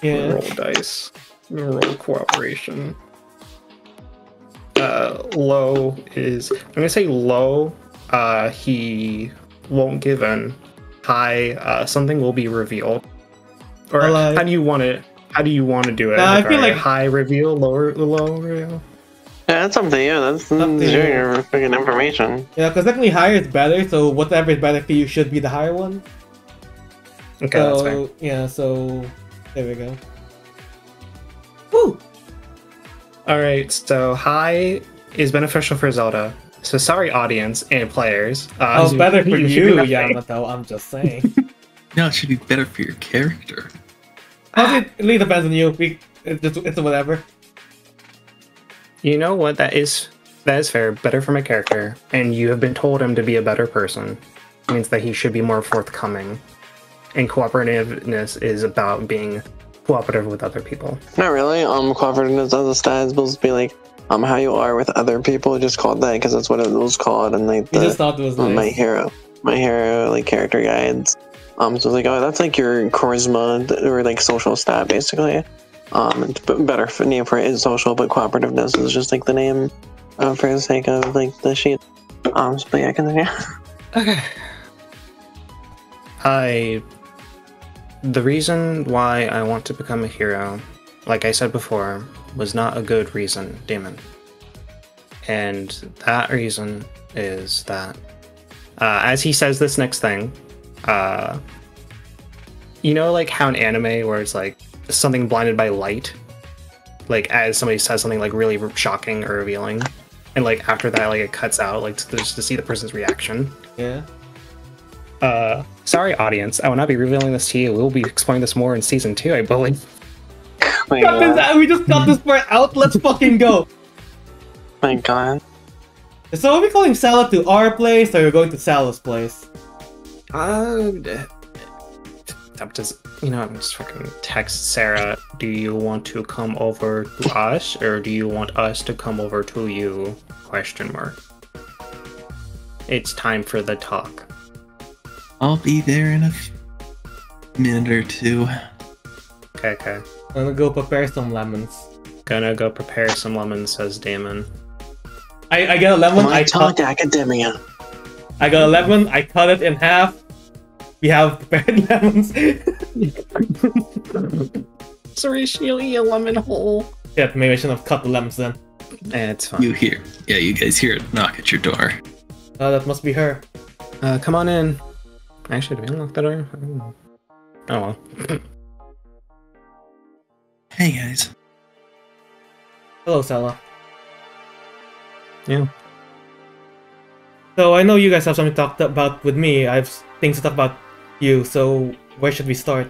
Yeah.
Roll dice. I'm gonna roll cooperation. Low is... I'm gonna say low, he won't give in. High, something will be revealed. Or
Well,
how do you want it? How do you want to do it?
I feel like
high reveal, low reveal.
Yeah, that's up to you. That's
to you.
your freaking information.
Yeah, because technically higher is better, so whatever is better for you should be the higher one.
Okay, that's fair.
So, yeah, so there we go. Woo!
Alright, so high is beneficial for Zelda. So sorry, audience and players.
Better for
should
you,
do nothing.
Yamato, I'm just saying.
No, it should be better for your character.
It really depends on you. It's whatever.
You know what? That is fair. Better for my character. And you have been told him to be a better person. It means that he should be more forthcoming. And cooperativeness is about being cooperative with other people.
Not really. Cooperativeness as a stat is supposed to be like how you are with other people. Just called that because that's what it was called. And like
You just thought it was nice.
My hero like character guides. So it's like, oh, that's like your charisma or like social stat basically. It's better for name for it is social, but cooperativeness is just like the name for the sake of like the sheet. So but yeah, continue.
Okay. The reason why I want to become a hero, like I said before, was not a good reason, Damon. And that reason is that, as he says this next thing, you know, like how in anime where it's like something blinded by light, like as somebody says something like really shocking or revealing, and like after that, like it cuts out, like just to see the person's reaction.
Yeah.
Sorry, audience, I will not be revealing this to you. We'll be exploring this more in season 2, I believe.
Wait, what?
We just got this part out. Let's fucking go.
My god.
So are we calling Salah to our place, or are we going to Salah's place?
I'm just fucking text Serra. Do you want to come over to us, or do you want us to come over to you? Question mark. It's time for the talk.
I'll be there in a minute or two.
Okay.
I'm gonna go prepare some lemons.
Gonna go prepare some lemons, says Damon.
I get a lemon.
My talk academia.
I got a lemon. I cut it in half. We have prepared lemons.
Sorry, Sheely, a lemon hole.
Yeah, maybe I shouldn't have cut the lemons then.
It's fine.
You guys hear it knock at your door.
That must be her.
Come on in. Actually, did we unlock the door? Oh well.
Hey guys.
Hello, Salah.
Yeah.
So I know you guys have something to talk about with me. I have things to talk about you. So where should we start?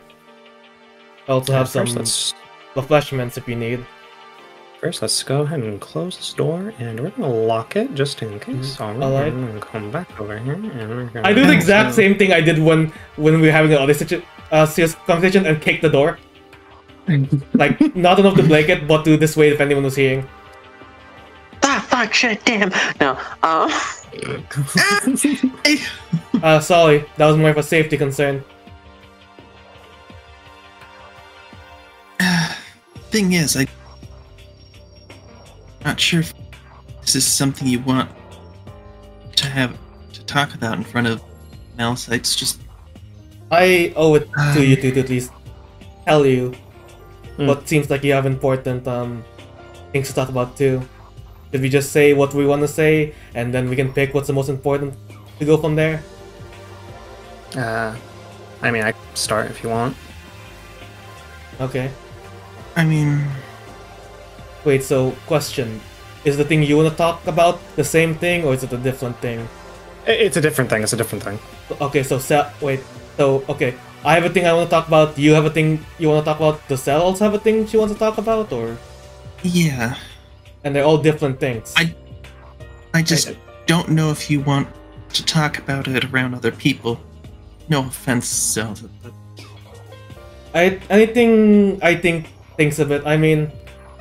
I also have some refreshments if you need.
First, let's go ahead and close this door, and we're gonna lock it just in case. Alright, I'm gonna come back over here, and we're gonna...
I do the exact same thing I did when we were having another serious conversation and kick the door. Like, not enough to break it, but to dissuade if anyone was hearing.
Ah, fuck, shit, damn. No,
Sorry, that was more of a safety concern.
Thing is, I'm not sure if this is something you want to talk about in front of Malicites. Just
I owe it to you to at least tell you what seems like you have important things to talk about too. Should we just say what we want to say, and then we can pick what's the most important to go from there?
I mean, I can start if you want.
Okay.
I mean...
Wait, so, question. Is the thing you want to talk about the same thing, or is it a different thing?
It's a different thing,
Okay, so, okay. I have a thing I want to talk about, you have a thing you want to talk about, does Sel also have a thing she wants to talk about, or...?
Yeah.
And they're all different things.
I just don't know if you want to talk about it around other people. No offense, Zelda, but
anything I think thinks of it. I mean,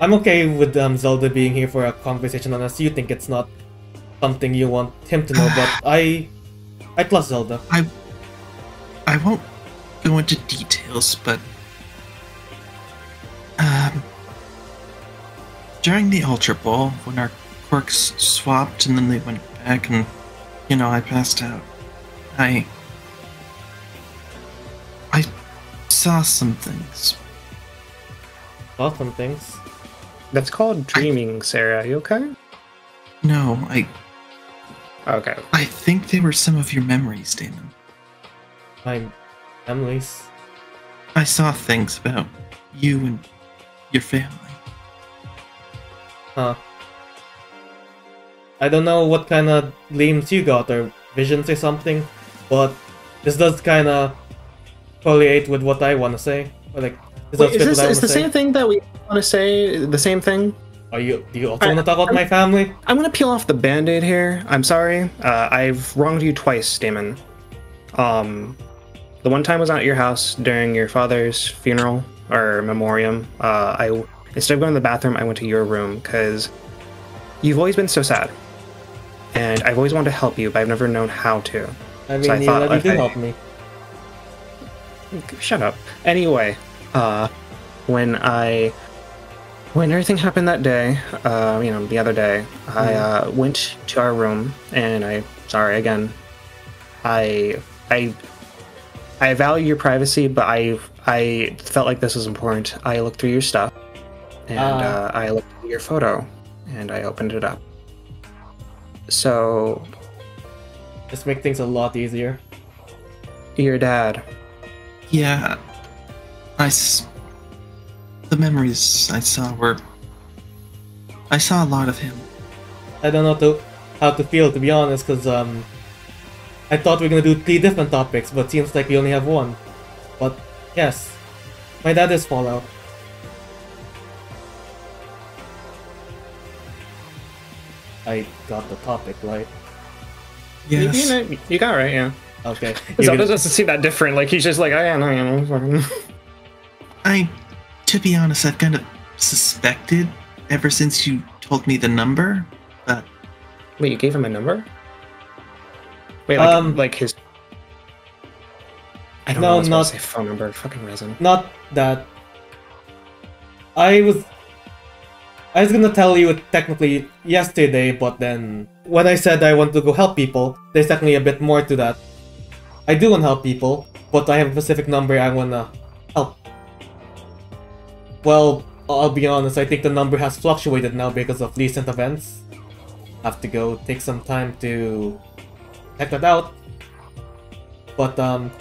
I'm okay with Zelda being here for a conversation unless you think it's not something you want him to know. But I trust Zelda.
I won't go into details, but during the Ultra Ball, when our quirks swapped and then they went back and, you know, I passed out, I saw some things.
Saw some things?
That's called dreaming, Serra. You okay?
No,
Okay.
I think they were some of your memories, Damon.
My memories.
I saw things about you and your family.
Huh. I don't know what kind of dreams you got or visions or something, but this does kind of correlate with what I want to say. Or like,
Wait, is the same thing that we want to say the same thing?
Do you also want to talk about my family?
I'm gonna peel off the band-aid here. I'm sorry. I've wronged you twice, Damon. The one time was at your house during your father's funeral or memoriam. Instead of going to the bathroom, I went to your room because you've always been so sad, and I've always wanted to help you, but I've never known how to.
I mean,
so
you already did help me.
Shut up. Anyway, when everything happened that day, the other day, I went to our room, and I value your privacy, but I felt like this was important. I looked through your stuff, and I looked at your photo, and I opened it up. So,
just make things a lot easier.
Your dad.
Yeah, the memories I saw I saw a lot of him.
I don't know how to feel, to be honest, because I thought we were gonna do 3 different topics, but seems like we only have one. But yes, my dad is Fallout. I got the topic right.
Yes.
You got it right, yeah.
Okay.
Zelda doesn't seem that different. Like he's just like, I know.
To be honest, I've kind of suspected ever since you told me the number, but...
Wait, you gave him a number? Wait, like his... I don't know, I was about to say phone number, fucking resin.
Not that. I was gonna tell you it technically yesterday, but then when I said I want to go help people, there's technically a bit more to that. I do want to help people, but I have a specific number I wanna help. Well, I'll be honest, I think the number has fluctuated now because of recent events. Have to go take some time to check that out. But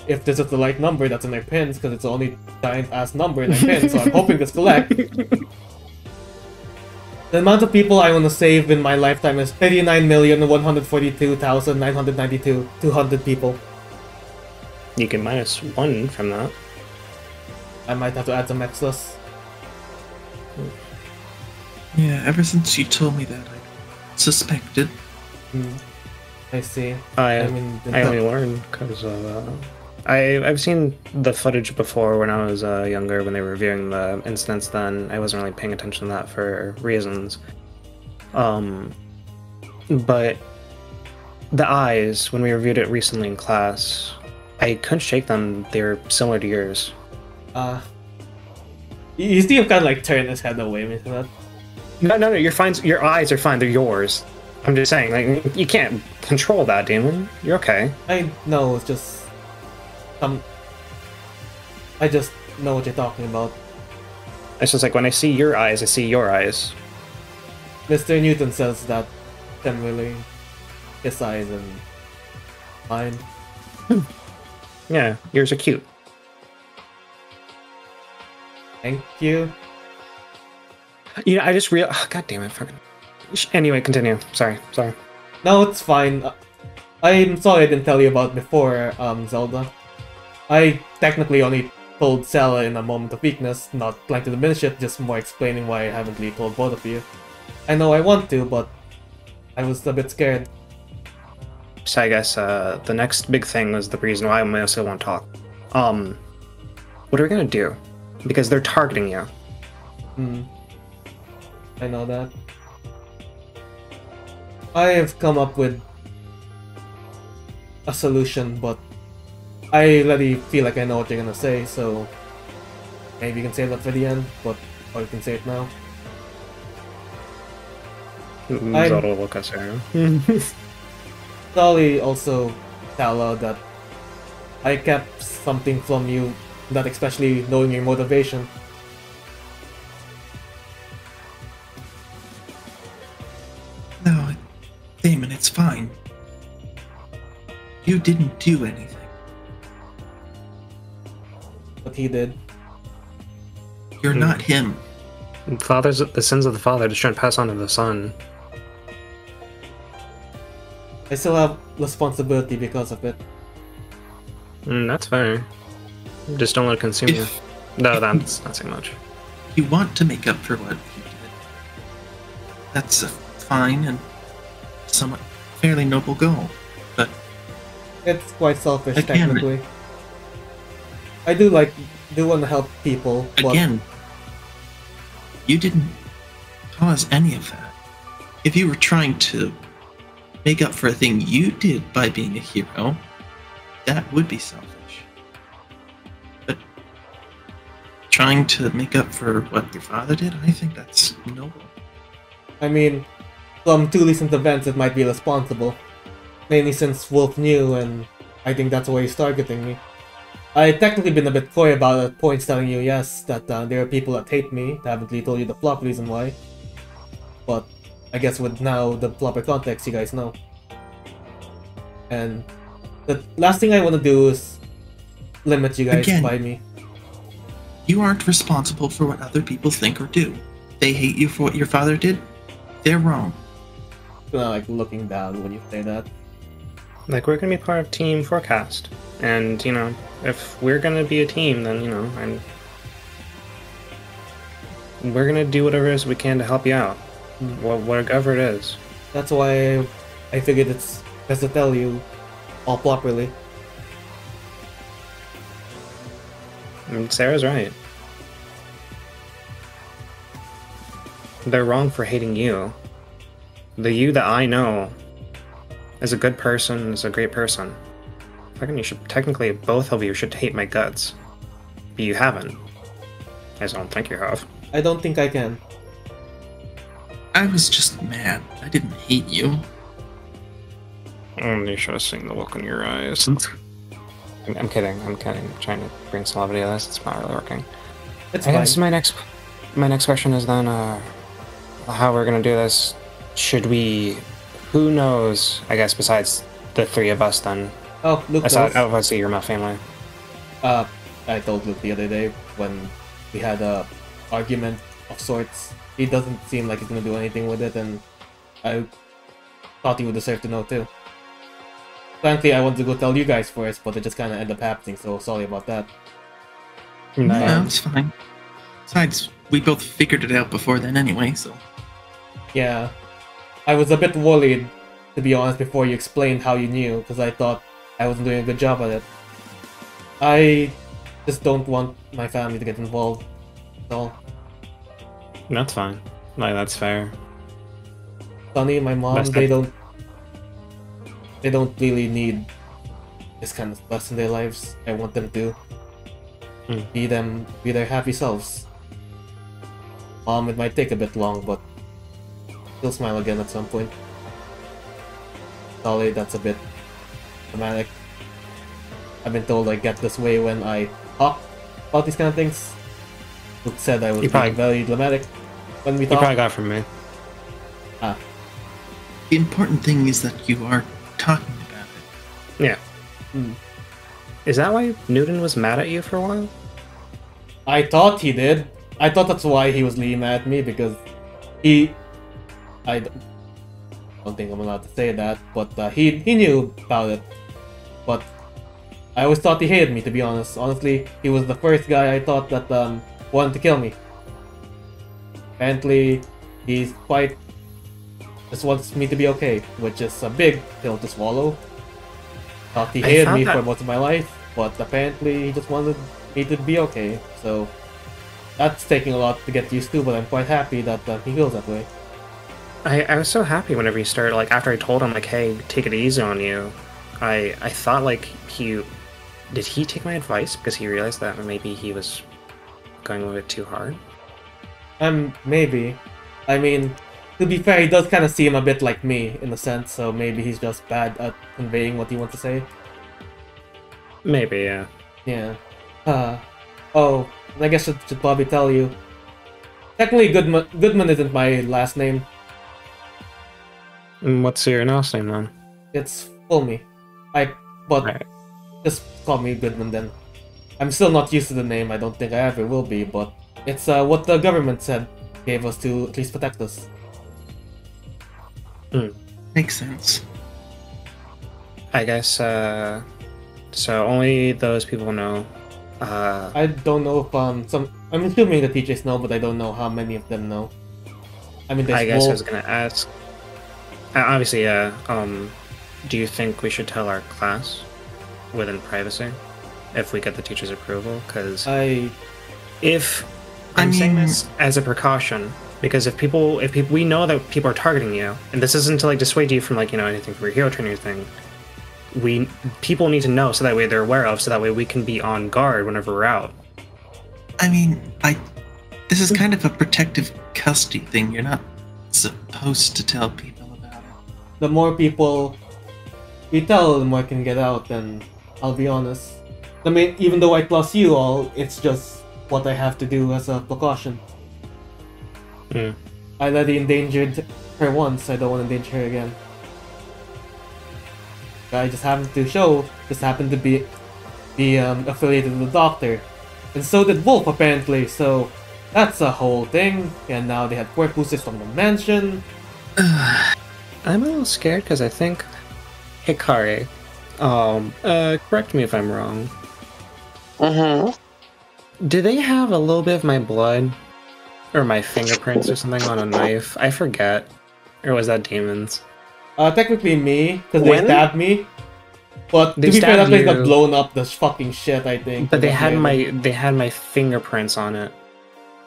if this is the right number that's in their pins, because it's the only giant-ass number in their pins, so I'm hoping this collect. The amount of people I want to save in my lifetime is 39,142,992 200 people.
You can minus 1 from that.
I might have to add some extras.
Yeah, ever since you told me that, I suspected.
I see.
I only learned because I've seen the footage before when I was younger when they were reviewing the incidents. Then I wasn't really paying attention to that for reasons. But the eyes, when we reviewed it recently in class, I couldn't shake them. They were similar to yours.
You see him kind of like turn his head away from that.
No, you're fine. Your eyes are fine. They're yours. I'm just saying, like, you can't control that, Damon. You're okay.
I know, it's just... I just know what you're talking about.
It's just like, when I see your eyes, I see your eyes.
Mr. Newton says that generally his eyes and mine.
Yeah, yours are cute.
Thank you.
You know, I just God damn it, fucking... Anyway, continue. Sorry.
No, it's fine. I'm sorry I didn't tell you about before, Zelda. I technically only told Serra in a moment of weakness, not trying to diminish it, just more explaining why I haven't really told both of you. I know I want to, but I was a bit scared.
So I guess the next big thing was the reason why I mostly want to talk. What are we gonna do? Because they're targeting you.
I know that. I have come up with a solution, but I already feel like I know what you're gonna say, so maybe you can save that for the end, or you can say it now.
Zelda will look us around.
Probably also tell her that I kept something from you, that especially knowing your motivation.
No, Damon, it's fine. You didn't do anything.
But he did.
You're not him.
The sins of the father just trying to pass on to the son.
I still have responsibility because of it.
That's fair. Just don't let it consume you. No, that's not saying much.
You want to make up for what he did. That's a fine and somewhat fairly noble goal, but
it's quite selfish,
again,
technically. I do want to help people.
Again, you didn't cause any of that. If you were trying to make up for a thing you did by being a hero, that would be selfish. But trying to make up for what your father did, I think that's noble.
I mean, from two recent events it might be responsible. Mainly since Wolf knew, and I think that's why he's targeting me. I technically been a bit coy about it at points, telling you, yes, that there are people that hate me. I haven't really told you the flop reason why. But I guess with now the proper context, you guys know. And the last thing I want to do is limit you guys by me.
You aren't responsible for what other people think or do. They hate you for what your father did. They're wrong.
Like looking down when you say that.
Like, we're gonna be part of Team Forecast, and you know, if we're gonna be a team, then you know, and we're gonna do whatever it is we can to help you out, whatever it is.
That's why I figured it's best to tell you all properly.
I mean, Sarah's right. They're wrong for hating you. The you that I know is a good person, is a great person. I reckon you should, technically, both of you should hate my guts. But you haven't. I just don't think you have.
I don't think I can.
I was just mad. I didn't hate you. You should have seen the look in your eyes. I'm kidding. I'm trying to bring some levity to this. It's not really working.
It's
I
fine.
guess my next question is then, how we're gonna do this. Should we... Who knows, I guess, besides the three of us then?
Oh, Luke knows.
Obviously, you're my family.
I told Luke the other day when we had a argument of sorts. He doesn't seem like he's gonna do anything with it, and I thought he would deserve to know too. Frankly, I wanted to go tell you guys first, but it just kind of ended up happening, so sorry about that.
No, it's fine. Besides, we both figured it out before then anyway, so...
Yeah. I was a bit worried, to be honest, before you explained how you knew, because I thought I wasn't doing a good job at it. I just don't want my family to get involved at all.
That's fine. Like, that's fair.
Sonny, my mom, they don't really need this kind of stuff in their lives. I want them to be their happy selves. It might take a bit long, but he'll smile again at some point. Sorry, that's a bit dramatic. I've been told I get this way when I talk about these kind of things. Luke said I was being very dramatic when we talk.
You probably got it from me.
The important thing is that you are talking about it.
Yeah. Is that why Newton was mad at you for a while?
I thought he did. I thought that's why he was really mad at me, because I don't think I'm allowed to say that, but he knew about it. But I always thought he hated me, to be honest. Honestly, he was the first guy I thought that wanted to kill me. Apparently, he's just wants me to be okay, which is a big pill to swallow. Thought he
I
hated
thought
me
that-
for most of my life, but apparently he just wanted me to be okay. So that's taking a lot to get used to, but I'm quite happy that he feels that way.
I was so happy whenever he started, like, after I told him, like, hey, take it easy on you. I thought, like, did he take my advice because he realized that maybe he was going a little bit too hard?
Maybe. I mean, to be fair, he does kind of seem a bit like me in a sense, so maybe he's just bad at conveying what he wants to say.
Maybe, yeah.
Yeah. Oh, I guess I should probably tell you. Technically, Goodman isn't my last name.
And what's your last name, then?
It's Fulmy. But
Right.
just call me Goodman then. I'm still not used to the name, I don't think I ever will be, but it's what the government said gave us to at least protect us.
Makes sense.
I guess, so only those people know.
I don't know if I'm assuming the teachers know, but I don't know how many of them know. I mean,
I
there's
guess I
Wolf.
was gonna ask. Obviously, do you think we should tell our class within privacy if we get the teacher's approval? Because if I'm saying this as a precaution, because if we know that people are targeting you, and this isn't to like dissuade you from like anything from your hero training or anything, people need to know so that way they're aware of, so that way we can be on guard whenever we're out.
I mean, this is kind of a protective custody thing. You're not supposed to tell people about it.
The more people we tell, the more can get out, and I'll be honest. I mean, even though I plus you all, it's just what I have to do as a precaution.
Hmm.
I already endangered her once, I don't want to endanger her again. I just happened to be affiliated with the doctor. And so did Wolf, apparently, so that's a whole thing. And now they have quirk boosters from the mansion.
I'm a little scared because I think Hikari. Correct me if I'm wrong. Do they have a little bit of my blood or my fingerprints or something on a knife? I forget. Or was that Damon's?
Technically me, because they
When?
stabbed me. But to
They
be fair, that
stabbed
place got
you.
blown up the fucking shit, I think.
But they had
later.
my fingerprints on it.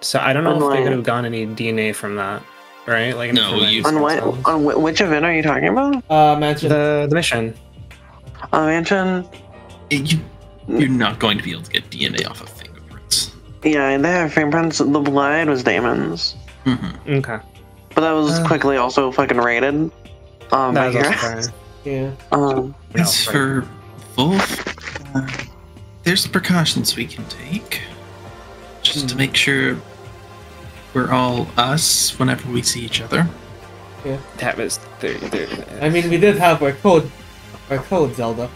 So I don't know if they
Right.
could have gotten any DNA from that, right? Like
No, you-
On what? Which event are you talking about?
Mansion.
the mission.
Mansion.
You're not going to be able to get DNA off of fingerprints.
Yeah, they have fingerprints. The blood was Damon's,
Mm-hmm.
Okay.
but that was quickly also fucking raided.
That
By
was also
here.
fine.
Yeah.
As
right.
for Wolf, there's precautions we can take just to make sure we're all us whenever we see each other.
That was
I mean, we did have our code, Zelda.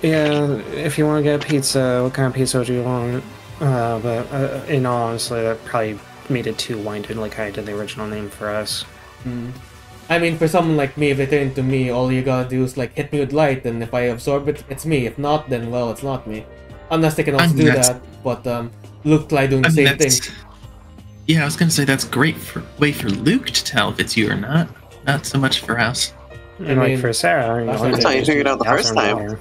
yeah. If you want to get pizza, what kind of pizza would you want? But in all honesty, that probably made it too winded, like I did the original name for us.
I mean, for someone like me, if they turn to me, all you gotta do is like hit me with light, and if I absorb it, it's me. If not, then well, it's not me. Unless they can also do that. But Luke Clyde doing the same thing.
Yeah, I was gonna say that's great way for Luke to tell if it's you or not. Not so much for us.
And like for Sarah,
that's
how you figured out the first time.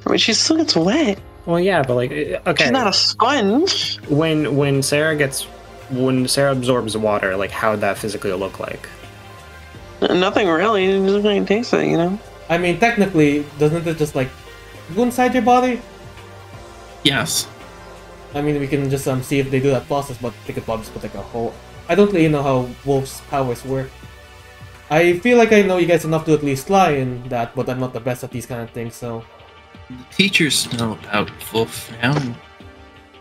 I mean, she still gets wet.
Well, yeah, but like, okay.
She's not a sponge.
When Sarah absorbs water, like how would that physically look like?
Nothing really. It just really tastes it, you know.
I mean, technically, doesn't it just like go inside your body?
Yes.
I mean, we can just see if they do that process, but they could probably just put like a whole. I don't really know how Wolf's powers work. I feel like I know you guys enough to at least lie in that, but I'm not the best at these kind of things, so.
The teachers know about Wolf now, and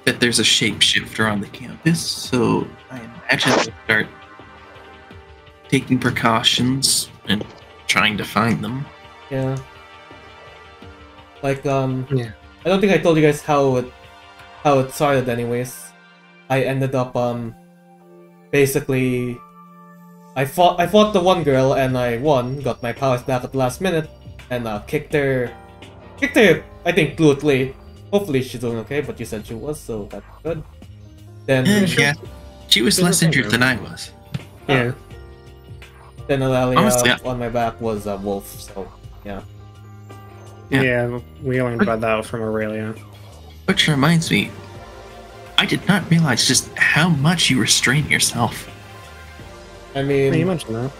that there's a shapeshifter on the campus, so I imagine they'll start taking precautions and trying to find them.
Yeah. Like,
Yeah.
I don't think I told you guys how it started anyways. I ended up, basically, I fought the one girl and I won, got my powers back at the last minute, and kicked her, I think, fluently. Hopefully she's doing okay, but you said she was, so that's good. Then,
Yeah, she was less injured than I was.
Yeah.
then Alalia
Honestly,
on my back was Wolf, so, yeah.
Yeah, we learned about that from Aurelia.
Which reminds me, I did not realize just how much you restrain yourself.
I mean,
You mentioned that.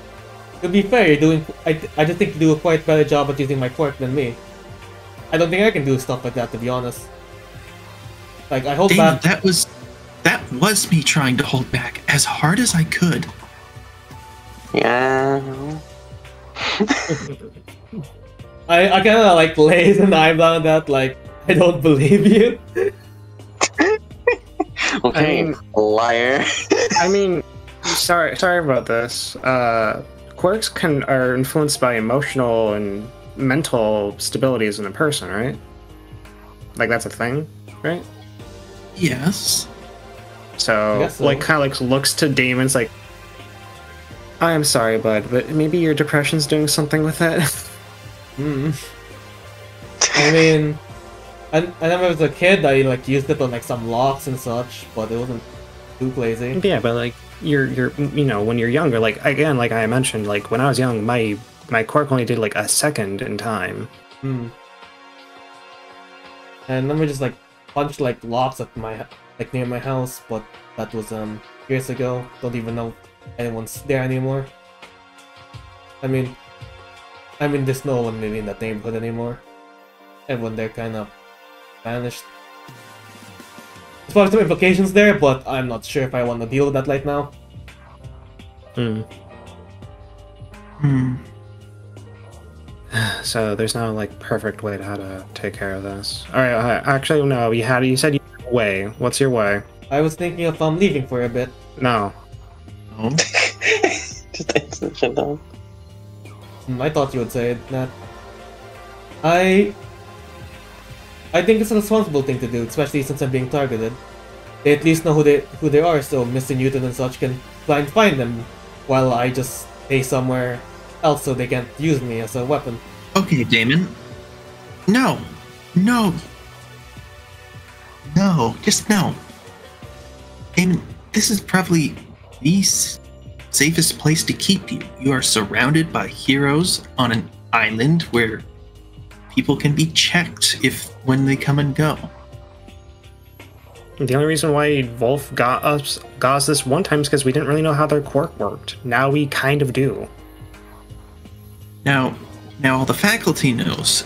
to be fair, you're doing. I just think you do a quite better job at using my quirk than me. I don't think I can do stuff like that, to be honest. Like, I hold
Damon,
back.
that was me trying to hold back as hard as I could.
Yeah.
I kind of like lays an eyebrow on that. Like, I don't believe you.
Okay,
I mean-
liar.
I mean, sorry about this. Quirks are influenced by emotional and mental stabilities in a person, right? Like that's a thing, right?
Yes.
So,
guess so.
like, kind of like looks to Damon's like, I'm sorry, bud, but maybe your depression's doing something with it.
I mean, I remember as a kid I like used it on like some locks and such, but it wasn't too crazy.
Yeah, but like you're you know, when you're younger, like again, like I mentioned, like when I was young, my quirk only did like a second in time.
And let me just like punch like locks at my like near my house, but that was years ago. Don't even know if anyone's there anymore. I mean, there's no one really in that neighborhood anymore. Everyone there kind of vanished. There's probably some implications there, but I'm not sure if I want to deal with that right now.
So there's no like perfect way to how to take care of this. All right, actually no. You said you had a way. What's your way?
I was thinking of leaving for a bit.
No.
Oh.
Just answer the shit down.
I thought you would say that. I think it's a responsible thing to do, especially since I'm being targeted. They at least know who they are, so Mr. Newton and such can blind find them, while I just stay somewhere else so they can't use me as a weapon.
Okay, Damon. No. Just no. Damon, this is probably the safest place to keep you. You are surrounded by heroes on an island where people can be checked when they come and go.
The only reason why Wolf got us this one time is because we didn't really know how their quirk worked. Now we kind of do.
Now all the faculty knows.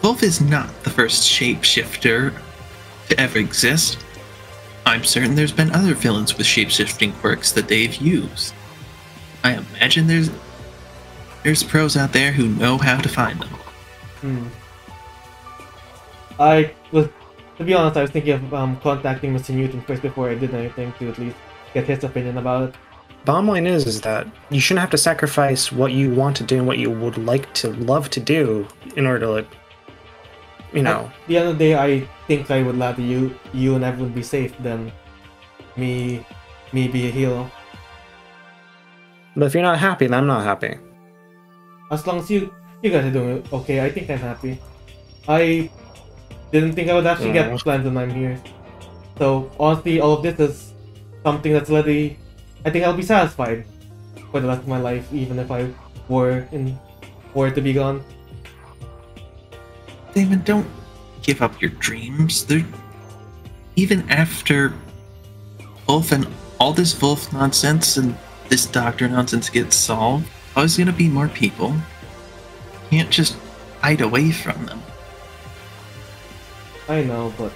Wolf is not the first shapeshifter to ever exist. I'm certain there's been other villains with shapeshifting quirks that they've used. I imagine there's pros out there who know how to find them.
To be honest, I was thinking of contacting Mr. Newton first before I did anything to at least get his opinion about it.
Bottom line is that you shouldn't have to sacrifice what you want to do and what you would love to do in order to, like, you know.
At the end of the day, I think I would rather you and everyone be safe than me be a hero.
But if you're not happy, then I'm not happy.
As long as you guys are doing okay, I think I'm happy. I didn't think I would actually get plans when I'm here. So honestly, all of this is something that's already. I think I'll be satisfied for the rest of my life, even if I were to be gone.
Damon, don't give up your dreams. Even after Wolf and all this Wolf nonsense and this doctor nonsense gets solved, always gonna be more people. Can't just hide away from them.
I know, but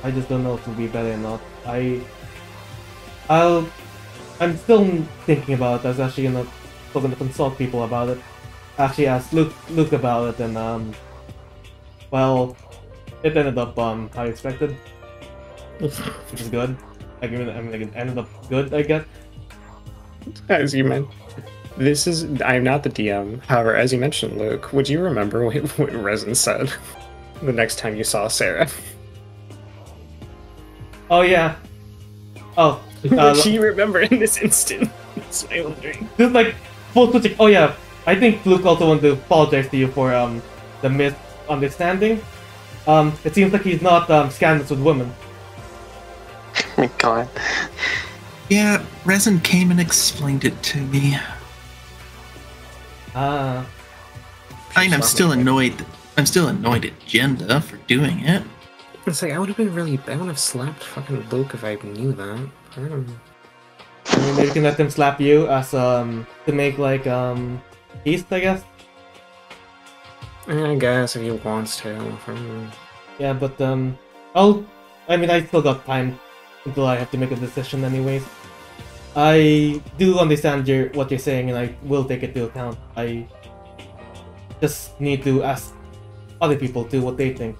I just don't know if it'll be better or not. I'm still thinking about it. I was actually gonna consult people about it. Actually asked Luke about it, and well, it ended up how expected, which is good. I mean, it ended up good, I guess.
As you meant, I'm not the DM. However, as you mentioned, Luke, would you remember what Resin said the next time you saw Serra?
Oh yeah. Oh.
Would she remember in this instant? That's what I'm wondering.
Just like full switching. Oh yeah. I think Luke also wanted to apologize to you for the misunderstanding. It seems like he's not scandalous with women.
Oh my god.
Yeah, Resin came and explained it to me.
Ah.
I'm still annoyed. I'm still annoyed at Jenda for doing it.
It's like I would have slapped fucking Luke if I knew that. I don't know.
I mean, maybe you can let them slap you as to make like peace, I guess.
I guess if he wants to.
Yeah, but I still got time until I have to make a decision anyways. I do understand what you're saying, and I will take it into account. I just need to ask other people too what they think.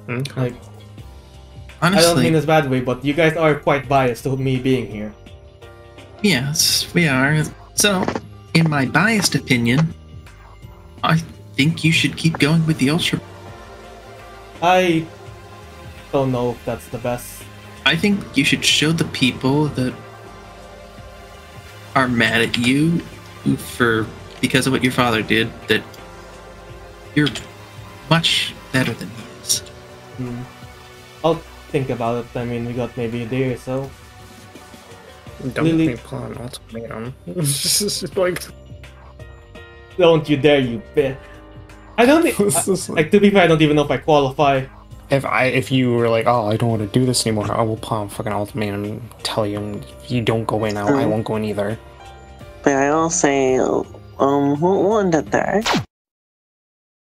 Okay.
Like,
Honestly,
I don't mean this bad way, but you guys are quite biased to me being here.
yes, we are. So, in my biased opinion, I think you should keep going with the Ultra.
I don't know if that's the best.
I think you should show the people that are mad at you because of what your father did that you're much better than he is.
I'll think about it. I mean, we got maybe a day or so.
Don't
Lily-
be pulling ultimatum. It's just like
Don't you dare, you bitch. I don't think.
It's just
Like, to be fair, I don't even know if I qualify.
if you were like, oh, I don't want to do this anymore, I will pull out fucking ultimatum and tell you, and if you don't go in, I won't go in either.
But I will say, who won the third?